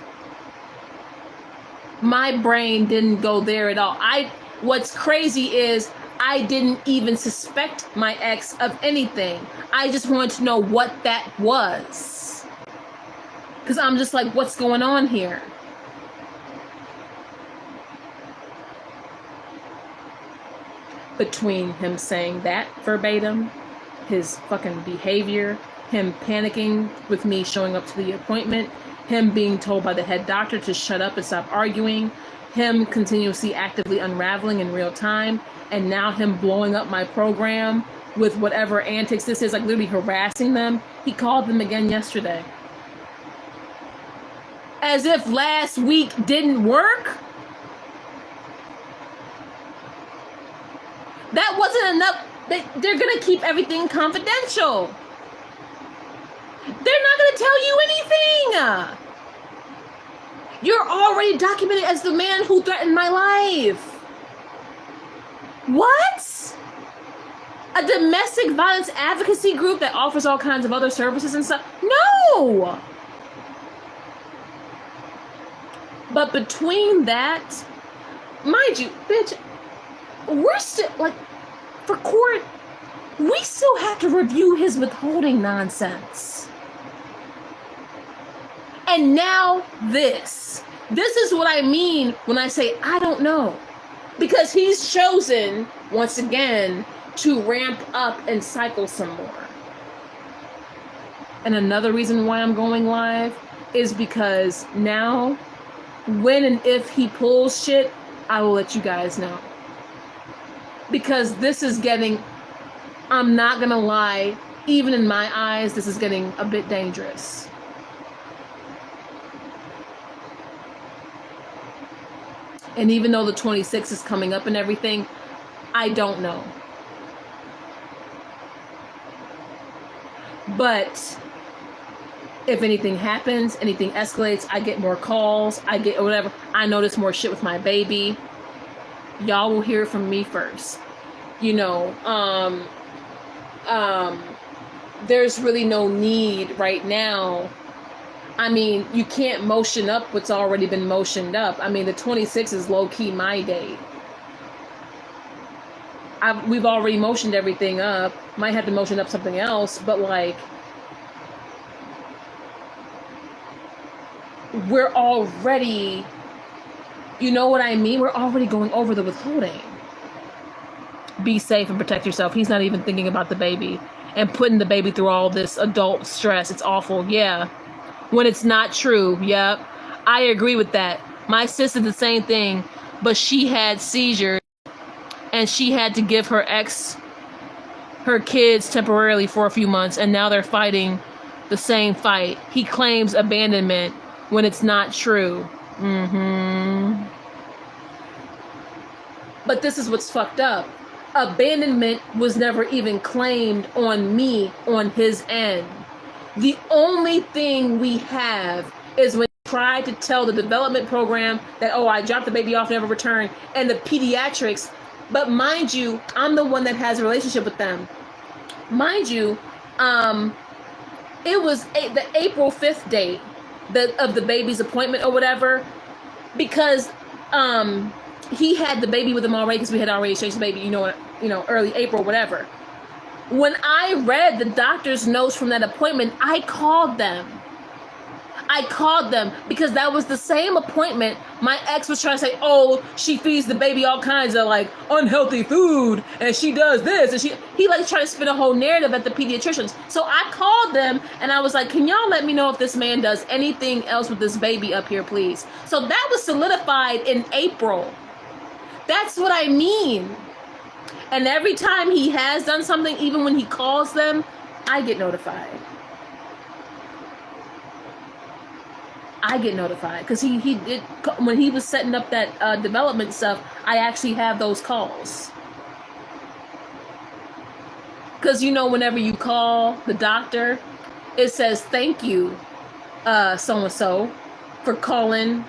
My brain didn't go there at all. What's crazy is I didn't even suspect my ex of anything. I just wanted to know what that was. Because I'm just like, what's going on here? between him saying that verbatim, his fucking behavior, him panicking with me showing up to the appointment, him being told by the head doctor to shut up and stop arguing, him continuously actively unraveling in real time, and now him blowing up my program with whatever antics this is, like literally harassing them. He called them again yesterday. As if last week didn't work. That wasn't enough. They're going to keep everything confidential. They're not going to tell you anything. You're already documented as the man who threatened my life. What? A domestic violence advocacy group that offers all kinds of other services and stuff? No. But between that, mind you, bitch, we're still, like, for court, we still have to review his withholding nonsense. And now this. This is what I mean when I say I don't know. Because he's chosen, once again, to ramp up and cycle some more. And another reason why I'm going live is because now, when and if he pulls shit, I will let you guys know. Because this is getting, I'm not gonna lie, even in my eyes, this is getting a bit dangerous. And even though the 26th is coming up and everything, I don't know. But if anything happens, anything escalates, I get more calls, I get whatever, I notice more shit with my baby, y'all will hear from me first. You know, there's really no need right now. I mean, you can't motion up what's already been motioned up. I mean, the 26th is low-key my date. We've already motioned everything up. Might have to motion up something else, but like, we're already, you know what I mean? We're already going over the withholding. Be safe and protect yourself. He's not even thinking about the baby and putting the baby through all this adult stress. It's awful. Yeah. When it's not true. Yep. I agree with that. My sister did the same thing, but she had seizures and she had to give her kids temporarily for a few months, and now they're fighting the same fight. He claims abandonment when it's not true. But this is what's fucked up. Abandonment was never even claimed on me, on his end. The only thing we have is when he tried to tell the development program that, oh, I dropped the baby off, never returned, and the pediatrics. But mind you, I'm the one that has a relationship with them. Mind you, it was the April 5th date of the baby's appointment or whatever, because he had the baby with him already, because we had already exchanged the baby, you know, early April, whatever. When I read the doctor's notes from that appointment, I called them because that was the same appointment. My ex was trying to say, oh, she feeds the baby all kinds of like unhealthy food and she does this, and he like tried to spin a whole narrative at the pediatricians. So I called them and I was like, can y'all let me know if this man does anything else with this baby up here, please? So that was solidified in April. That's what I mean. And every time he has done something, even when he calls them, I get notified. Because he did, when he was setting up that development stuff, I actually have those calls. Because, you know, whenever you call the doctor, it says, thank you, so-and-so, for calling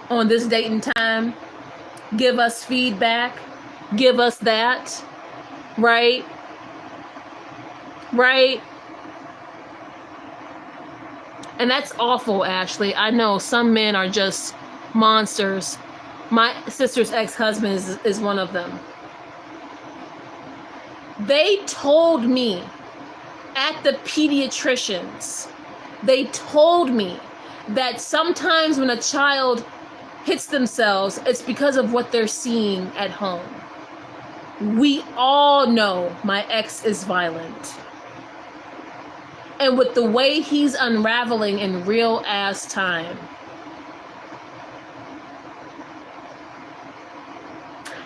on this date and time. Give us feedback. Give us that. Right? And that's awful, Ashley. I know some men are just monsters. My sister's ex-husband is one of them. They told me at the pediatricians, they told me that sometimes when a child hits themselves, it's because of what they're seeing at home. We all know my ex is violent. And with the way he's unraveling in real ass time.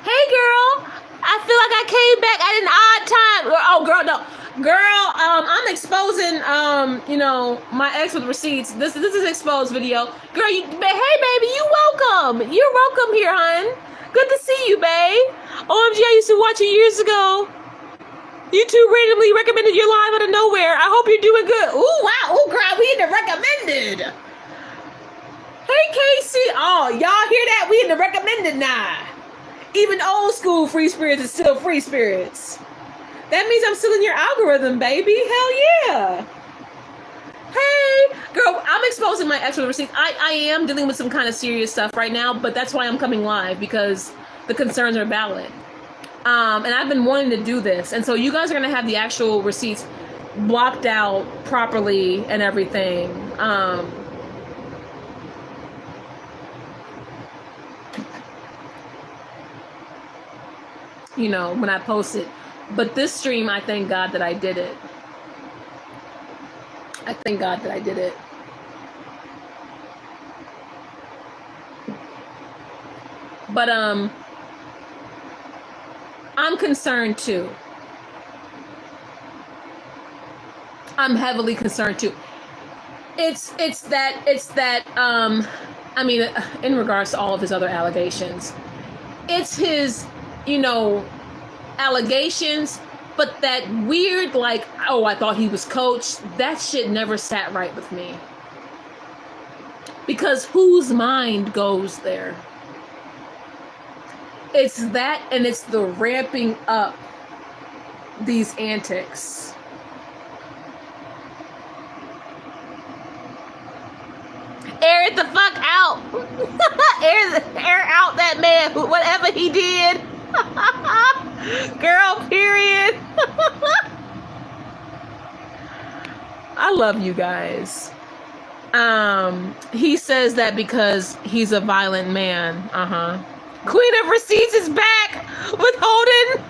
Hey girl, I feel like I came back at an odd time. Oh girl, no. Girl, I'm exposing, my ex with receipts. This is an exposed video. Girl, hey baby, you welcome. You're welcome here, hon. Good to see you, babe. OMG, I used to watch you years ago. You two randomly recommended your live out of nowhere. I hope you're doing good. Ooh, wow. Ooh, girl, we in the recommended. Hey, Casey. Oh, y'all hear that? We in the recommended now. Even old school free spirits is still free spirits. That means I'm still in your algorithm, baby. Hell yeah. Hey, girl, I'm exposing my ex with receipts. I am dealing with some kind of serious stuff right now, but that's why I'm coming live, because the concerns are valid. And I've been wanting to do this. And so you guys are going to have the actual receipts blocked out properly and everything. When I post it. But this stream, I thank God that I did it. I thank God that I did it. But I'm concerned too. I'm heavily concerned too. It's that in regards to all of his other allegations, it's his, allegations, but that weird, like, oh, I thought he was coached, that shit never sat right with me. Because whose mind goes there? It's that, and it's the ramping up these antics. Air it the fuck out. air out that man, whatever he did. Girl, period. I love you guys. He says that because he's a violent man. Queen of Receipts is back, withholding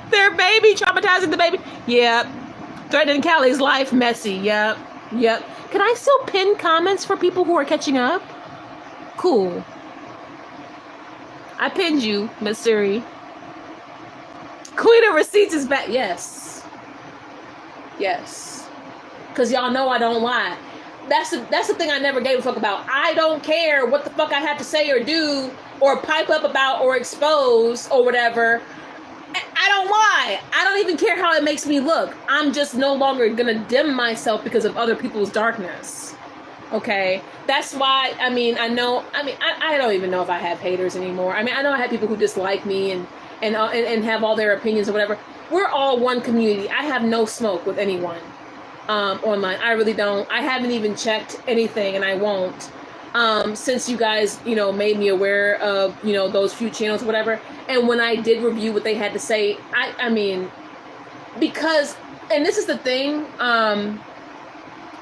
their baby, traumatizing the baby. Yep. Threatening Callie's life, messy. Yep. Can I still pin comments for people who are catching up? Cool. I pinned you, Miss Siri. Queen of Receipts is back. Yes. Because y'all know I don't lie. That's the thing I never gave a fuck about. I don't care what the fuck I have to say or do or pipe up about or expose or whatever. I don't lie. I don't even care how it makes me look. I'm just no longer gonna dim myself because of other people's darkness. Okay? That's why, I don't even know if I have haters anymore. I know I have people who dislike me and have all their opinions or whatever. We're all one community. I have no smoke with anyone online. I really don't. I haven't even checked anything, and I won't. Since you guys, made me aware of, those few channels, whatever. And when I did review what they had to say, because, and this is the thing,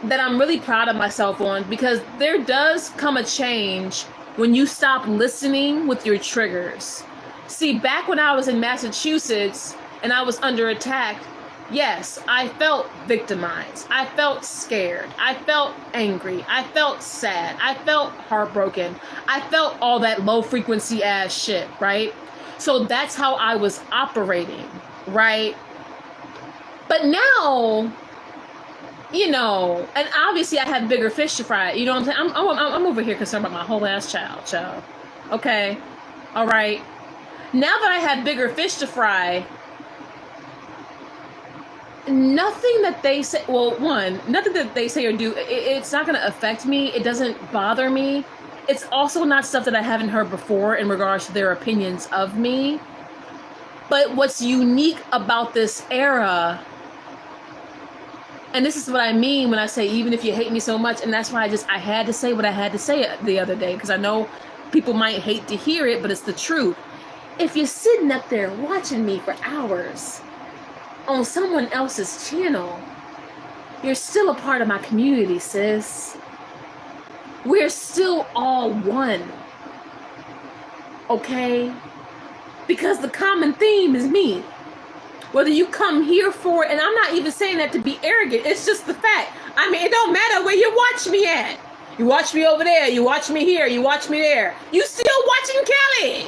that I'm really proud of myself on, because there does come a change when you stop listening with your triggers. See, back when I was in Massachusetts and I was under attack, yes, I felt victimized. I felt scared. I felt angry. I felt sad. I felt heartbroken. I felt all that low frequency ass shit, right? So that's how I was operating, right? But now, and obviously I have bigger fish to fry. You know what I'm saying? I'm over here concerned about my whole ass child. Okay? All right? Now that I have bigger fish to fry, nothing that they say, nothing that they say or do, it's not going to affect me. It doesn't bother me. It's also not stuff that I haven't heard before in regards to their opinions of me. But what's unique about this era, and this is what I mean when I say, even if you hate me so much, and that's why I had to say what I had to say the other day, because I know people might hate to hear it, but it's the truth. If you're sitting up there watching me for hours on someone else's channel, you're still a part of my community, sis. We're still all one. Okay? Because the common theme is me. Whether you come here for it, and I'm not even saying that to be arrogant, it's just the fact. I mean, it don't matter where you watch me at. You watch me over there, you watch me here, you watch me there. You still watching Callie.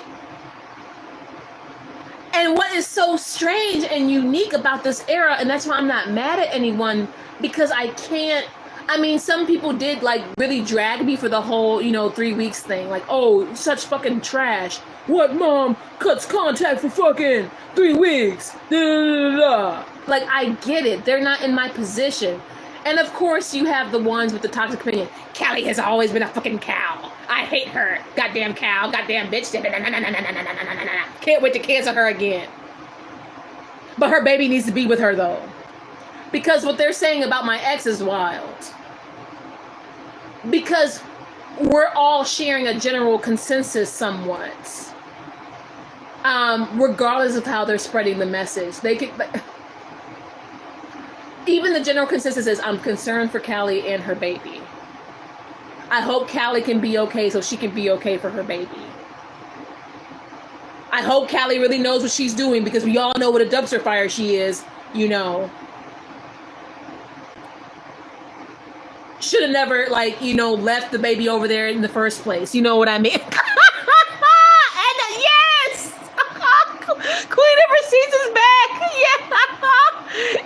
And what is so strange and unique about this era, and that's why I'm not mad at anyone, because I can't, I mean, some people did like really drag me for the whole, 3 weeks thing. Like, oh, such fucking trash. What mom cuts contact for fucking 3 weeks? Da, da, da, da. Like, I get it. They're not in my position. And of course, you have the ones with the toxic opinion. Callie has always been a fucking cow. I hate her. Goddamn cow. Goddamn bitch. Can't wait to cancel her again. But her baby needs to be with her, though. Because what they're saying about my ex is wild. Because we're all sharing a general consensus somewhat. Regardless of how they're spreading the message. They could... Even the general consensus is, I'm concerned for Callie and her baby. I hope Callie can be okay so she can be okay for her baby. I hope Callie really knows what she's doing, because we all know what a dumpster fire she is, Should have never, left the baby over there in the first place. You know what I mean? And yes! Queen of Receipts is back! Yeah!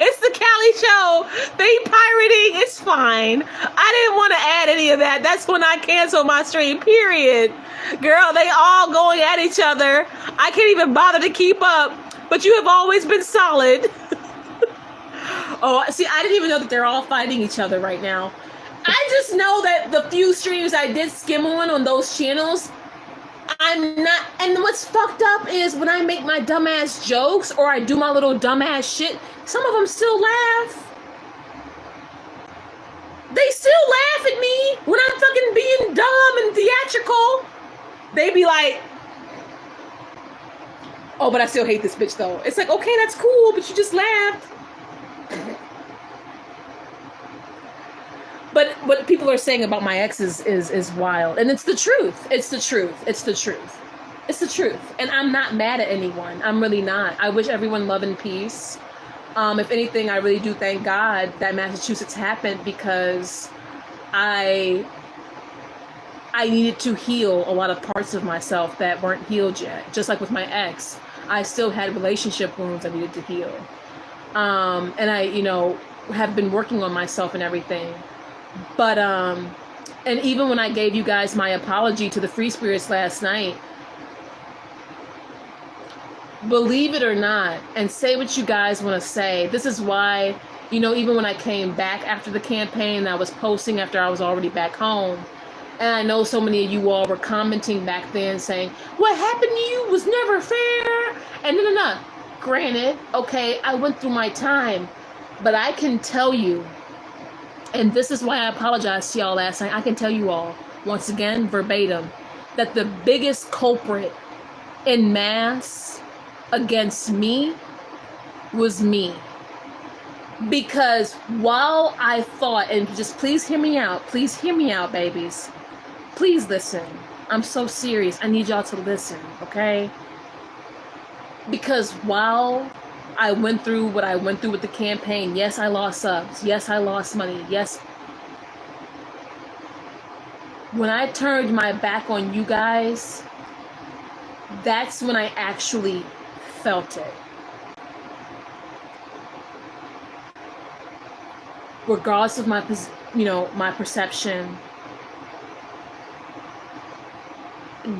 It's the Callie show. They pirating. It's fine. I didn't want to add any of that. That's when I canceled my stream, period. Girl, they all going at each other. I can't even bother to keep up. But you have always been solid. Oh, see, I didn't even know that they're all fighting each other right now. I just know that the few streams I did skim on those channels, I'm not, and what's fucked up is when I make my dumbass jokes or I do my little dumbass shit, some of them still laugh. They still laugh at me when I'm fucking being dumb and theatrical. They be like, oh, but I still hate this bitch though. It's like, okay, that's cool, but you just laughed. But what people are saying about my ex is wild. And it's the truth. It's the truth. It's the truth. It's the truth. And I'm not mad at anyone. I'm really not. I wish everyone love and peace. If anything, I really do thank God that Massachusetts happened, because I needed to heal a lot of parts of myself that weren't healed yet. Just like with my ex, I still had relationship wounds I needed to heal. And I, have been working on myself and everything. But, and even when I gave you guys my apology to the Free Spirits last night, believe it or not, and say what you guys want to say. This is why, even when I came back after the campaign, I was posting after I was already back home. And I know so many of you all were commenting back then saying, what happened to you was never fair. And no. Granted, okay, I went through my time, but I can tell you, and this is why I apologized to y'all last night. I can tell you all, once again, verbatim, that the biggest culprit en masse against me was me. Because while I thought, and just please hear me out, babies. Please listen. I'm so serious. I need y'all to listen, okay? Because while I went through what I went through with the campaign, yes, I lost subs. Yes, I lost money. Yes. When I turned my back on you guys, that's when I actually felt it. Regardless of my, my perception,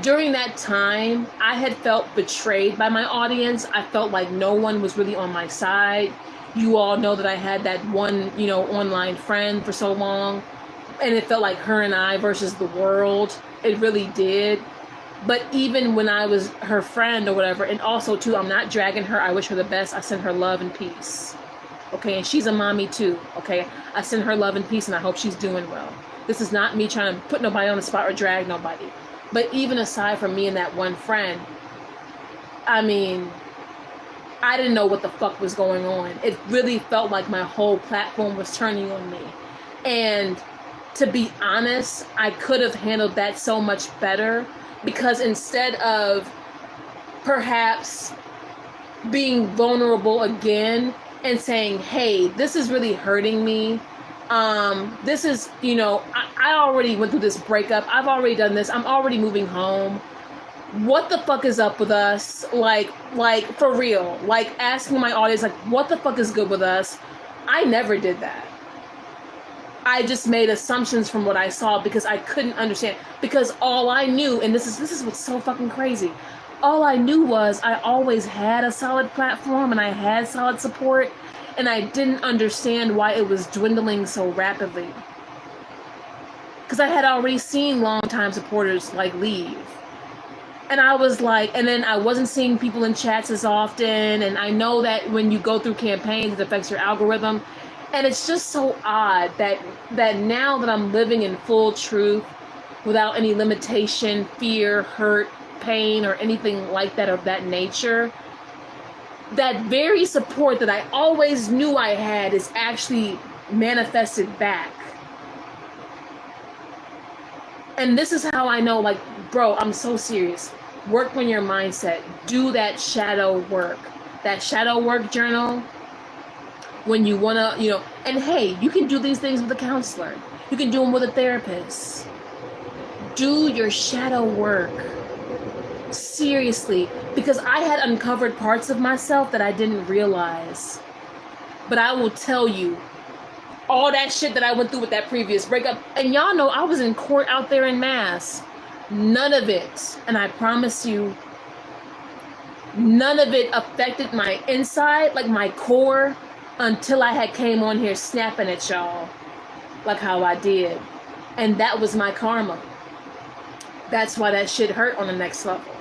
during that time, I had felt betrayed by my audience. I felt like no one was really on my side. You all know that I had that one, online friend for so long, and it felt like her and I versus the world. It really did. But even when I was her friend or whatever, and also too, I'm not dragging her. I wish her the best. I send her love and peace. Okay, and she's a mommy too. Okay, I send her love and peace, and I hope she's doing well. This is not me trying to put nobody on the spot or drag nobody. But even aside from me and that one friend, I mean, I didn't know what the fuck was going on. It really felt like my whole platform was turning on me. And to be honest, I could have handled that so much better, because instead of perhaps being vulnerable again and saying, hey, this is really hurting me. This is, I already went through this breakup. I've already done this. I'm already moving home. What the fuck is up with us? Like for real, like asking my audience, like, what the fuck is good with us? I never did that. I just made assumptions from what I saw because I couldn't understand. Because all I knew, and this is what's so fucking crazy. All I knew was I always had a solid platform and I had solid support, and I didn't understand why it was dwindling so rapidly. Because I had already seen longtime supporters like leave. And I was like, and then I wasn't seeing people in chats as often. And I know that when you go through campaigns, it affects your algorithm. And it's just so odd that now that I'm living in full truth, without any limitation, fear, hurt, pain, or anything like that of that nature, that very support that I always knew I had is actually manifested back. And this is how I know, like, bro, I'm so serious. Work on your mindset. Do that shadow work. That shadow work journal. When you want to, and hey, you can do these things with a counselor. You can do them with a therapist. Do your shadow work. Seriously. Because I had uncovered parts of myself that I didn't realize. But I will tell you, all that shit that I went through with that previous breakup, and y'all know I was in court out there in Mass. None of it, and I promise you, none of it affected my inside, like my core, until I had came on here snapping at y'all like how I did. And that was my karma. That's why that shit hurt on the next level.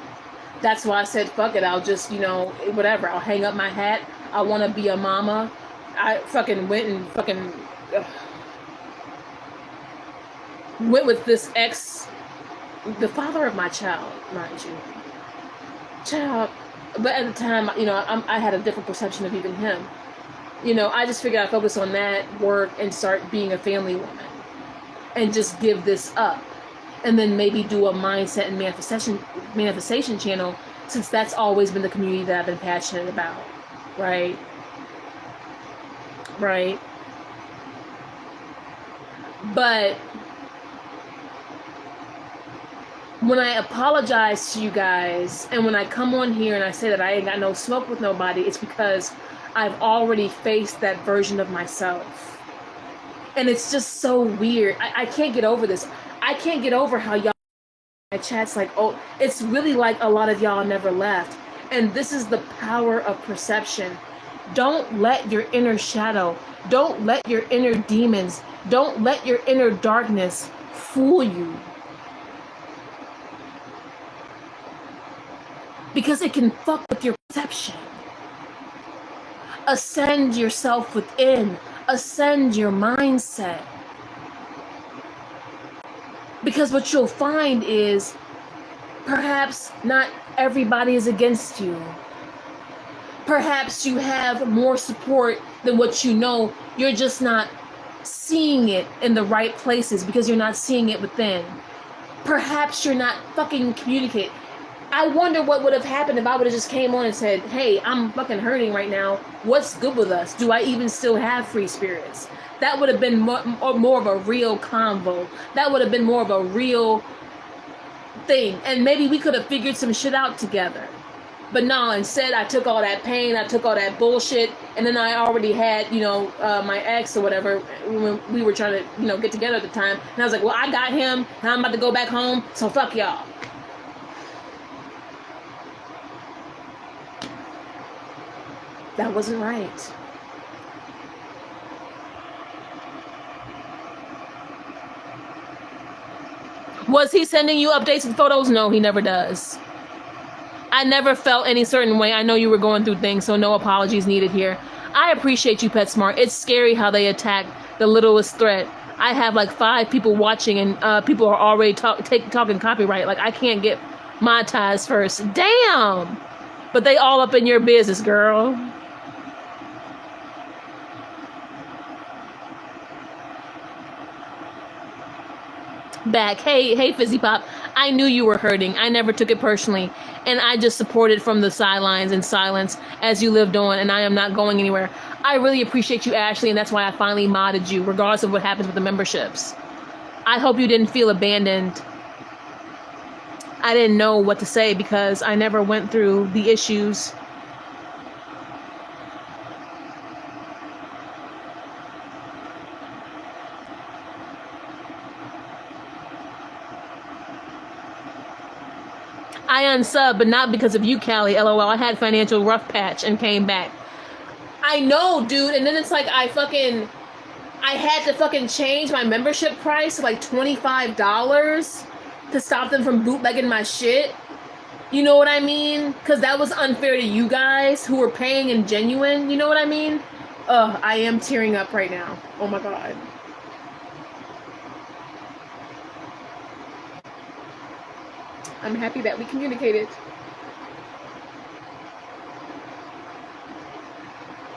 That's why I said, fuck it, I'll just, whatever. I'll hang up my hat. I want to be a mama. I fucking went and went with this ex, the father of my child, mind you. Child. But at the time, I had a different perception of even him. I just figured I'd focus on that work and start being a family woman and just give this up, and then maybe do a mindset and manifestation channel, since that's always been the community that I've been passionate about. Right. But when I apologize to you guys, and when I come on here and I say that I ain't got no smoke with nobody, it's because I've already faced that version of myself. And it's just so weird. I can't get over this. I can't get over how y'all my chat's like, oh, it's really like a lot of y'all never left. And this is the power of perception. Don't let your inner shadow, don't let your inner demons, don't let your inner darkness fool you. Because it can fuck with your perception. Ascend yourself within. Ascend your mindset. Because what you'll find is perhaps not everybody is against you. Perhaps you have more support than what you know. You're just not seeing it in the right places because you're not seeing it within. Perhaps you're not fucking communicating. I wonder what would have happened if I would have just came on and said, hey, I'm fucking hurting right now. What's good with us? Do I even still have free spirits? That would have been more of a real convo. That would have been more of a real thing. And maybe we could have figured some shit out together. But no, instead I took all that pain, I took all that bullshit, and then I already had, my ex or whatever, when we were trying to, get together at the time. And I was like, well, I got him, and I'm about to go back home, so fuck y'all. That wasn't right. Was he sending you updates and photos? No, he never does. I never felt any certain way. I know you were going through things, so no apologies needed here. I appreciate you, PetSmart. It's scary how they attack the littlest threat. I have like 5 people watching, and people are already talking copyright. Like, I can't get monetized first. Damn! But they all up in your business, girl. Back. Hey, Fizzy Pop. I knew you were hurting. I never took it personally. And I just supported from the sidelines in silence as you lived on, and I am not going anywhere. I really appreciate you, Ashley, and that's why I finally modded you, regardless of what happens with the memberships. I hope you didn't feel abandoned. I didn't know what to say because I never went through the issues. I unsubbed, but not because of you, Callie. LOL. I had financial rough patch and came back. I know, dude. And then it's like I had to fucking change my membership price to like $25 to stop them from bootlegging my shit. You know what I mean? Because that was unfair to you guys who were paying and genuine. You know what I mean? Ugh, I am tearing up right now. Oh my God. I'm happy that we communicated.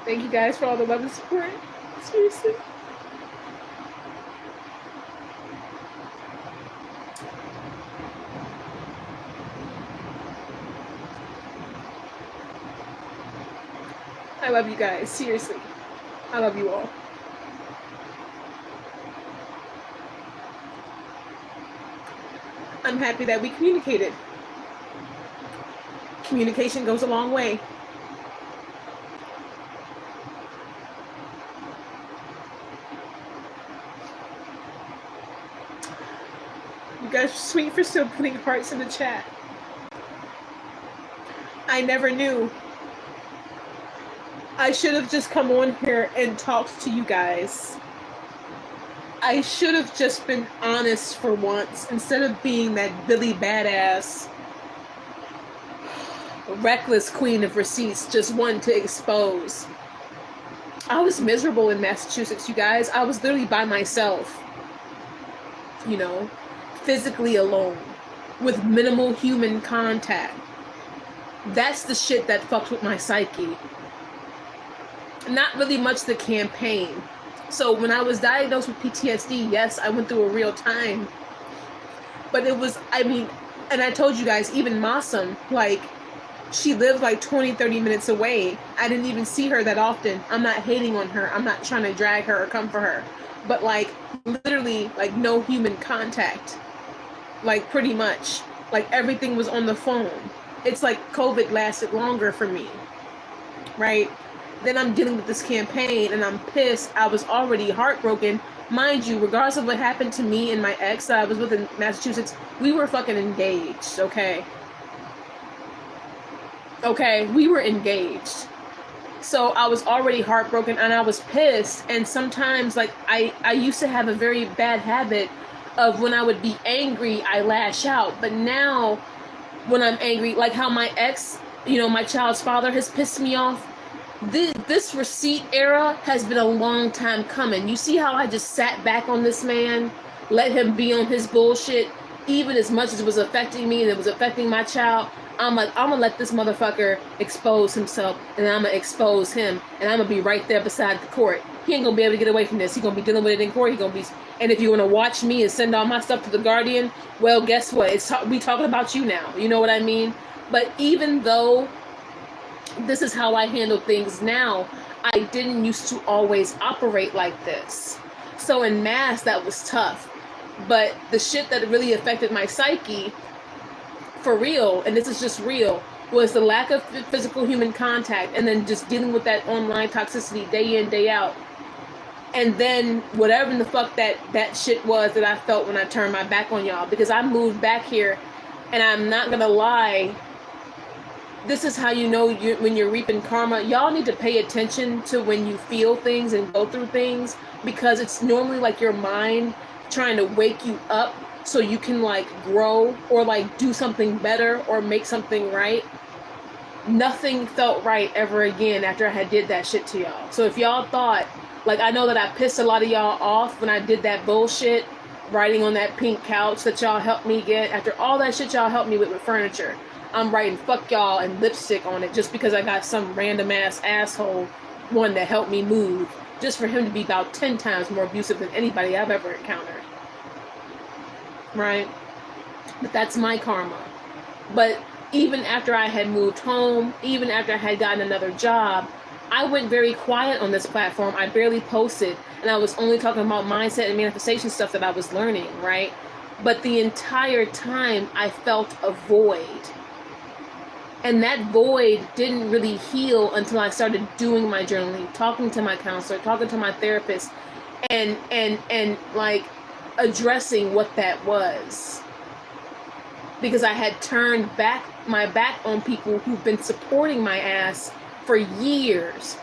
Thank you guys for all the love and support. Seriously. I love you guys. Seriously. I love you all. I'm happy that we communicated. Communication goes a long way. You guys are sweet for still putting hearts in the chat. I never knew. I should have just come on here and talked to you guys. I should have just been honest for once instead of being that Billy badass, reckless queen of receipts, just one to expose. I was miserable in Massachusetts, you guys. I was literally by myself, you know, physically alone, with minimal human contact. That's the shit that fucked with my psyche. Not really much the campaign. So when I was diagnosed with PTSD, yes, I went through a real time. But it was, I mean, and I told you guys, even Massam, like, she lived like 20, 30 minutes away. I didn't even see her that often. I'm not hating on her. I'm not trying to drag her or come for her. But like, literally, like, no human contact. Like, pretty much. Like, everything was on the phone. It's like COVID lasted longer for me. Right? Then I'm dealing with this campaign and I'm pissed. I was already heartbroken. Mind you, regardless of what happened to me and my ex that I was with in Massachusetts, we were fucking engaged, okay? Okay, we were engaged. So I was already heartbroken and I was pissed. And sometimes, like, I used to have a very bad habit of when I would be angry, I lash out. But now, when I'm angry, like how my ex, you know, my child's father has pissed me off, this receipt era has been a long time coming. You see how I just sat back on this man, let him be on his bullshit, even as much as it was affecting me and it was affecting my child. I'm like, I'm gonna let this motherfucker expose himself, and I'm gonna expose him, and I'm gonna be right there beside the court. He ain't gonna be able to get away from this. He's gonna be dealing with it in court. He gonna be, and if you wanna watch me and send all my stuff to the Guardian, well, guess what? We talking about you now. You know what I mean? But even though this is how I handle things now, I didn't used to always operate like this. So in mass, that was tough. But the shit that really affected my psyche, for real, and this is just real, was the lack of physical human contact, and then just dealing with that online toxicity day in, day out. And then whatever in the fuck that shit was that I felt when I turned my back on y'all. Because I moved back here, and I'm not gonna lie, this is how you know when you're reaping karma. Y'all need to pay attention to when you feel things and go through things, because it's normally like your mind trying to wake you up so you can like grow or like do something better or make something right. Nothing felt right ever again after I had did that shit to y'all. So if y'all thought, like, I know that I pissed a lot of y'all off when I did that bullshit, writing on that pink couch that y'all helped me get. After all that shit y'all helped me with furniture, I'm writing fuck y'all and lipstick on it just because I got some random ass asshole one that helped me move, just for him to be about 10 times more abusive than anybody I've ever encountered. Right? But that's my karma. But even after I had moved home, even after I had gotten another job, I went very quiet on this platform. I barely posted, and I was only talking about mindset and manifestation stuff that I was learning, right? But the entire time I felt a void. And that void didn't really heal until I started doing my journaling, talking to my counselor, talking to my therapist, and like addressing what that was. Because I had turned my back on people who've been supporting my ass for years.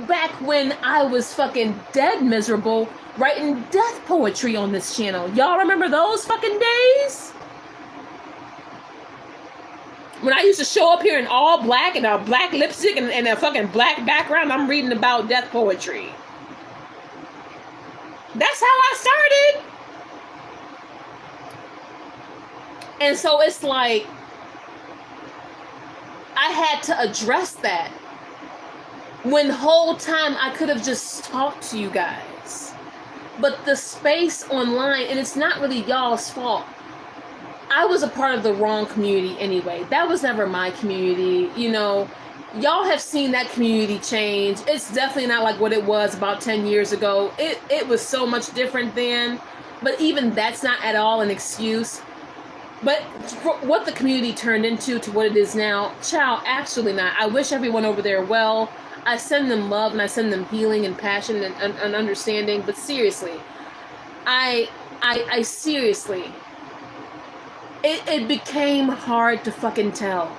Back when I was fucking dead miserable, writing death poetry on this channel. Y'all remember those fucking days? When I used to show up here in all black and a black lipstick and a fucking black background, I'm reading about death poetry. That's how I started. And so it's like, I had to address that. When the whole time I could have just talked to you guys. But the space online, and it's not really y'all's fault. I was a part of the wrong community anyway. That was never my community. You know, y'all have seen that community change. It's definitely not like what it was about 10 years ago. It was so much different then. But even that's not at all an excuse. But what the community turned into to what it is now, child, actually not. I wish everyone over there well. I send them love and I send them healing and passion and understanding. But seriously, I seriously, it became hard to fucking tell.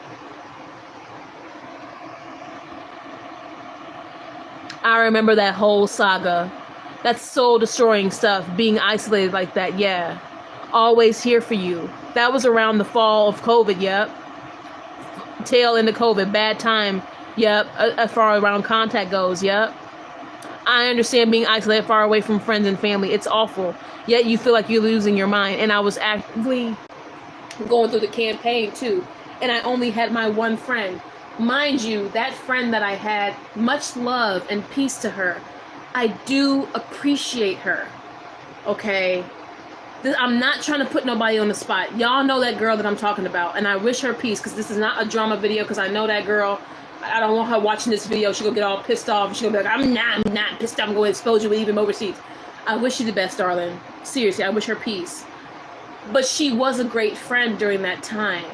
I remember that whole saga. That soul destroying stuff, being isolated like that, yeah. Always here for you. That was around the fall of COVID, yep. Tail into COVID, bad time, yep. As far around contact goes, yep. I understand being isolated far away from friends and family. It's awful. Yet you feel like you're losing your mind. And I was actively going through the campaign too. And I only had my one friend. Mind you, that friend that I had, much love and peace to her. I do appreciate her. Okay? I'm not trying to put nobody on the spot. Y'all know that girl that I'm talking about. And I wish her peace, because this is not a drama video, because I know that girl. I don't want her watching this video. She'll get all pissed off. She'll be like, I'm not pissed off. I'm going to expose you and leave him overseas. I wish you the best, darling. Seriously, I wish her peace. But she was a great friend during that time.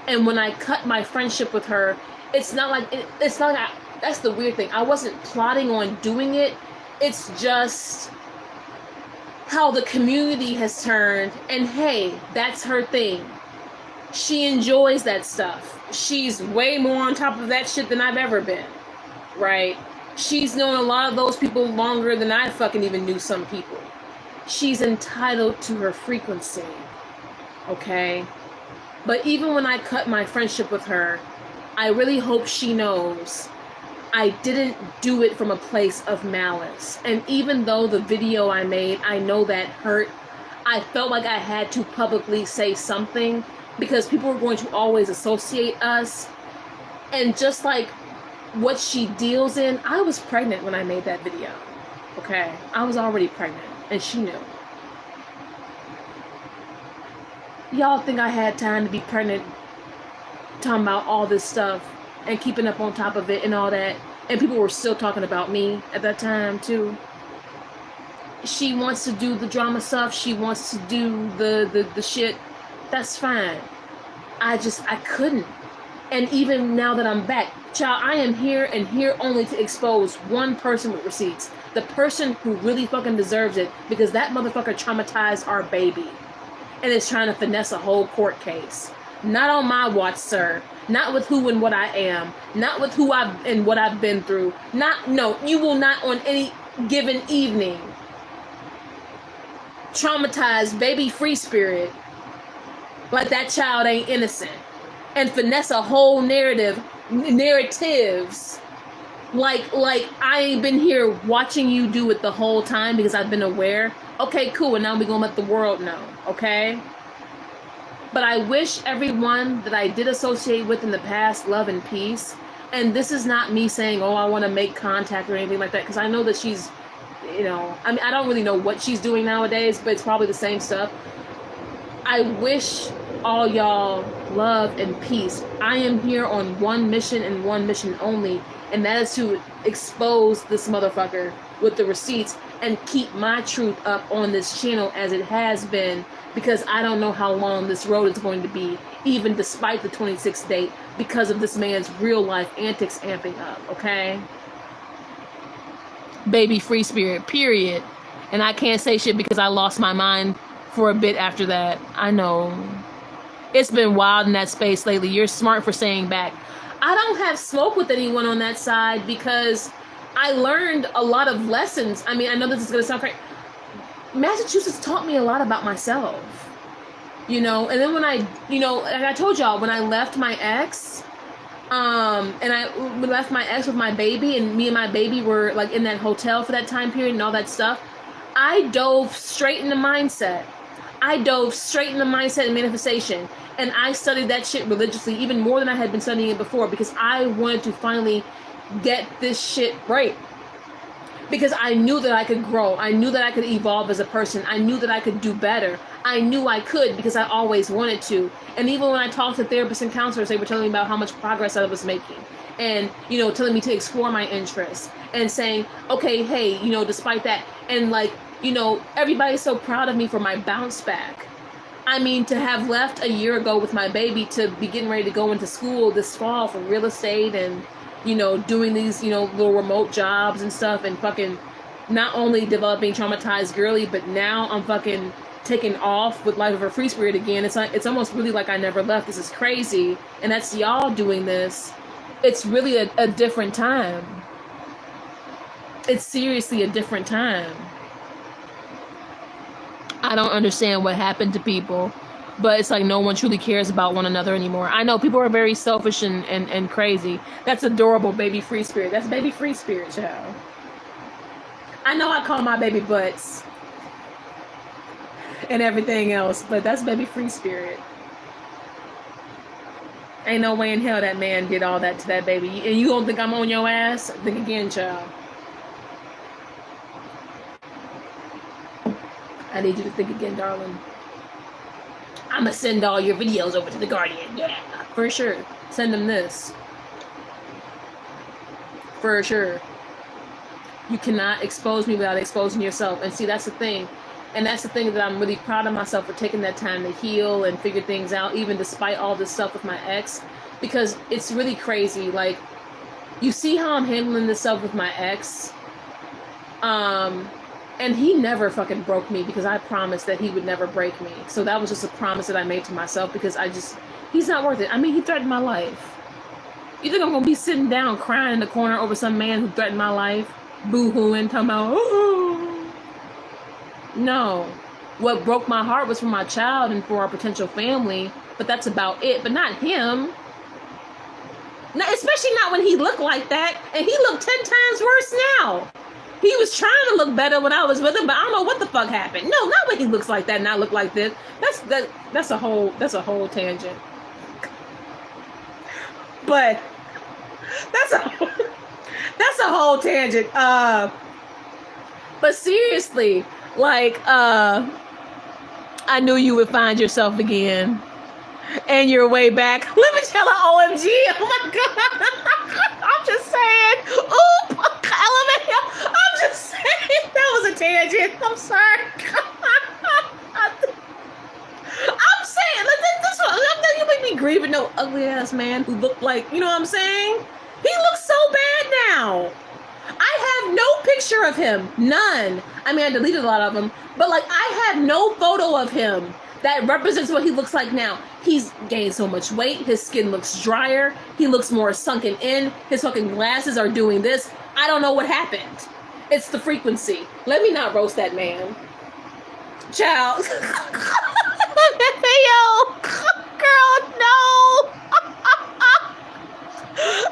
And when I cut my friendship with her, it's not like that's the weird thing. I wasn't plotting on doing it. It's just how the community has turned, and hey, that's her thing. She enjoys that stuff. She's way more on top of that shit than I've ever been, right? She's known a lot of those people longer than I fucking even knew some people. She's entitled to her frequency, okay? But even when I cut my friendship with her, I really hope she knows I didn't do it from a place of malice. And even though the video I made, I know that hurt, I felt like I had to publicly say something because people were going to always associate us. And just like what she deals in, I was pregnant when I made that video. Okay? I was already pregnant, and she knew. Y'all think I had time to be pregnant, talking about all this stuff and keeping up on top of it and all that, and people were still talking about me at that time too. She wants to do the drama stuff, she wants to do the shit, that's fine. I couldn't. And even now that I'm back, child, I am here and here only to expose one person with receipts. The person who really fucking deserves it, because that motherfucker traumatized our baby and is trying to finesse a whole court case. Not on my watch, sir. Not with who and what I am. Not with who I've and what I've been through. No, you will not on any given evening traumatize baby free spirit like that child ain't innocent and finesse a whole narratives like I ain't been here watching you do it the whole time because I've been aware. Okay, cool, and now we're gonna let the world know, okay? But I wish everyone that I did associate with in the past love and peace. And this is not me saying, oh, I want to make contact or anything like that, because I know that she's, I mean, I don't really know what she's doing nowadays, but it's probably the same stuff. I wish all y'all love and peace. I am here on one mission and one mission only, and that is to expose this motherfucker with the receipts and keep my truth up on this channel as it has been, because I don't know how long this road is going to be, even despite the 26th date, because of this man's real life antics amping up, okay? Baby free spirit, period. And I can't say shit because I lost my mind for a bit after that. I know. It's been wild in that space lately. You're smart for saying back. I don't have smoke with anyone on that side because I learned a lot of lessons. I mean, I know this is going to sound crazy. Massachusetts taught me a lot about myself. You know, and then when I, you know, like I told y'all, when I left my ex, and I left my ex with my baby, and me and my baby were like in that hotel for that time period and all that stuff, I dove straight into mindset. I dove straight into mindset and manifestation. And I studied that shit religiously, even more than I had been studying it before, because I wanted to finally get this shit right. Because I knew that I could grow. I knew that I could evolve as a person. I knew that I could do better. I knew I could because I always wanted to. And even when I talked to therapists and counselors, they were telling me about how much progress I was making. And, you know, telling me to explore my interests and saying, okay, hey, you know, despite that. And like, you know, everybody's so proud of me for my bounce back. I mean, to have left a year ago with my baby to be getting ready to go into school this fall for real estate and, you know, doing these, you know, little remote jobs and stuff, and fucking not only developing traumatized girly, but now I'm fucking taking off with Life of a Free Spirit again. It's like, it's almost really like I never left. This is crazy. And that's y'all doing this. It's really a different time. It's seriously a different time. I don't understand what happened to people, but it's like no one truly cares about one another anymore. I know people are very selfish and crazy. That's adorable, baby free spirit. That's baby free spirit, child. I know I call my baby butts and everything else, but that's baby free spirit. Ain't no way in hell that man did all that to that baby. And you don't think I'm on your ass? Think again, child. I need you to think again, darling. I'm going to send all your videos over to the Guardian. Yeah, for sure. Send them this. For sure. You cannot expose me without exposing yourself. And see, that's the thing. And that's the thing that I'm really proud of myself for taking that time to heal and figure things out, even despite all this stuff with my ex. Because it's really crazy. Like, you see how I'm handling this stuff with my ex? And he never fucking broke me because I promised that he would never break me. So that was just a promise that I made to myself because he's not worth it. I mean, he threatened my life. You think I'm going to be sitting down crying in the corner over some man who threatened my life? Boo-hooing, talking about, ooh. No. What broke my heart was for my child and for our potential family, but that's about it. But not him. Not, especially not when he looked like that. And he looked 10 times worse now. He was trying to look better when I was with him, but I don't know what the fuck happened. No, not when he looks like that and I look like this. That's a whole tangent. But that's a whole tangent. But seriously, like I knew you would find yourself again. And your way back. Let me tell her OMG. Oh my God. I'm just saying. Oop. LMAO. I'm just saying. That was a tangent. I'm sorry. I'm saying. This one. You make me grieving no ugly ass man who looked like, you know what I'm saying? He looks so bad now. I have no picture of him. None. I mean, I deleted a lot of them. But like, I have no photo of him that represents what he looks like now. He's gained so much weight. His skin looks drier. He looks more sunken in. His fucking glasses are doing this. I don't know what happened. It's the frequency. Let me not roast that man. Child. Yo. Girl, no. Girl,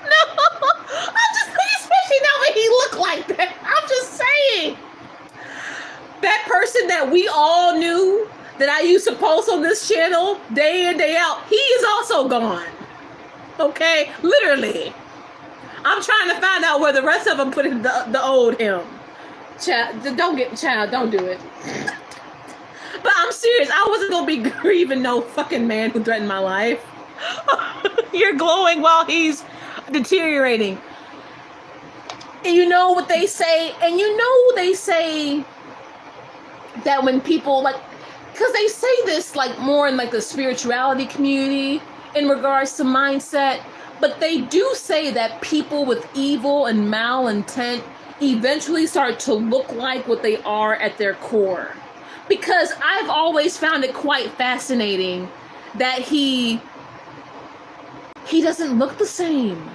no. I'm just saying, especially now when he looked like that. I'm just saying. That person that we all knew that I used to post on this channel day in, day out, he is also gone. Okay? Literally. I'm trying to find out where the rest of them put in the old him. Child, don't do it. But I'm serious. I wasn't going to be grieving no fucking man who threatened my life. You're glowing while he's deteriorating. And you know what they say? And you know they say that when people, like, because they say this, like, more in, like, the spirituality community in regards to mindset. But they do say that people with evil and malintent eventually start to look like what they are at their core. Because I've always found it quite fascinating that he doesn't look the same.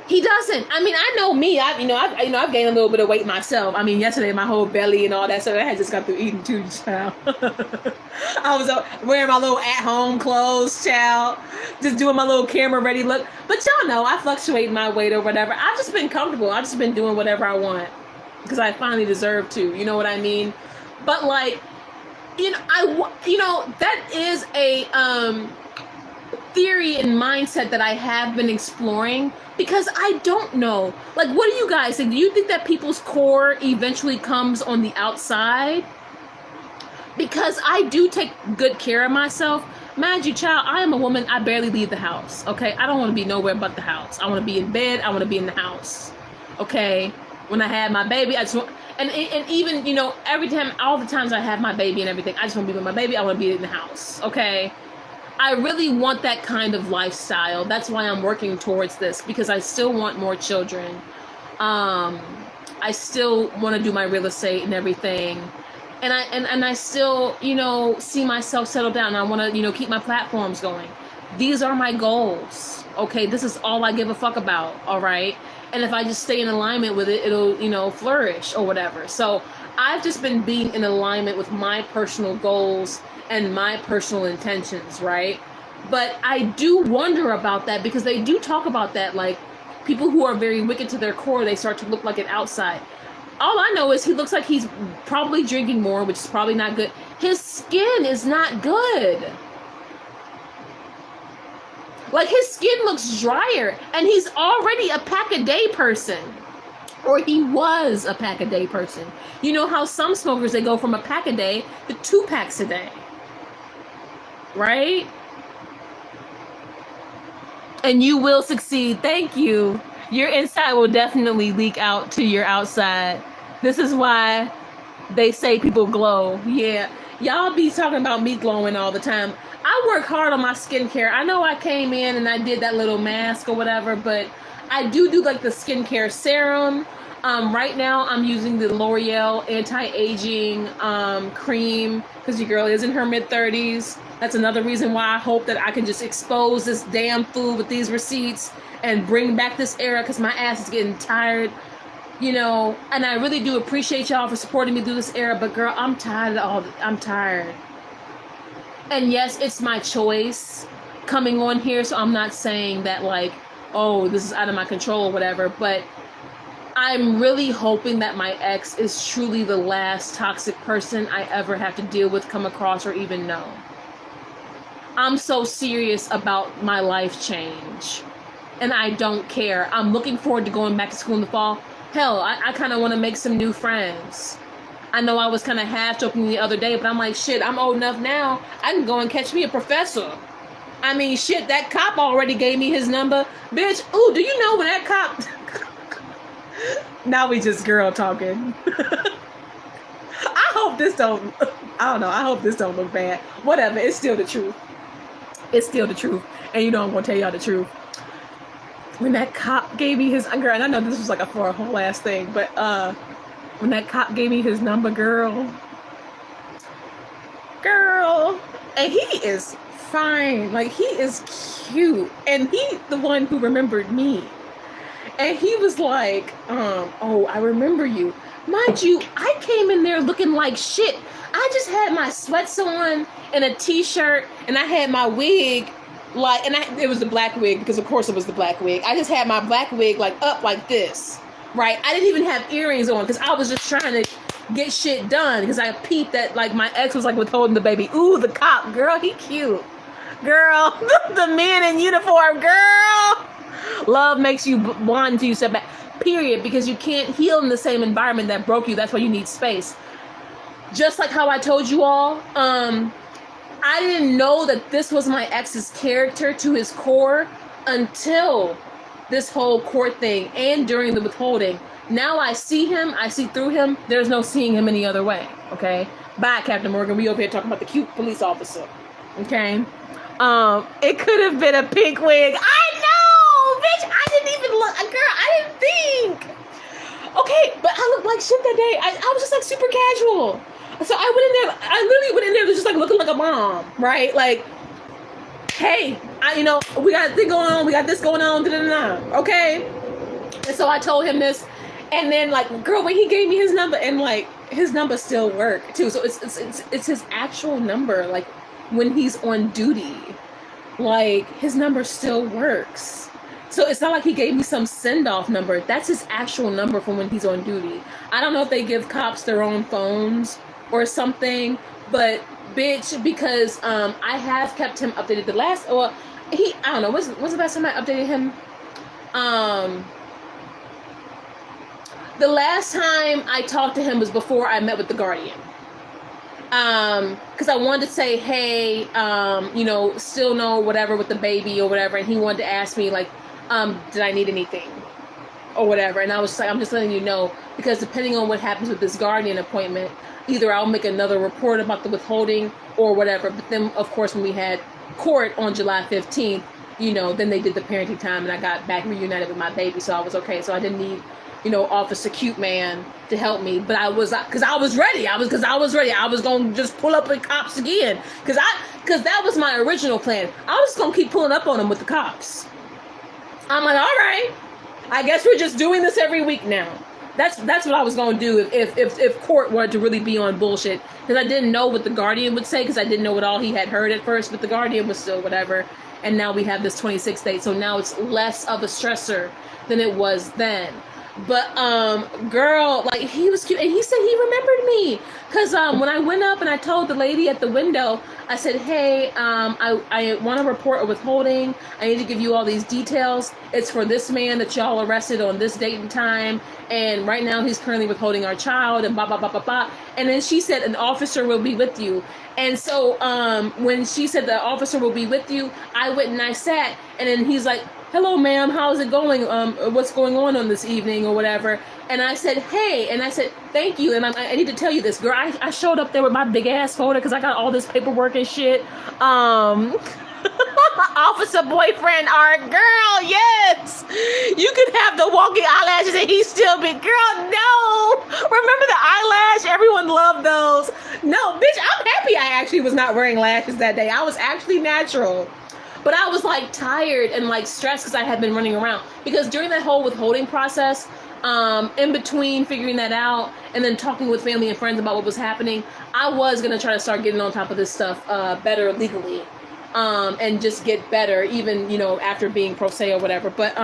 He doesn't. I mean, I know me. I've gained a little bit of weight myself. I mean, yesterday my whole belly and all that stuff. I had just got through eating too, child. I was wearing my little at-home clothes, child. Just doing my little camera-ready look. But y'all know I fluctuate my weight or whatever. I've just been comfortable. I've just been doing whatever I want because I finally deserve to. You know what I mean? But like, that is a theory and mindset that I have been exploring. Because I don't know. Like, what do you guys think? Do you think that people's core eventually comes on the outside? Because I do take good care of myself. Mind you, child, I am a woman. I barely leave the house. Okay? I don't want to be nowhere but the house. I want to be in bed. I want to be in the house. Okay? When I have my baby, I just want... And even, every time, all the times I have my baby and everything, I just want to be with my baby. I want to be in the house. Okay? I really want that kind of lifestyle. That's why I'm working towards this, because I still want more children. I still want to do my real estate and everything. And I still, see myself settle down. I want to, keep my platforms going. These are my goals. Okay, this is all I give a fuck about. All right. And if I just stay in alignment with it, it'll, flourish or whatever. So I've just been being in alignment with my personal goals and my personal intentions, right? But I do wonder about that, because they do talk about that, like, people who are very wicked to their core, they start to look like it outside. All I know is he looks like he's probably drinking more, which is probably not good. His skin is not good. Like, his skin looks drier, and he's already a pack-a-day person. Or he was a pack-a-day person. You know how some smokers, they go from a pack-a-day to 2 packs a day. Right? And you will succeed. Thank you. Your inside will definitely leak out to your outside. This is why they say people glow. Yeah. Y'all be talking about me glowing all the time. I work hard on my skincare. I know I came in and I did that little mask or whatever, but I do like the skincare serum. Right now I'm using the L'Oreal anti-aging cream, because your girl is in her mid-30s. That's another reason why I hope that I can just expose this damn food with these receipts and bring back this era, because my ass is getting tired, and I really do appreciate y'all for supporting me through this era, but girl, I'm tired I'm tired. And yes, it's my choice coming on here, so I'm not saying that like, oh, this is out of my control or whatever, but I'm really hoping that my ex is truly the last toxic person I ever have to deal with, come across, or even know. I'm so serious about my life change, and I don't care. I'm looking forward to going back to school in the fall. Hell, I kind of want to make some new friends. I know I was kind of half-joking the other day, but I'm like, shit, I'm old enough now. I can go and catch me a professor. I mean, shit, that cop already gave me his number. Bitch, ooh, do you know when that cop... Now we just girl talking. I hope this don't... I don't know. I hope this don't look bad. Whatever. It's still the truth. It's still the truth. And I'm going to tell y'all the truth. When that cop gave me his... Girl, and I know this was like for a whole ass thing, but when that cop gave me his number, girl, and he is fine. Like, he is cute. And he the one who remembered me. And he was like, oh, I remember you. Mind you, I came in there looking like shit. I just had my sweats on and a t-shirt, and I had my wig, like, and it was the black wig, because of course it was the black wig. I just had my black wig, like, up like this, right? I didn't even have earrings on, because I was just trying to get shit done, because I peeped that, like, my ex was, like, withholding the baby. Ooh, the cop, girl, he cute. Girl, the man in uniform, girl. Love makes you want to step back, period, because you can't heal in the same environment that broke you. That's why you need space. just like how I told you all, I didn't know that this was my ex's character to his core until this whole court thing and during the withholding. Now I see him, I see through him. There's no seeing him any other way. Okay? Bye, Captain Morgan. We over here talking about the cute police officer. Okay? It could have been a pink wig. I know! Bitch, I didn't even look. Girl, I didn't think. Okay, but I looked like shit that day. I was just like super casual. So I went in there, I literally went in there just like looking like a mom, right? Like, hey, we got a thing going on, we got this going on, okay? And so I told him this, and then like, girl, when he gave me his number, and like, his number still worked too. So it's his actual number, like when he's on duty, like his number still works. So it's not like he gave me some send-off number. That's his actual number from when he's on duty. I don't know if they give cops their own phones or something, but bitch, because I have kept him updated. I don't know, when's the last time I updated him? The last time I talked to him was before I met with the Guardian. Because I wanted to say, hey, still no whatever with the baby or whatever, and he wanted to ask me like, did I need anything or whatever, and I was just like, I'm just letting you know, because depending on what happens with this Guardian appointment, either I'll make another report about the withholding or whatever. But then, of course, when we had court on July 15th, then they did the parenting time, and I got back reunited with my baby, so I was okay. So I didn't need, Officer Cute Man to help me. But I was ready. I was going to just pull up with cops again. Because that was my original plan. I was just going to keep pulling up on them with the cops. I'm like, all right, I guess we're just doing this every week now. That's what I was going to do if court wanted to really be on bullshit. Because I didn't know what the Guardian would say, because I didn't know what all he had heard at first. But the Guardian was still whatever. And now we have this 26th date. So now it's less of a stressor than it was then. But, girl, like, he was cute. And he said he remembered me. Because when I went up and I told the lady at the window, I said, hey, I want to report a withholding. I need to give you all these details. It's for this man that y'all arrested on this date and time. And right now he's currently withholding our child and blah, blah, blah, blah, blah. And then she said, an officer will be with you. And so when she said the officer will be with you, I went and I sat. And then he's like, hello, ma'am, how's it going? What's going on this evening or whatever? And I said, hey, and I said, thank you. And I need to tell you this, girl, I showed up there with my big ass folder because I got all this paperwork and shit. Officer boyfriend art, girl, yes. You could have the walking eyelashes and he's still big. Girl, no. Remember the eyelash? Everyone loved those. No, bitch, I'm happy I actually was not wearing lashes that day. I was actually natural. But I was like tired and like stressed because I had been running around. Because during that whole withholding process, in between figuring that out and then talking with family and friends about what was happening, I was going to try to start getting on top of this stuff better legally. And just get better, even, after being pro se or whatever. But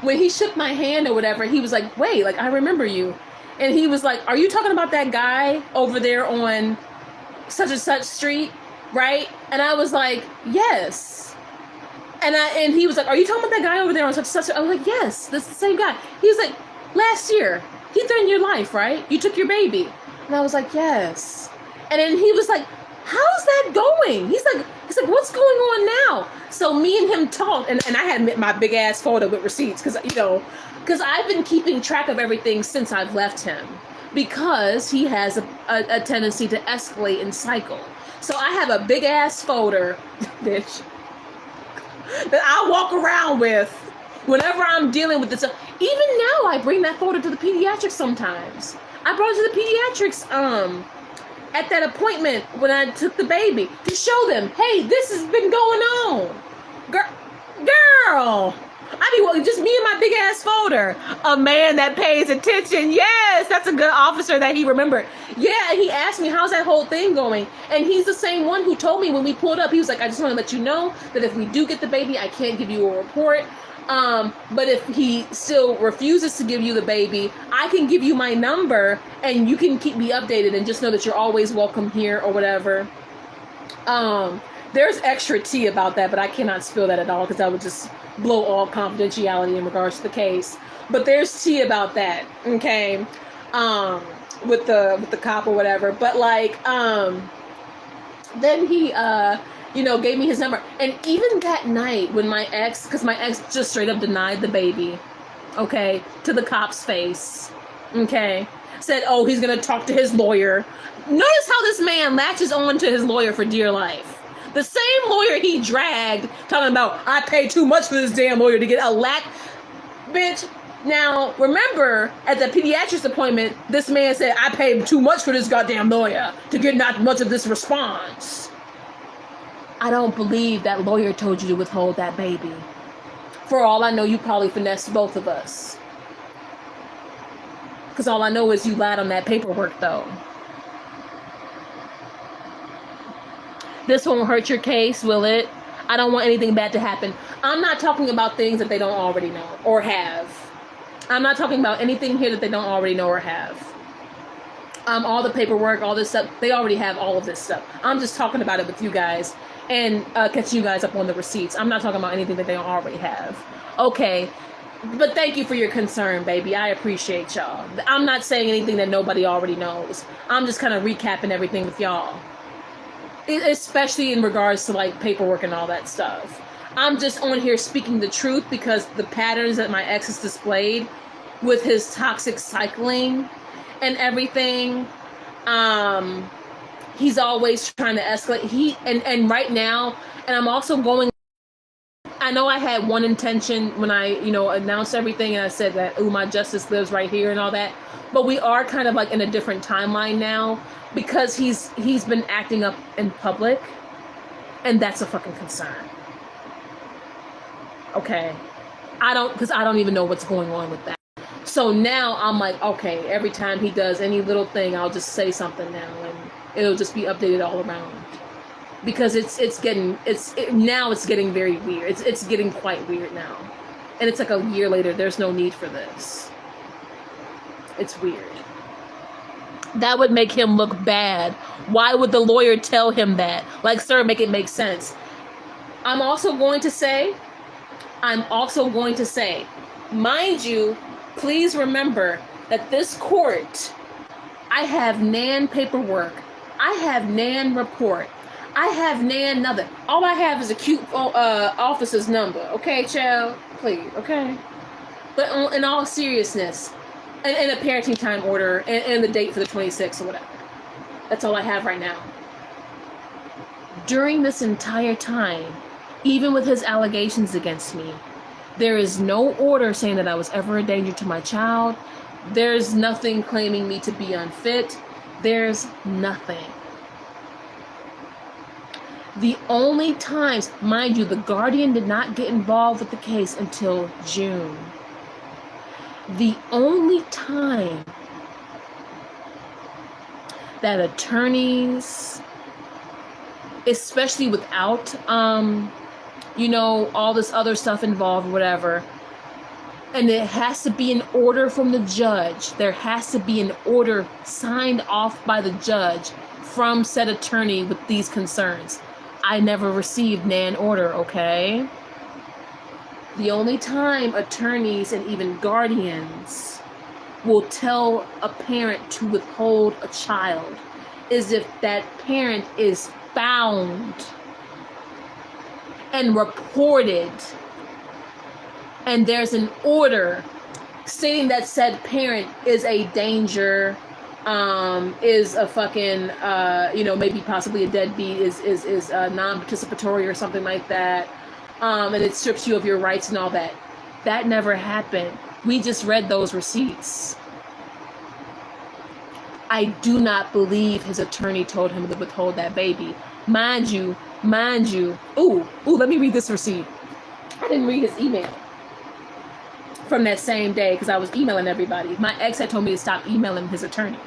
when he shook my hand or whatever, he was like, wait, like, I remember you. And he was like, are you talking about that guy over there on such and such street? Right? And I was like, yes. And he was like, are you talking about that guy over there on such and such? I was like, yes, that's the same guy. He was like, last year, he threatened your life, right? You took your baby. And I was like, yes. And then he was like, how's that going? He's like, what's going on now? So me and him talked, and I had my big ass folder with receipts, because I've been keeping track of everything since I've left him, because he has a tendency to escalate and cycle. So I have a big ass folder, bitch, that I walk around with whenever I'm dealing with this. Even now, I bring that folder to the pediatrics sometimes. I brought it to the pediatrics at that appointment when I took the baby to show them, hey, this has been going on. Girl. I be walking, just me and my big ass folder. A man that pays attention. Yes, that's a good officer that he remembered. Yeah, he asked me, how's that whole thing going? And he's the same one who told me when we pulled up, he was like, I just want to let you know that if we do get the baby, I can't give you a report. But if he still refuses to give you the baby, I can give you my number and you can keep me updated and just know that you're always welcome here or whatever. There's extra tea about that, but I cannot spill that at all because that would just blow all confidentiality in regards to the case. But there's tea about that, okay? with the cop or whatever. But like, then he, gave me his number. And even that night when because my ex just straight up denied the baby, okay, to the cop's face, okay, said, oh, he's going to talk to his lawyer. Notice how this man latches on to his lawyer for dear life. The same lawyer he dragged, talking about, I paid too much for this damn lawyer to get a bitch. Now, remember, at the pediatrics appointment, this man said, I paid too much for this goddamn lawyer to get not much of this response. I don't believe that lawyer told you to withhold that baby. For all I know, you probably finessed both of us. Because all I know is you lied on that paperwork, though. This won't hurt your case, will it? I don't want anything bad to happen. I'm not talking about things that they don't already know or have. I'm not talking about anything here that they don't already know or have. All the paperwork, all this stuff, they already have all of this stuff. I'm just talking about it with you guys and catching you guys up on the receipts. I'm not talking about anything that they don't already have. Okay, but thank you for your concern, baby. I appreciate y'all. I'm not saying anything that nobody already knows. I'm just kind of recapping everything with y'all. Especially in regards to like paperwork and all that stuff. I'm just on here speaking the truth because the patterns that my ex has displayed with his toxic cycling and everything, he's always trying to escalate. And right now, and I'm also going, I know I had one intention when I, announced everything and I said that, ooh, my justice lives right here and all that. But we are kind of like in a different timeline now because he's been acting up in public, and that's a fucking concern. Okay, I don't even know what's going on with that. So now I'm like, okay, every time he does any little thing, I'll just say something now, and it'll just be updated all around. Because it's getting very weird. It's getting quite weird now, and it's like a year later. There's no need for this. It's weird. That would make him look bad. Why would the lawyer tell him that? Like, sir, make it make sense. I'm also going to say, mind you, please remember that this court, I have Nan paperwork. I have Nan report. I have Nan nothing. All I have is a cute officer's number. Okay, child? Please, okay? But in all seriousness, and a parenting time order, and the date for the 26th or whatever. That's all I have right now. During this entire time, even with his allegations against me, there is no order saying that I was ever a danger to my child. There's nothing claiming me to be unfit. There's nothing. The only times, mind you, the guardian did not get involved with the case until June. The only time that attorneys, especially without, all this other stuff involved, whatever, and it has to be an order from the judge. There has to be an order signed off by the judge from said attorney with these concerns. I never received Nan order, okay? The only time attorneys and even guardians will tell a parent to withhold a child is if that parent is found and reported, and there's an order stating that said parent is a danger, is a fucking, maybe possibly a deadbeat, is non-participatory or something like that. And it strips you of your rights and all that. That never happened. We just read those receipts. I do not believe his attorney told him to withhold that baby. Mind you. Ooh, let me read this receipt. I didn't read his email from that same day because I was emailing everybody. My ex had told me to stop emailing his attorney.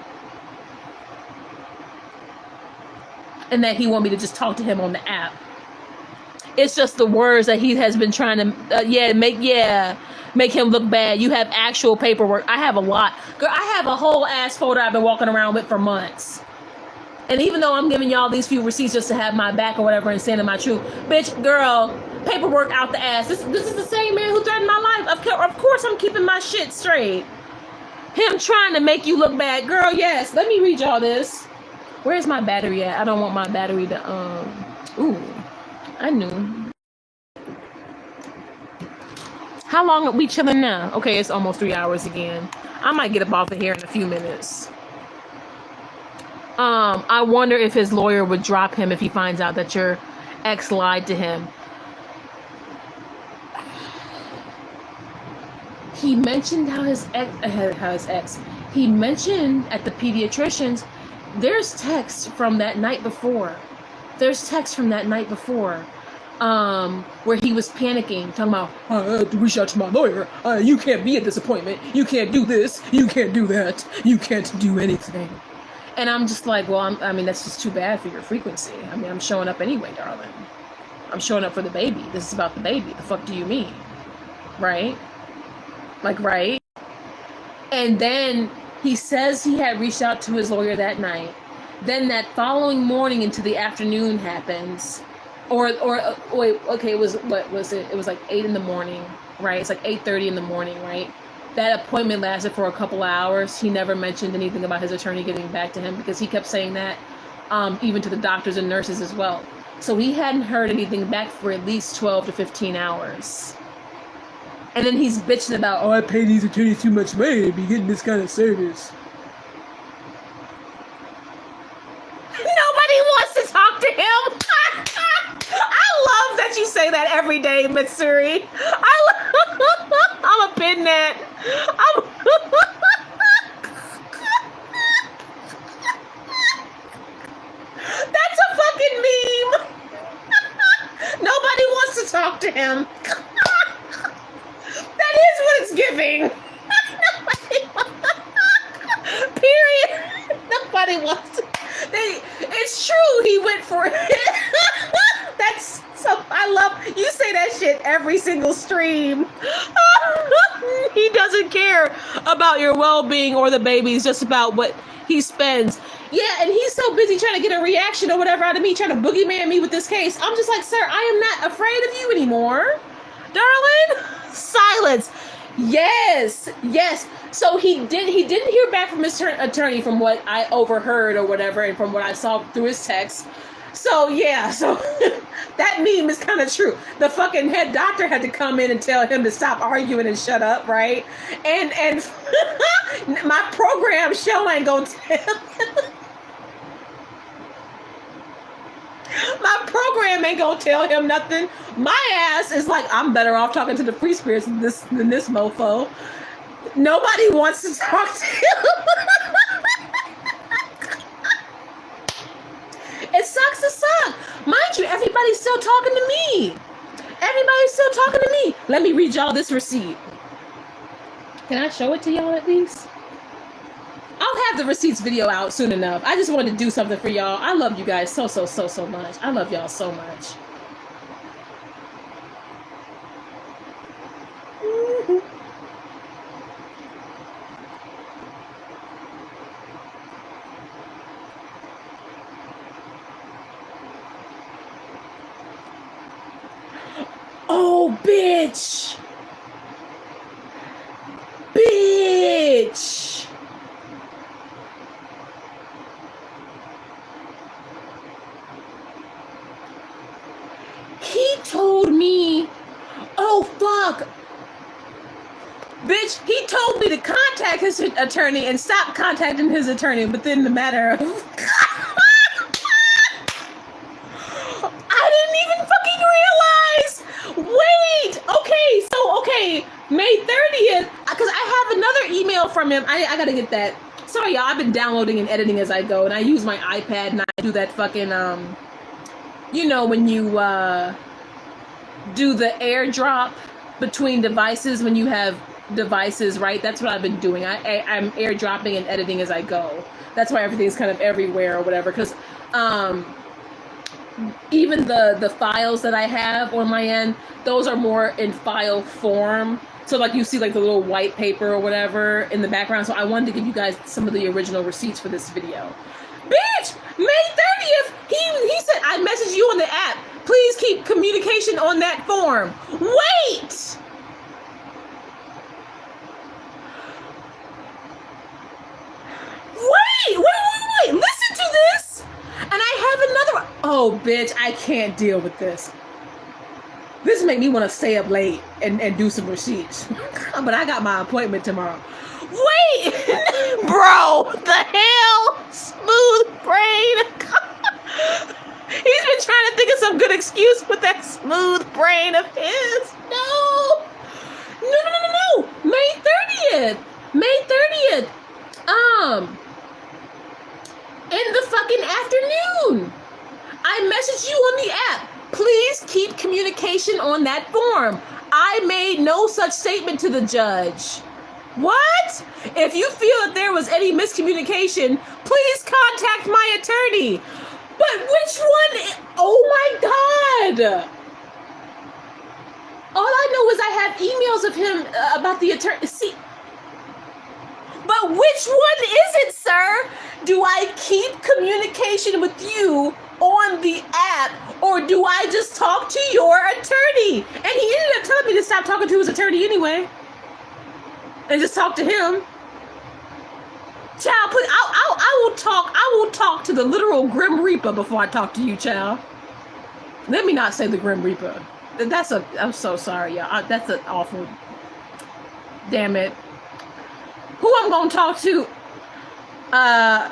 And that he wanted me to just talk to him on the app. It's just the words that he has been trying to, make him look bad. You have actual paperwork. I have a lot. Girl, I have a whole ass folder I've been walking around with for months. And even though I'm giving y'all these few receipts just to have my back or whatever and standing my truth, bitch, girl, paperwork out the ass. This is the same man who threatened my life. Of course I'm keeping my shit straight. Him trying to make you look bad. Girl, yes. Let me read y'all this. Where's my battery at? I don't want my battery to, ooh, I knew. How long are we chilling now? Okay, it's almost 3 hours again. I might get up off of here in a few minutes. I wonder if his lawyer would drop him if he finds out that your ex lied to him. He mentioned how his ex, he mentioned at the pediatrician's, there's text from that night before. Where he was panicking, talking about, I have to reach out to my lawyer. You can't be at this appointment. You can't do this. You can't do that. You can't do anything. And I'm just like, well, I mean, that's just too bad for your frequency. I mean, I'm showing up anyway, darling. I'm showing up for the baby. This is about the baby. The fuck do you mean? Right? Like, right? And then he says he had reached out to his lawyer that night. Then that following morning into the afternoon happens. Wait, okay, what was it? It was like 8 in the morning, right? It's like 8:30 in the morning, right? That appointment lasted for a couple of hours. He never mentioned anything about his attorney getting back to him because he kept saying that, even to the doctors and nurses as well. So he hadn't heard anything back for at least 12 to 15 hours. And then he's bitching about, oh, I pay these attorneys too much money to be getting this kind of service. Nobody wants to talk to him. I love that you say that every day, Mitsuri. I'm a pin that. That's a fucking meme. Nobody wants to talk to him. That is what it's giving. Period. Nobody wants to. It's true. He went for it. That's so. I love you say that shit every single stream. He doesn't care about your well-being or the baby. It's just about what he spends. Yeah, and he's so busy trying to get a reaction or whatever out of me, trying to boogeyman me with this case. I'm just like, sir, I am not afraid of you anymore, darling. Silence. Yes. So he didn't hear back from his attorney from what I overheard or whatever, and from what I saw through his text. So yeah, that meme is kind of true. The fucking head doctor had to come in and tell him to stop arguing and shut up, right? And my program show ain't gonna tell. My program ain't gonna tell him nothing. My ass is like, I'm better off talking to the free spirits than this mofo. Nobody wants to talk to him. It sucks to suck. Mind you, everybody's still talking to me. Let me read y'all this receipt. Can I show it to y'all at least? I'll have the receipts video out soon enough. I just wanted to do something for y'all. I love you guys so much. I love y'all so much. Oh, bitch. He told me, oh, fuck. Bitch, he told me to contact his attorney and stop contacting his attorney within the matter of... I didn't even fucking realize. Wait. Okay. May 30th. Because I have another email from him. I gotta get that. Sorry, y'all. I've been downloading and editing as I go. And I use my iPad and I do that fucking, you know, when you do the airdrop between devices when you have devices, right? That's what I've been doing. I'm airdropping and editing as I go. That's why everything's kind of everywhere or whatever. Because even the files that I have on my end, those are more in file form. So like you see like the little white paper or whatever in the background. So I wanted to give you guys some of the original receipts for this video. Bitch, May 30th, he said, I messaged you on the app. Please keep communication on that form. Wait! wait. Listen to this. And I have another one. Oh, bitch, I can't deal with this. This make me want to stay up late and do some receipts. But I got my appointment tomorrow. Wait! Bro, the hell? Smooth brain. He's been trying to think of some good excuse with that smooth brain of his. No. May 30th. In the fucking afternoon. I messaged you on the app. Please keep communication on that form. I made no such statement to the judge. What? If you feel that there was any miscommunication, please contact my attorney. But which one? Oh my God. All I know is I have emails of him about the attorney. See, but which one is it, sir? Do I keep communication with you on the app, or do I just talk to your attorney? And he ended up telling me to stop talking to his attorney anyway, and just talk to him. Child, please, I will talk to the literal Grim Reaper before I talk to you, child. Let me not say the Grim Reaper. I'm so sorry, y'all. That's an awful. Damn it. Who I'm gonna talk to? I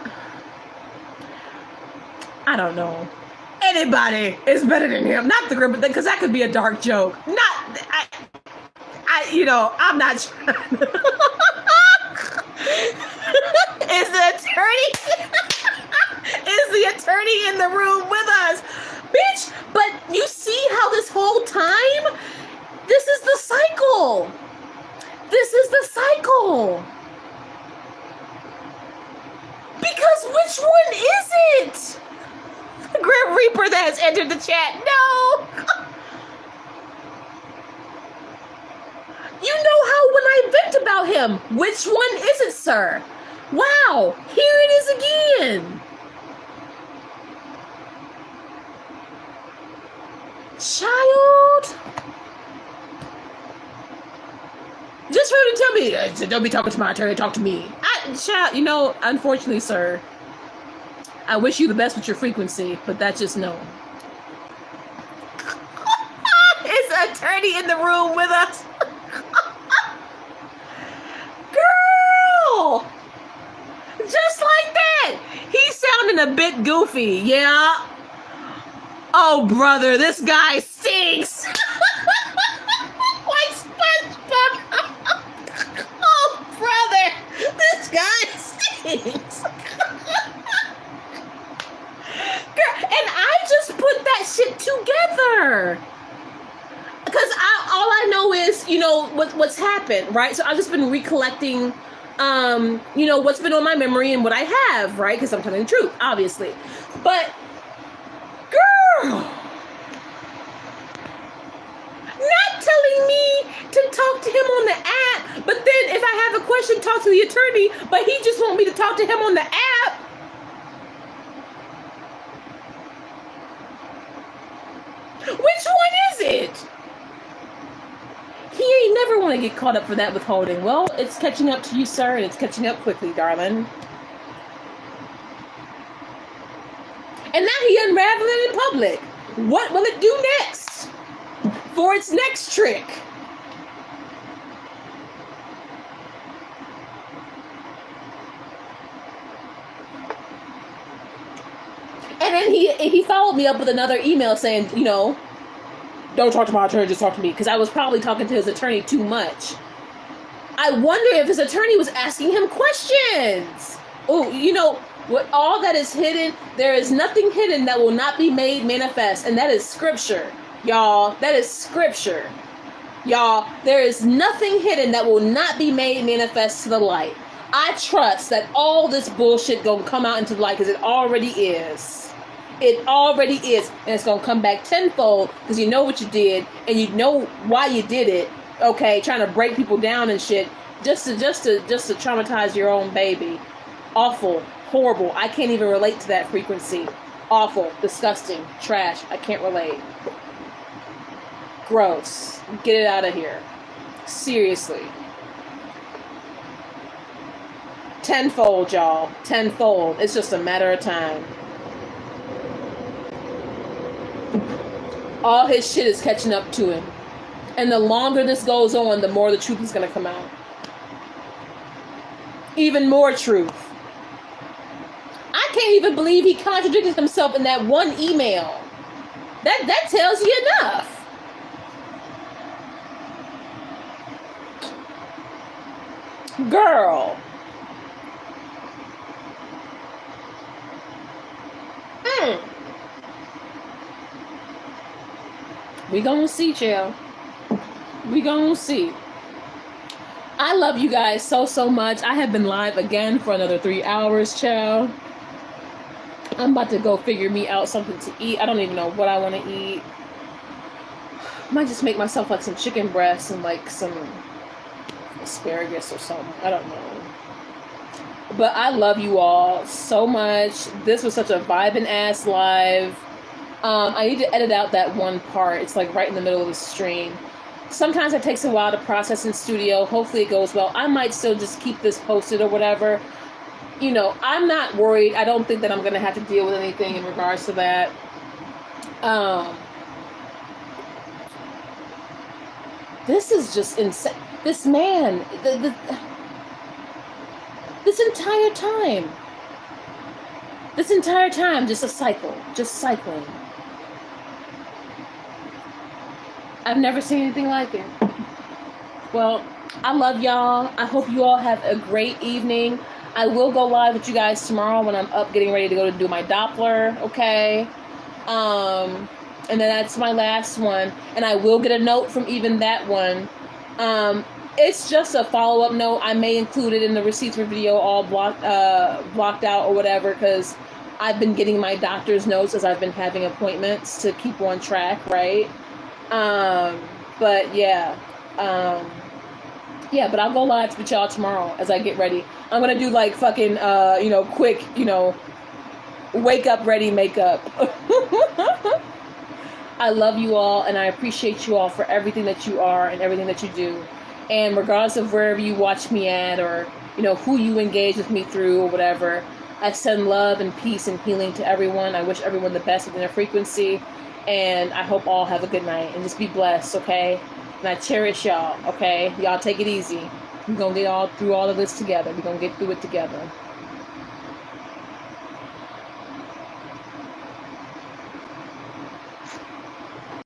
don't know. Anybody is better than him. Not the Grim, because that could be a dark joke. I'm not trying to. Is the attorney in the room with us? Bitch, but you see how this whole time, this is the cycle. Because which one is it? The Grim Reaper that has entered the chat. No. You know how when I vent about him, which one is it, sir? Wow, here it is again. Child. Just for him to tell me, don't be talking to my attorney, talk to me. Child, unfortunately, sir, I wish you the best with your frequency, but that's just no. Is the attorney in the room with us? Girl! Just like that! He's sounding a bit goofy, yeah? Oh, brother, this guy stinks! Like SpongeBob! Oh, brother, this guy stinks! Girl, and I just put that shit together! Because all I know is, what's happened, right? So I've just been recollecting, what's been on my memory and what I have, right? Because I'm telling the truth, obviously. But, girl, not telling me to talk to him on the app, but then if I have a question, talk to the attorney, but he just want me to talk to him on the app. Which one is it? He ain't never want to get caught up for that withholding. Well, it's catching up to you, sir, and it's catching up quickly, darling. And now he unraveled it in public. What will it do next? For its next trick? And then he followed me up with another email saying, don't talk to my attorney, just talk to me. Because I was probably talking to his attorney too much. I wonder if his attorney was asking him questions. Oh, what all that is hidden, there is nothing hidden that will not be made manifest. And that is scripture, y'all. That is scripture. Y'all, there is nothing hidden that will not be made manifest to the light. I trust that all this bullshit gonna come out into the light because it already is. It already is, and it's gonna come back tenfold because you know what you did and you know why you did it. Okay, trying to break people down and shit, just to traumatize your own baby. Awful, horrible. I can't even relate to that frequency. Awful, disgusting, trash. I can't relate. Gross. Get it out of here. Seriously. Tenfold, y'all. Tenfold. It's just a matter of time. All his shit is catching up to him. And the longer this goes on, the more the truth is going to come out. Even more truth. I can't even believe he contradicted himself in that one email. That tells you enough. Girl. We gonna see, chill. We gonna see. I love you guys so much. I have been live again for another 3 hours, child. I'm about to go figure me out something to eat. I don't even know what I want to eat. Might just make myself like some chicken breasts and like some asparagus or something. I don't know. But I love you all so much. This was such a vibing ass live. I need to edit out that one part. It's like right in the middle of the stream. Sometimes it takes a while to process in studio. Hopefully it goes well. I might still just keep this posted or whatever. You know, I'm not worried. I don't think that I'm going to have to deal with anything in regards to that. This is just insane. This man, this entire time, just a cycle, just cycling. I've never seen anything like it. Well, I love y'all. I hope you all have a great evening. I will go live with you guys tomorrow when I'm up getting ready to go to do my Doppler, okay? And then that's my last one. And I will get a note from even that one. It's just a follow-up note. I may include it in the receipts for video all blocked out or whatever, because I've been getting my doctor's notes as I've been having appointments to keep on track, right? But yeah. Yeah, but I'll go live with y'all tomorrow as I get ready. I'm going to do like fucking, quick, wake up ready makeup. I love you all, and I appreciate you all for everything that you are and everything that you do. And regardless of wherever you watch me at or, who you engage with me through or whatever, I send love and peace and healing to everyone. I wish everyone the best within their frequency. And I hope all have a good night and just be blessed, okay? And I cherish y'all, okay? Y'all take it easy. We're going to get all through all of this together. We're going to get through it together.